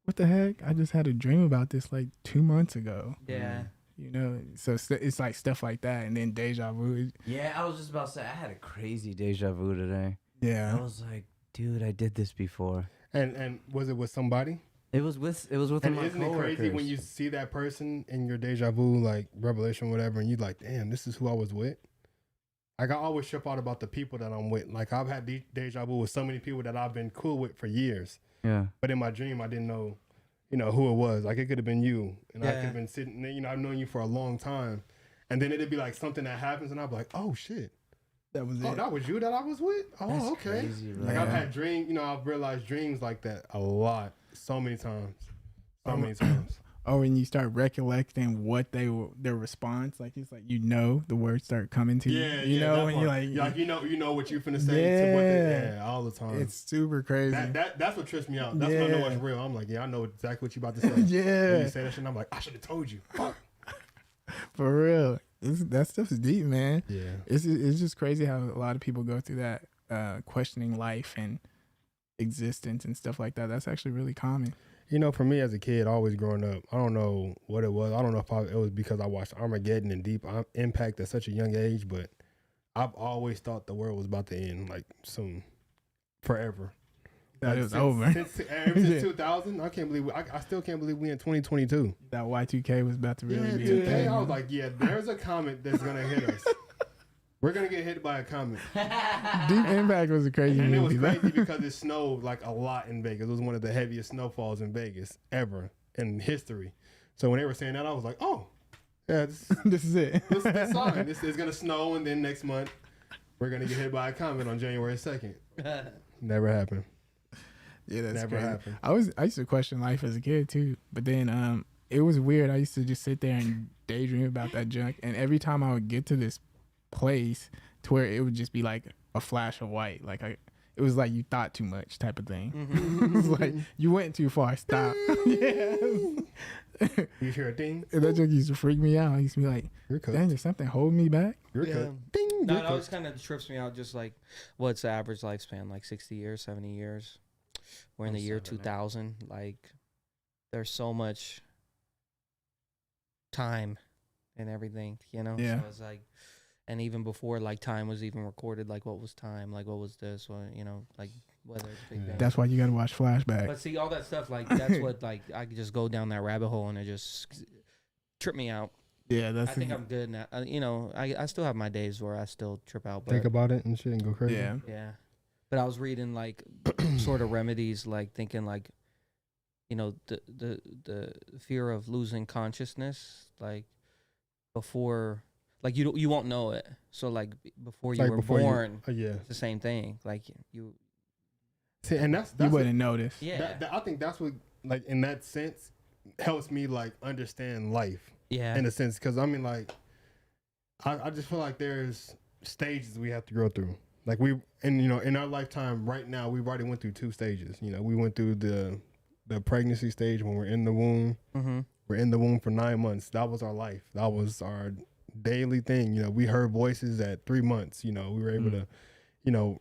what the heck? I just had a dream about this like 2 months ago. Yeah. You know, so it's like stuff like that. And then Deja Vu. Yeah, I was just about to say, I had a crazy deja vu today. Yeah. I was like, dude, I did this before. And was it with somebody? It was with And my isn't it crazy when you see that person in your deja vu, like revelation, whatever, and you like, damn, this is who I was with? Like I always trip out about the people that I'm with. Like I've had deja vu with so many people that I've been cool with for years. Yeah. But in my dream, I didn't know, who it was. Like it could have been you, and I could have been sitting there. I've known you for a long time, and then it'd be like something that happens, and I'd be like, oh shit, That was it. oh, that was you that I was with. Oh, That's okay. crazy, Like I've had dreams. I've realized dreams like that a lot, so many times. Or when you start recollecting what their response, like it's like the words start coming to you. Yeah, you know, when part. you're like, you know what you finna say to what they, all the time. It's super crazy. That's what trips me out. That's when I know what's real. I'm like, yeah, I know exactly what you about to say. Yeah. When you say that shit, and I'm like, I should have told you. Fuck. For real. That stuff's deep, man. Yeah. It's just crazy how a lot of people go through that, questioning life and existence and stuff like that. That's actually really common. For me as a kid, always growing up, I don't know what it was. I don't know if it was because I watched Armageddon and Deep Impact at such a young age, but I've always thought the world was about to end, like soon, forever. That it was over. Since 2000, I can't believe I still can't believe we in 2022. That Y2K was about to really be a dude. thing. I was like, yeah, there's a comet that's gonna hit us. We're gonna get hit by a comet. Deep Impact was a crazy And movie. it was crazy because it snowed like a lot in Vegas. It was one of the heaviest snowfalls in Vegas ever in history. So when they were saying that, I was like, oh, yeah, This is it. this is the sign. This is gonna snow, and then next month we're gonna get hit by a comet on January 2nd. Never happened. Yeah, that's Never crazy. happened. I used to question life as a kid too, but then it was weird. I used to just sit there and daydream about that junk, and every time I would get to this place to where it would just be like a flash of white, like it was like you thought too much type of thing. It was like you went too far. Stop. Yeah. You hear a ding? And that junk used to freak me out. I used to be like, You're cooked. dang, there's something holding me back. You're Yeah. cooked. Ding. No, You're it always cooked. kind of trips me out. Just like, what's the average lifespan? Like 60 years, 70 years. We're in the year 2000. Like, there's so much time and everything, Yeah. So it's like, and even before like time was even recorded, like what was time, like what was this, or like whether it's Big Bang. That's why you got to watch Flashback. But see, all that stuff, like that's what like I could just go down that rabbit hole and it just trip me out. Yeah, that's. I think I'm good now. I still have my days where I still trip out. But Think about it and shit and go crazy. Yeah. yeah, but I was reading like sort of remedies, like thinking like, the fear of losing consciousness, like before, like you won't know it. So like before you Like were before born, yeah. it's the same thing. Like you See, and that's You what, wouldn't notice. yeah. I think that's what, like, in that sense, helps me like understand life Yeah. in a sense, because I mean, like, I just feel like there's stages we have to go through. Like in our lifetime right now, we've already went through 2 stages. You know, we went through the pregnancy stage when we're in the womb. Mm-hmm. We're in the womb for 9 months. That was our life. That was our daily thing. You know, we heard voices at 3 months. You know, we were able to, you know,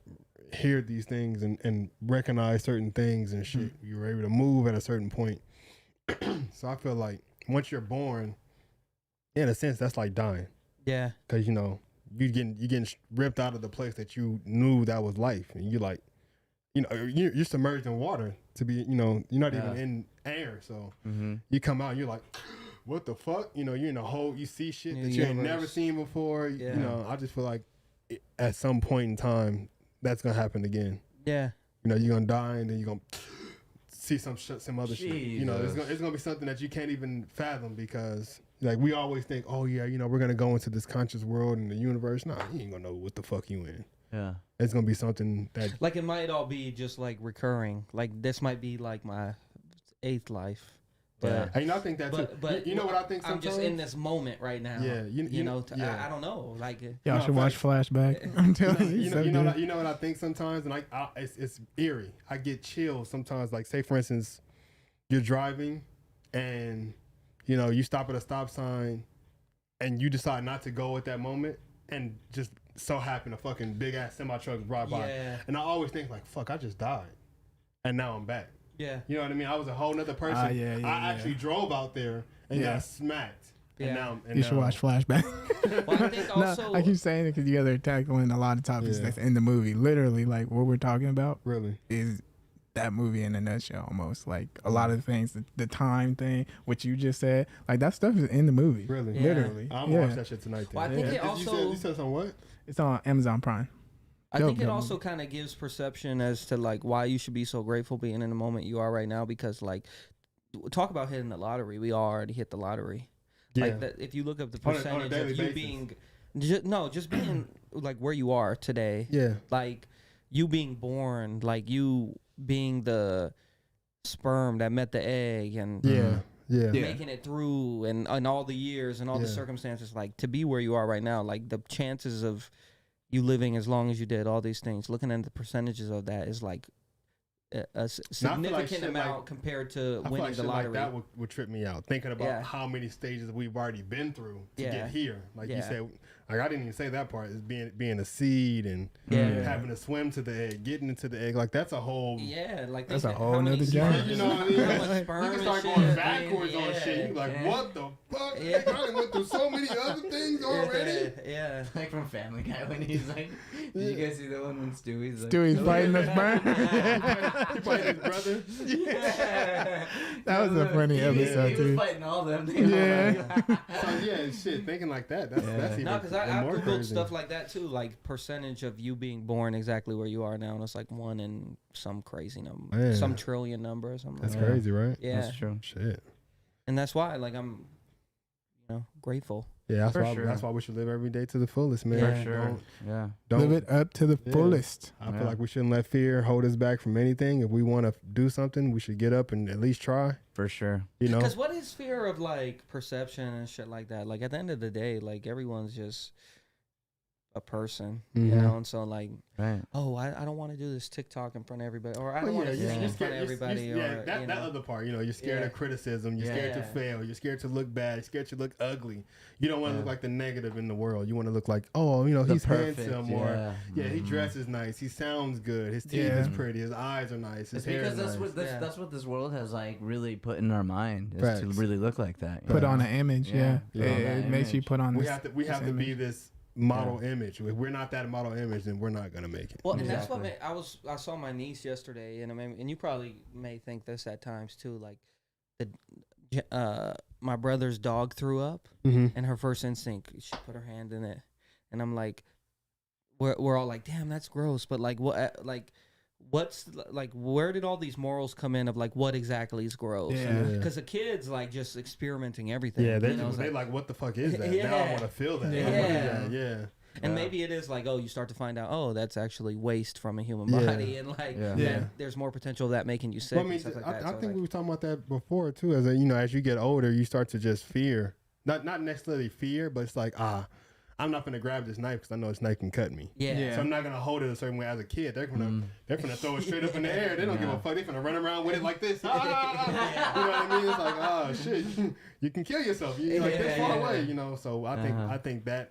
hear these things and recognize certain things and shit. You were able to move at a certain point. So I feel like once you're born, in a sense, that's like dying. Yeah. Because, you know, you're getting ripped out of the place that you knew that was life. And you're like, you know, you're submerged in water to be, you know, you're not even in air. So you come out and you're like, what the fuck? You know, you're in a hole, you see shit New that you ain't universe. never seen before. Yeah. You know, I just feel like at some point in time, that's going to happen again. Yeah. You know, you're going to die and then you're going to see some other shit. You know, it's Jesus. gonna be something that you can't even fathom, because like we always think, oh yeah, you know, we're gonna go into this conscious world and the universe. Nah, you ain't gonna know what the fuck you in. Yeah. It's gonna be something that Like it might all be just like recurring. Like this might be like my 8th life. But and I think that too. but you know what I think I'm sometimes? just in this moment right now. Yeah, you know, yeah. I don't know. Like Y'all No, should watch Flashback. I'm telling you. you so know, good. you know what I think sometimes, and it's eerie. I get chills sometimes. Like, say for instance, you're driving, and you know you stop at a stop sign, and you decide not to go at that moment, and just so happen a fucking big ass semi truck drive by, and I always think like, fuck, I just died, and now I'm back. Yeah. You know what I mean? I was a whole nother person. Yeah, I actually drove out there and got smacked. Yeah. And now, You should watch Flashback. Well, I think also I keep saying it because you guys are tackling a lot of topics Yeah. that's in the movie. Literally, like what we're talking about Really? is that movie in a nutshell almost. Like a lot of things, the time thing, what you just said, like that stuff is in the movie. Really? Yeah. Literally. I'm gonna watch that shit tonight. Then. Well, I think it You also said on what? It's on Amazon Prime. I Dope, think it dope also movie. kind of gives perception as to like why you should be so grateful being in the moment you are right now, because like talk about hitting the lottery. We all already hit the lottery. Yeah. Like that, if you look up the On a percentage daily of you basis. being just being like where you are today. Yeah. Like you being born, like you being the sperm that met the egg and Yeah. Yeah. making it through and all the years and all the Yeah. circumstances, like to be where you are right now, like the chances of you living as long as you did, all these things, looking at the percentages of that is like a significant shit amount like- compared to I feel winning like the shit like lottery. that would trip me out. Thinking about Yeah. how many stages we've already been through to Yeah. get here. Like you Yeah. said, like I didn't even say that part. Is being a seed and Yeah. having to swim to the egg, getting into the egg. Like that's a whole. Yeah, like That's think a how whole many nother sperm- journey. You know what I mean? how much You sperm can and start shit, going I mean, backwards on yeah, shit. You like, yeah. what the fuck? Yeah. I done went through so many other things already. Yeah. Like from Family Guy when he's like, did you guys see the one when Stewie's like, Stewie's fighting the sperm. He fighting his brother. Yeah. That was a funny episode He was too. fighting all them. Yeah. So yeah, shit. Thinking like that. That's even No, because I more googled crazy. stuff like that too, like percentage of you being born exactly where you are now, and it's like 1 in some crazy number, Man. some trillion number or something. That's like that. crazy, right? Yeah, That's true. Shit. and that's why like I'm, grateful. Yeah, For sure. that's why we should live every day to the fullest, man. Yeah. Sure. Yeah. Don't, Live it up to the Yeah. fullest. I feel Yeah. like we shouldn't let fear hold us back from anything. If we want to do something, we should get up and at least try. For sure. You know, Because what is fear of like perception and shit like that? Like at the end of the day, like everyone's just a person, you Mhm. know, and so like, Right. oh, I don't want to do this TikTok in front of everybody, or I Well, don't want to yeah, sing you're in front of everybody, or that you that know. other part, you know, you're scared Yeah. of criticism, you're Yeah. scared to Yeah. fail, you're scared to look bad, you're scared to look ugly. You don't want to Yeah. look like the negative in the world. You want to look like, oh, you know, The he's perfect, handsome, or yeah. he Mhm. dresses nice, he sounds good, his teeth Yeah. is pretty, his eyes are nice, his It's hair because is that's nice. what this, Yeah. that's what this world has like really put in our mind is Facts. to really look like that. Put know? on an image. Yeah. Yeah. Put on that It makes you image. put on we this. have to we this have to be image. this model image. If we're not that model image, then we're not gonna make it. Well, and that's what Exactly. I saw my niece yesterday, and and you probably may think this at times too. Like, my brother's dog threw up, Mm-hmm. and her first instinct, she put her hand in it, and I'm like, we're all like, damn, that's gross, but like, where did all these morals come in of like what exactly is gross? Yeah. Because the kids like just experimenting everything. Yeah, you know, they like, what the fuck is that? Yeah. Now I want to feel that. Yeah. Like, what is that? Yeah. And maybe it is like, oh, you start to find out, oh, that's actually waste from a human Yeah. body, and like there's more potential of that making you sick. Well, I mean, and stuff like that. I So, think like, we were talking about that before too. As as you get older, you start to just fear, not necessarily fear, but it's like, I'm not gonna grab this knife because I know this knife can cut me. yeah. So I'm not gonna hold it a certain way. As a kid, they're gonna throw it straight up in the air. They don't give a fuck. They're gonna run around with it like this. You know what I mean? It's like, oh shit, you can kill yourself. You're like this far away. You know. So I think that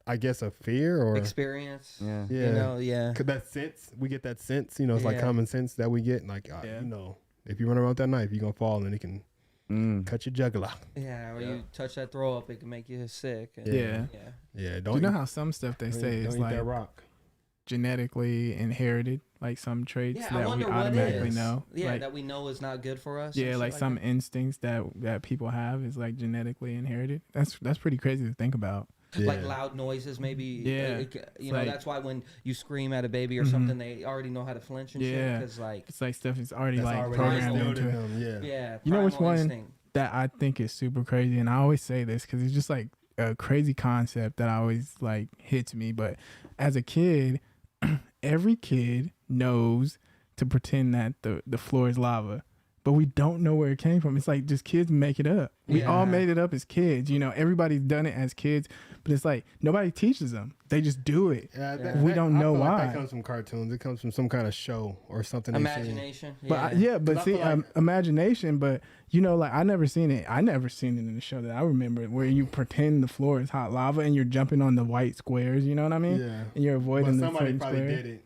I guess a fear or experience. Yeah. You know, yeah. Cause that sense, we get that sense. It's like common sense that we get. Like if you run around with that knife, you're gonna fall and it can cut your jugular. Yeah, or you touch that throw up, it can make you sick. And, Yeah. Yeah. Do you know how some stuff they say is don't eat like that rock. genetically inherited, like some traits Yeah, I that we wonder what automatically is. know. Yeah, like, that we know is not good for us. yeah, and shit like some that. instincts that people have is like genetically inherited. That's pretty crazy to think about. Like loud noises, maybe. Yeah. You know, like- that's why when you scream at a baby or something, they already know how to flinch and shit. Yeah. Because like, It's like stuff is already That's like already programmed instilled into in it. them. Yeah. yeah, You know which primal one? instinct. That I think is super crazy, and I always say this because it's just like a crazy concept that always like hits me. But as a kid, every kid knows to pretend that the floor is lava, but we don't know where it came from. It's like just kids make it up. We all made it up as kids. You know, everybody's done it as kids, but it's like nobody teaches them. They just do it. Yeah, We don't I know feel like why. that comes from cartoons. It comes from some kind of show or something. they've seen. Imagination. But Yeah. but I see, feel like- imagination. But you know, like I never seen it in the show that I remember where you pretend the floor is hot lava and you're jumping on the white squares. You know what I mean? Yeah. And you're But avoiding the somebody certain probably square. did it,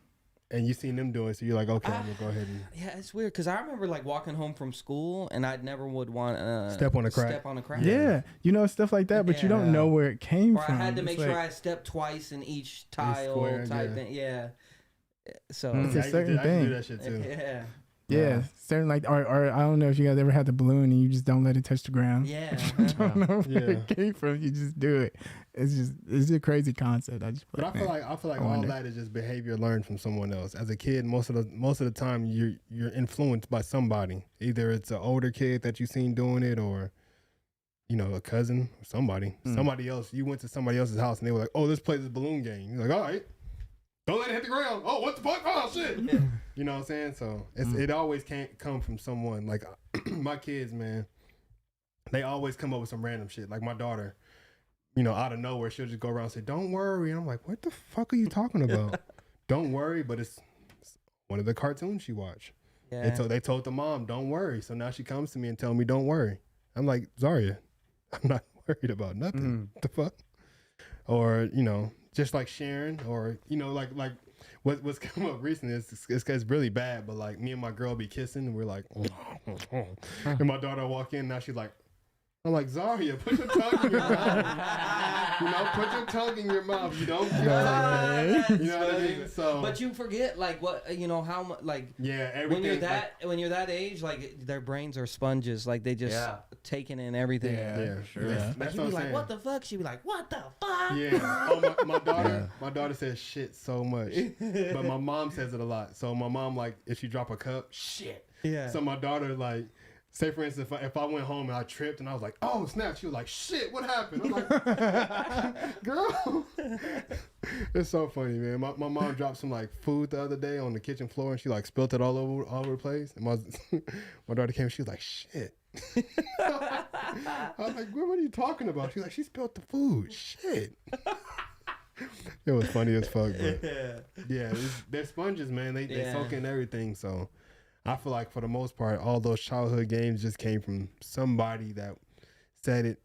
and you seen them do it, so you're like, okay, I'm gonna go ahead and Yeah, it's weird because I remember like walking home from school and I never would want Step on a crack. Step on a crack. Yeah, you know, stuff like that, but you don't know where it came Or I from. had to It's make like, sure I stepped twice in each tile square, type yeah. thing. Yeah. So It's a I used to certain do- I used to thing. do that shit too. yeah. yeah, certain like, or I don't know if you guys ever had the balloon and you just don't let it touch the ground. Yeah. You don't know where Yeah. it came from. You just do it. It's a crazy concept. I just But I feel like all wonder. that is just behavior learned from someone else. As a kid, most of the time you're influenced by somebody. Either it's an older kid that you seen doing it, or a cousin, or somebody else. You went to somebody else's house and they were like, "Oh, let's play this balloon game." You're like, "All right, don't let it hit the ground." "Oh, what the fuck? Oh shit!" You know what I'm saying? So it always can't come from someone. Like my kids, man, they always come up with some random shit. Like my daughter. Out of nowhere, she'll just go around and say, "Don't worry." And I'm like, what the fuck are you talking about? Don't worry, but it's one of the cartoons she watched. Yeah. They told the mom, "Don't worry." So now she comes to me and tells me, "Don't worry." I'm like, Zarya, I'm not worried about nothing. What the fuck? Or, just like Sharon, or, like what's come up recently is really bad, but like me and my girl be kissing and we're like, and my daughter walk in, now she's like, I'm like, Zarya, put your tongue in your mouth. Put your tongue in your mouth. You don't kiss like that. You know what I mean? So, But you forget like what how much like yeah, everything. when you're that age, like their brains are sponges, like they just taking in everything. yeah, sure. Yeah. That's You'd what be I'm like, saying. what the fuck? She'd be like, what the fuck? Yeah. Oh, my daughter says shit so much, but my mom says it a lot. So my mom, like, if she drop a cup, shit. Yeah. So my daughter, like, say for instance, if I went home and I tripped and I was like, "Oh snap!" She was like, "Shit, what happened?" I'm like, "Girl," it's so funny, man. My mom dropped some like food the other day on the kitchen floor and she like spilled it all over the place. And my daughter came and she was like, "Shit." I was like, "What are you talking about?" She was like, "She spilled the food." Shit. It was funny as fuck, but yeah, they're sponges, man. They soak in everything, so. I feel like for the most part, all those childhood games just came from somebody that said it,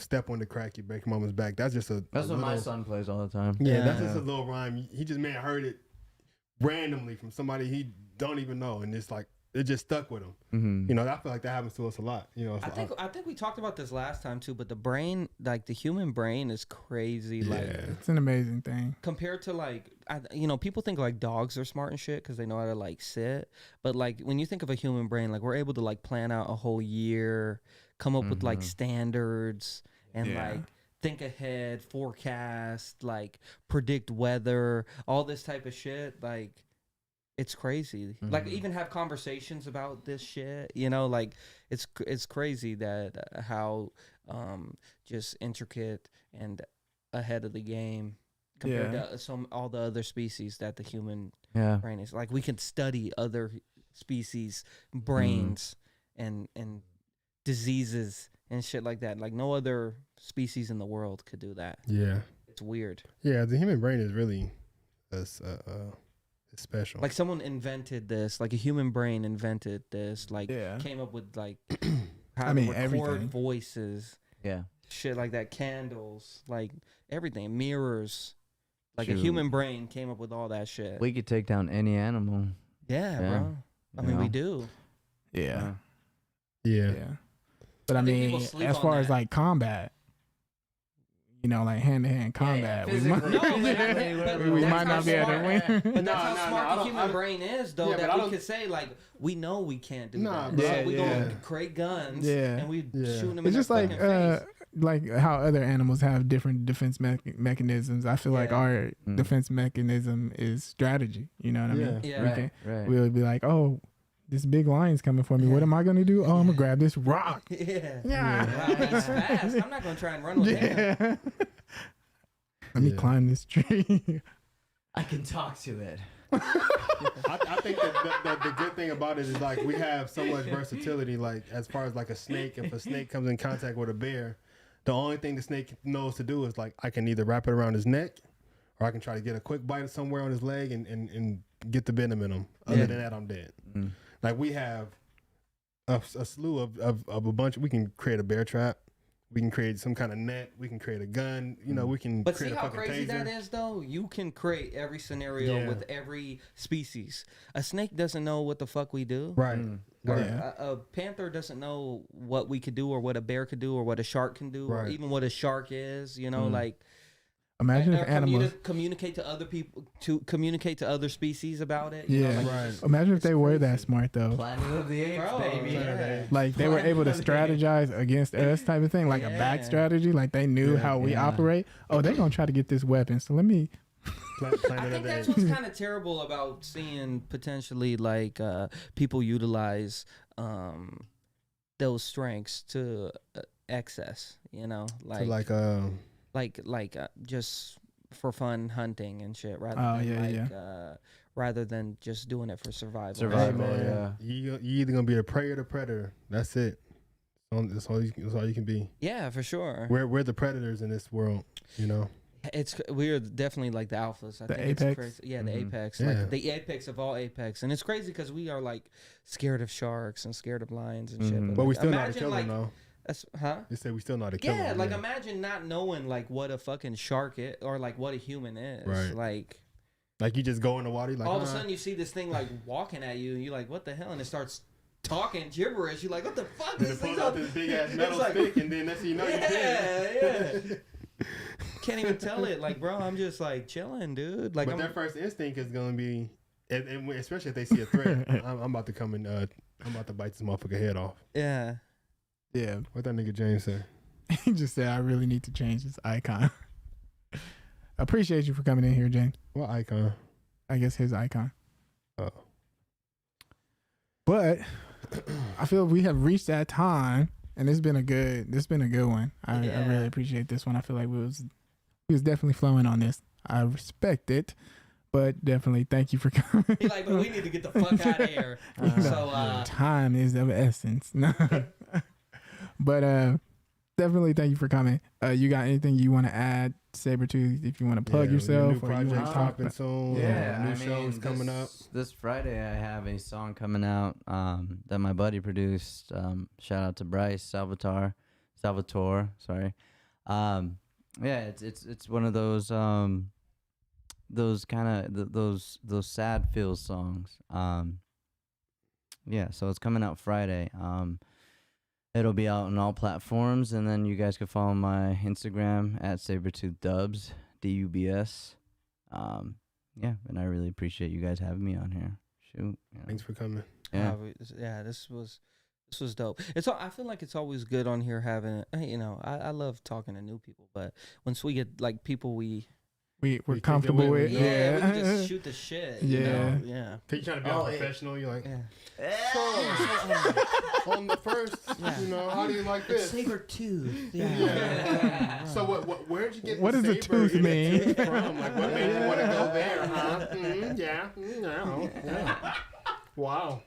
step on the crack, you break your mama's back. That's just That's what my son plays all the time. Yeah, that's just a little rhyme. He just heard it randomly from somebody he don't even know, and it's like it just stuck with him. Mm-hmm. I feel like that happens to us a lot. I think we talked about this last time too, but the brain, like the human brain, is crazy. Yeah. Like it's an amazing thing. compared to like, people think like dogs are smart and shit because they know how to like sit. But like when you think of a human brain, like we're able to like plan out a whole year, come up with like standards and like think ahead, forecast, like predict weather, all this type of shit. Like it's crazy. Like even have conversations about this shit. You know, like it's crazy that how just intricate and ahead of the game compared to all the other species that the human brain is. Like we can study other species brains and diseases and shit like that. Like no other species in the world could do that. Yeah, it's weird. Yeah, the human brain is really it's special. Like someone invented this, like a human brain invented this, like came up with like how to record everything. Voices, shit like that, candles, like everything, mirrors. Like a human brain came up with all that shit. We could take down any animal. Yeah, bro. I mean, we do. Yeah. But I think mean, people sleep as on far as that. like combat, you know, like hand-to-hand combat, we might, we might not be able to win. But that's how smart the human brain is, though, that we could say, like, we know we can't do that. So we gonna create guns and we shoot them in It's just their like fucking face. like how other animals have different defense mechanisms. I feel like our defense mechanism is strategy. You know what I mean? Yeah. Right. We'll be like, oh, this big lion's coming for me. What am I gonna do? Oh, I'm gonna grab this rock. Wow, he's fast. I'm not gonna try and run with him. Let me climb this tree. I can talk to it. I think that the good thing about it is like we have so much versatility. Like as far as like a snake, if a snake comes in contact with a bear, the only thing the snake knows to do is like I can either wrap it around his neck, or I can try to get a quick bite somewhere on his leg and get the venom in him. Other than that, I'm dead. Like we have a slew of a bunch. We can create a bear trap. We can create some kind of net. We can create a gun. You know, we can But create see a how fucking crazy taser. that is, though? You can create every scenario with every species. A snake doesn't know what the fuck we do. Right. Or a panther doesn't know what we could do or what a bear could do or what a shark can do or even what a shark is, you know, like Imagine if animals communicate to other people, to communicate to other species about it. Yeah. You know, like, Right. Imagine if they were that smart though. Planet of the Apes, Bro, baby. yeah. Like they were able to strategize against us type of thing, like a back strategy. Like they knew how we operate. Oh, they're gonna try to get this weapon. So let me I think that's what's kind of terrible about seeing potentially like people utilize those strengths to excess, you know, like just for fun hunting and shit rather than just doing it for survival. Hey, man, you either gonna be a prey or the predator. That's it. That's all you can be. Yeah, for sure. We're the predators in this world, you know. We're definitely like the alphas. I think apex? It's crazy. Yeah, the apex, like the apex of all apex, and it's crazy because we are like scared of sharks and scared of lions and shit. But like, we still know how to kill like, them, though. That's They say we still know how to kill them. Yeah, like imagine not knowing like what a fucking shark is or like what a human is. Right. Like you just go in the water, like all of a sudden you see this thing like walking at you, and you're like, what the hell? And it starts talking gibberish. You're like, what the fuck? And it pulls out this big ass metal stick, and then that's how you know you're dead. Can't even tell it. Like, bro, I'm just like chilling, dude. Like, but their first instinct is gonna be, and especially if they see a threat, I'm about to come and I'm about to bite this motherfucker head off. Yeah. What that nigga James say? He just said, I really need to change this icon. Appreciate you for coming in here, James. What icon? I guess his icon. Oh. But I feel we have reached that time, and it's been a good one. I really appreciate this one. I feel like we was definitely flowing on this. I respect it, but definitely thank you for coming. He like, but we need to get the fuck out of here. Time is of essence. But definitely thank you for coming. You got anything you want to add, Sabertooth? If you want to plug yourself, or you want to talk about soon. New shows coming up. This Friday, I have a song coming out that my buddy produced. Shout out to Bryce Salvatore. Sorry. It's one of those kind of those sad feels songs. So it's coming out Friday. It'll be out on all platforms, and then you guys can follow my Instagram at SabertoothDubs, DUBS. And I really appreciate you guys having me on here. Shoot. Thanks for coming. Yeah, this was dope. I feel like it's always good on here having, you know, I love talking to new people, but once we get like people we we're think comfortable that we- with. Yeah, we can Yeah. just shoot the shit. You Yeah. know? Yeah. You trying to be Oh, all it- professional? You're like, Yeah. so, on the first, Yeah. you know, how do you like this? Sabertooth. Yeah. So where'd you get What the does the saber tooth in the mean? tooth from? Like, what made you want to go there, huh? Yeah. No. Yeah. Wow.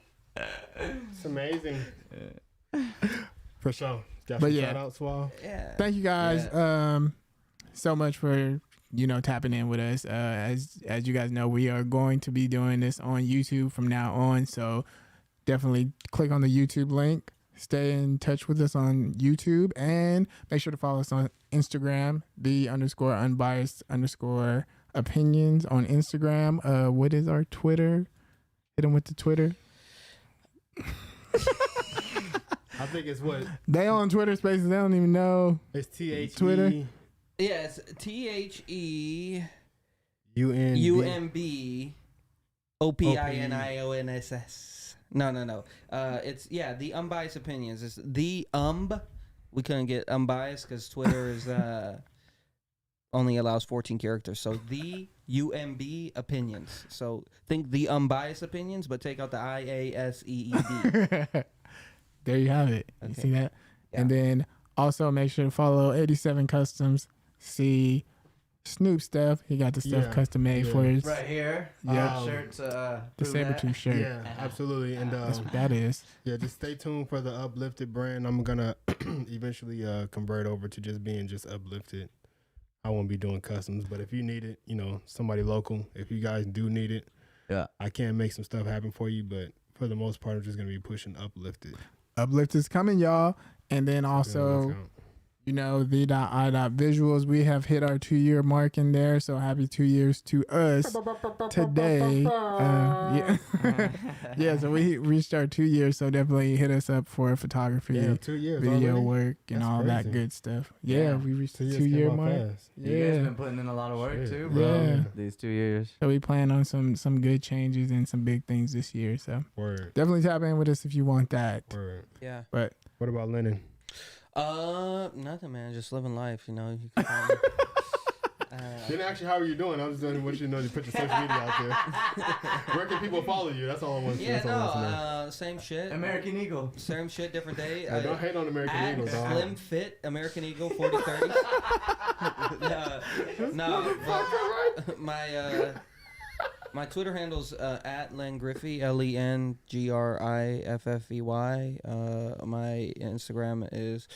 It's amazing. For sure. Got But some yeah. shout out, Swab. Yeah. Thank you guys so much for tapping in with us. As you guys know, we are going to be doing this on YouTube from now on, so definitely click on the YouTube link. Stay in touch with us on YouTube and make sure to follow us on Instagram, _unbiased_opinions on Instagram. What is our Twitter? Hit them with the Twitter. I think it's what? They on Twitter Spaces. They don't even know. It's THE Twitter? Yeah, it's UNB. TheUMBOPINIONSS. No. It's the Unbiased Opinions. It's the We couldn't get unbiased because Twitter is only allows 14 characters. So the UMB Opinions. So think the Unbiased Opinions, but take out the IASEED. There you have it. You Okay. see that? Yeah. And then also make sure to follow 87 Customs. See Snoop stuff. He got the stuff Yeah. custom made Yeah. for us. Right here. Yeah. Shirt. The prove that. Sabertooth shirt. Yeah, absolutely. And That's what that is. yeah, just stay tuned for the Uplifted brand. I'm gonna eventually convert over to just being just Uplifted. I won't be doing customs, but if you need it, somebody local. If you guys do need it, Yeah. I can make some stuff happen for you. But for the most part, I'm just gonna be pushing Uplifted. Uplift is coming, y'all. And then also, the .i.visuals. We have hit our 2-year mark in there. So happy 2 years to us today. Yeah, so we reached our 2 years. So definitely hit us up for photography, Yeah, 2 years. video already? work, and That's all that crazy. good stuff. Yeah, Yeah. we reached 2 the years 2-year came by mark. fast. You guys Yeah. been putting in a lot of work Shit. too, bro. Yeah. These 2 years. So we plan on some good changes and some big things this year. So Word. definitely tap in with us if you want that. Word. Yeah. But What about Lennon? Nothing, man. Just living life. You can find me. Didn't ask you how are you doing. I'm just doing what you know. You put your social media out there. Where can people follow you? That's all I want to Yeah, that's all I want to know. same shit. American Eagle. Same shit, different day. Hey, don't hate on American Eagle, dog. Slim Fit American Eagle 4030. No, but my Twitter handle's at Len Griffey, LenGriffey. My Instagram is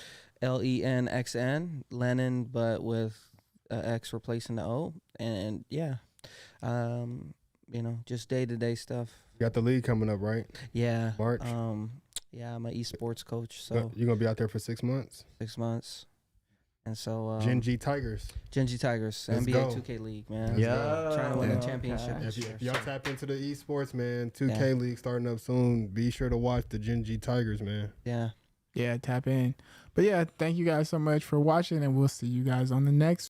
LENXN, Lennon, but with X replacing the O. And yeah, just day to day stuff. You got the league coming up, right? Yeah. March. Yeah, I'm an esports coach, so You're going to be out there for 6 months? 6 months. And so Gen G Tigers. Tigers, Let's NBA go. 2K League, man. Let's go. Trying to win a Yeah. championship. Okay. this If year, y'all so. tap into the esports, man, 2K League starting up soon. Be sure to watch the Gen G Tigers, man. Yeah. yeah, tap in. But yeah, thank you guys so much for watching, and we'll see you guys on the next